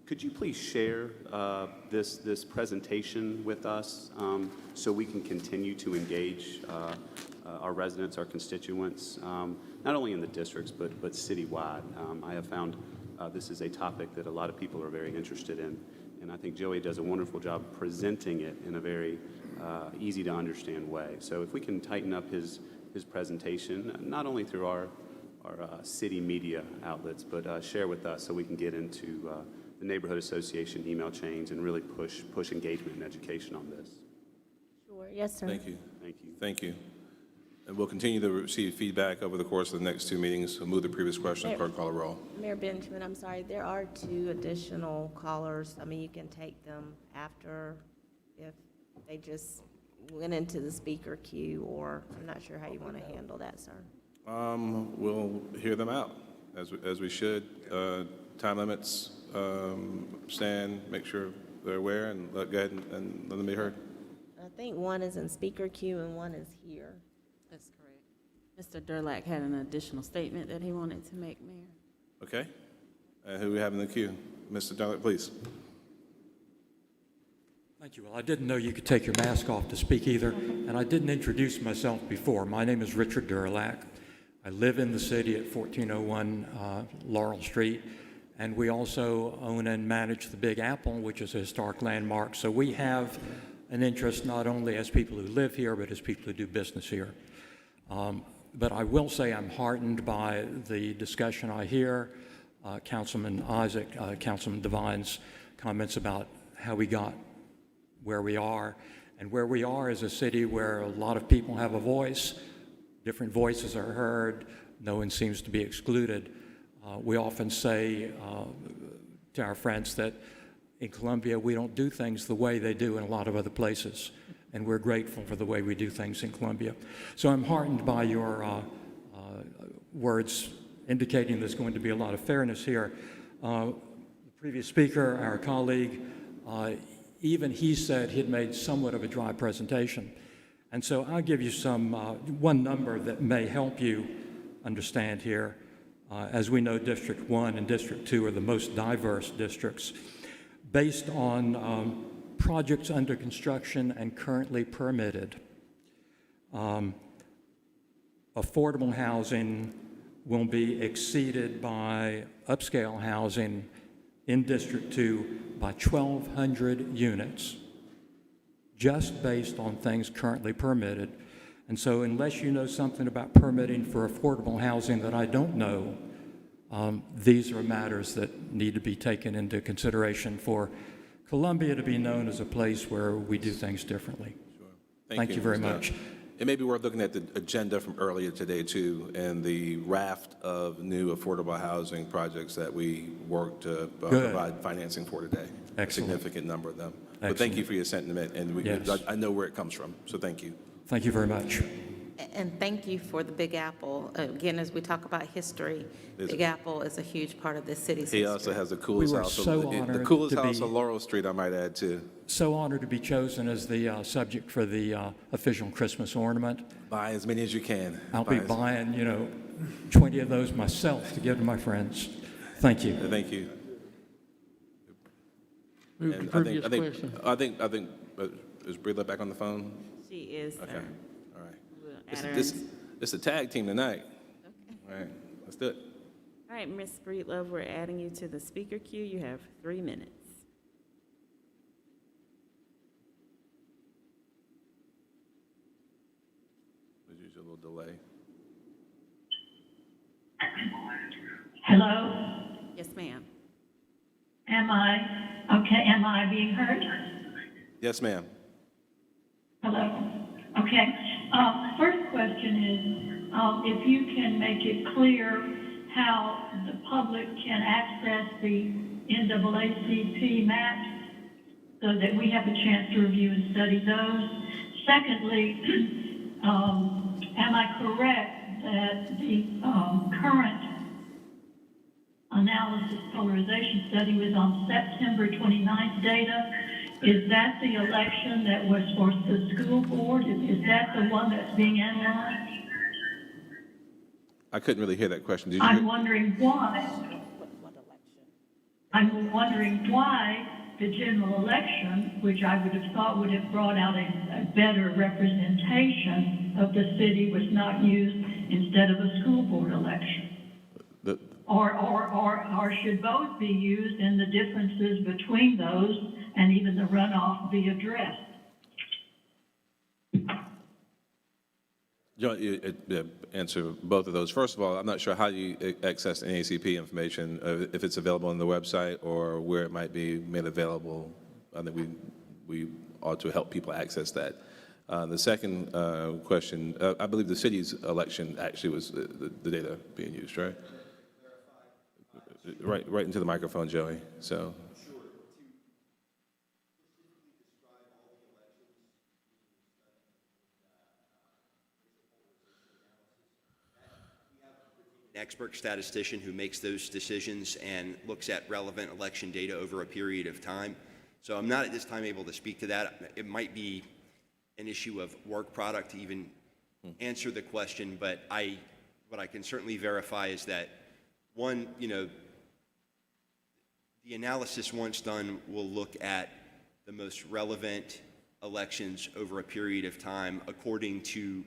could you please share this presentation with us so we can continue to engage our residents, our constituents, not only in the districts but citywide. I have found this is a topic that a lot of people are very interested in, and I think Joey does a wonderful job presenting it in a very easy to understand way. So if we can tighten up his presentation, not only through our city media outlets, but share with us so we can get into the neighborhood association email chains and really push engagement and education on this. Sure, yes, sir. Thank you. Thank you. Thank you. And we'll continue to receive feedback over the course of the next two meetings. We'll move the previous question. Clerk, call a roll. Mayor Benjamin, I'm sorry, there are 2 additional callers. I mean, you can take them after if they just went into the speaker queue, or I'm not sure how you want to handle that, sir. We'll hear them out as we should. Time limits, stand, make sure they're aware, and go ahead and let them be heard. I think one is in speaker queue and one is here. That's correct. Mr. Durlac had an additional statement that he wanted to make, Mayor. Okay. Who do we have in the queue? Mr. Durlac, please. Thank you. Well, I didn't know you could take your mask off to speak either, and I didn't introduce myself before. My name is Richard Durlac. I live in the city at 1401 Laurel Street, and we also own and manage the Big Apple, which is a historic landmark. So we have an interest not only as people who live here, but as people who do business here. But I will say I'm heartened by the discussion I hear, Councilman Isaac, Councilman Devine's comments about how we got where we are, and where we are is a city where a lot of people have a voice, different voices are heard, no one seems to be excluded. We often say to our friends that in Columbia we don't do things the way they do in a lot of other places, and we're grateful for the way we do things in Columbia. So I'm heartened by your words indicating there's going to be a lot of fairness here. The previous speaker, our colleague, even he said he'd made somewhat of a dry presentation. And so I'll give you one number that may help you understand here. As we know, District 1 and District 2 are the most diverse districts. Based on projects under construction and currently permitted, affordable housing will be exceeded by upscale housing in District 2 by 1,200 units, just based on things currently permitted. And so unless you know something about permitting for affordable housing that I don't know, these are matters that need to be taken into consideration for Columbia to be known as a place where we do things differently. Sure. Thank you very Mr. much. It may be worth looking at the agenda from earlier today, too, and the raft of new affordable housing projects that we worked to provide financing for today. Excellent. A significant number of them. Excellent. But thank you for your sentiment, and Yes. I know where it comes from, so thank you. Thank you very much. And thank you for the Big Apple. Again, as we talk about history, Big Apple is a huge part of this city's He history. also has the coolest were house, so the honored coolest to house be- on Laurel Street, I might add, too. So honored to be chosen as the subject for the official Christmas ornament. Buy as many as you can. I'll Buy be buying, 20 of those myself to give to my friends. Thank you. Thank you. Move to And previous question. I think, is Brilla back on the phone? She is, sir. Okay, all right. We'll It's, add her this, in. it's a tag team tonight. All right, let's do it. All right, Ms. Breedlove, we're adding you to the speaker queue. You have 3 minutes. There's usually a little delay. Hello? Yes, ma'am. Am I being heard? Yes, ma'am. Hello? Okay. First question is, if you can make it clear how the public can access the NAACP maps so that we have a chance to review and study those. Secondly, am I correct that the current analysis polarization study was on September 29th data? Is that the election that was for the school board? Is that the one that's being analyzed? I couldn't really hear that question. Did you? I'm wondering why. I'm wondering why the general election, which I would have thought would have brought out a better representation of the city, was not used instead of a school board election. Or should both be used and the differences between those and even the runoff be addressed? Joe, answer both of those. First of all, I'm not sure how you access NACP information, if it's available on the website or where it might be made available. I think we ought to help people access that. The second question, I believe the city's election actually was the data being used, right? Right into the microphone, Joey. So. Expert statistician who makes those decisions and looks at relevant election data over a period of time. So I'm not at this time able to speak to that. It might be an issue of work product to even answer the question, but what I can certainly verify is that, one, the analysis once done will look at the most relevant elections over a period of time according to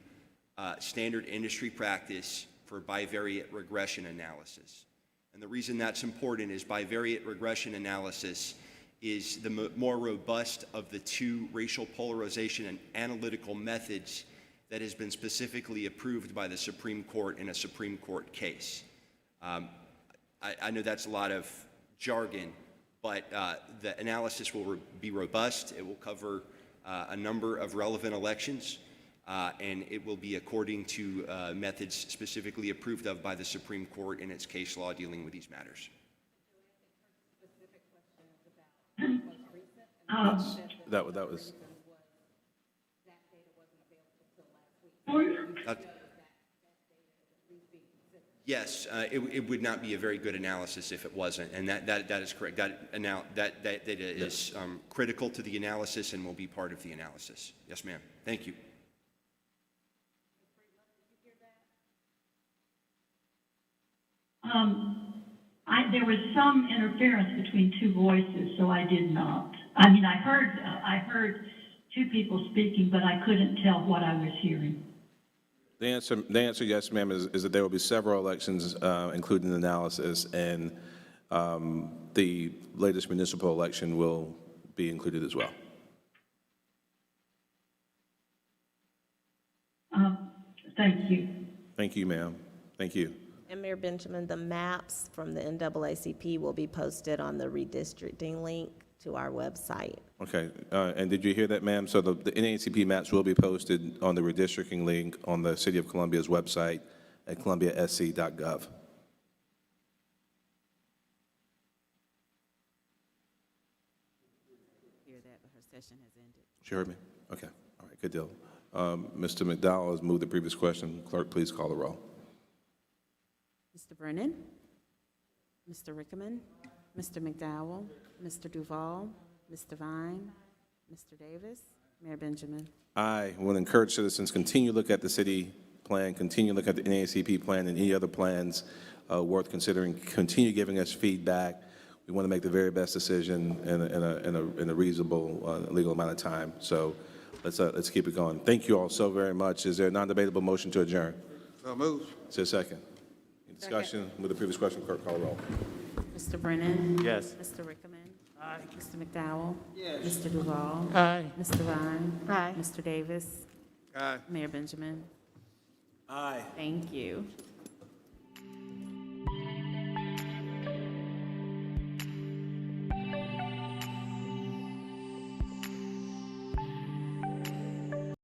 standard industry practice for bivariate regression analysis. And the reason that's important is bivariate regression analysis is the more robust of the two racial polarization and analytical methods that has been specifically approved by the Supreme Court in a Supreme Court case. I know that's a lot of jargon, but the analysis will be robust. It will cover a number of relevant elections. And it will be according to methods specifically approved of by the Supreme Court in its case law dealing with these matters. That was. Yes, it would not be a very good analysis if it wasn't, and that is correct. That data is critical to the analysis and will be part of the analysis. Yes, ma'am. Thank you. There was some interference between two voices, so I did not. I mean, I heard two people speaking, but I couldn't tell what I was hearing. The answer, yes, ma'am, is that there will be several elections, including the analysis, and the latest municipal election will be included as well. Thank you. Thank you, ma'am. Thank you. And Mayor Benjamin, the maps from the NAACP will be posted on the redistricting link to our website. Okay, and did you hear that, ma'am? So the NACP maps will be posted on the redistricting link on the City of Columbia's website at columbiasc.gov. Hear that, but her session has ended. She heard me? Okay, all right, good deal. Mr. McDowell has moved the previous question. Clerk, please call the roll. Mr. Brennan, Mr. Rickman, Mr. McDowell, Mr. Duval, Ms. Devine, Mr. Davis, Mayor Benjamin. I want to encourage citizens, continue to look at the city plan, continue to look at the NAACP plan and any other plans worth considering, continue giving us feedback. We want to make the very best decision in a reasonable legal amount of time. So let's keep it going. Thank you all so very much. Is there a non-debatable motion to adjourn? So moved. Is there a second? Any discussion? With the previous question, clerk, call the roll. Mr. Brennan. Yes. Mr. Rickman. Aye. Mr. McDowell. Yes. Mr. Duval. Aye. Ms. Devine. Aye. Mr. Davis. Aye. Mayor Benjamin. Aye. Thank you.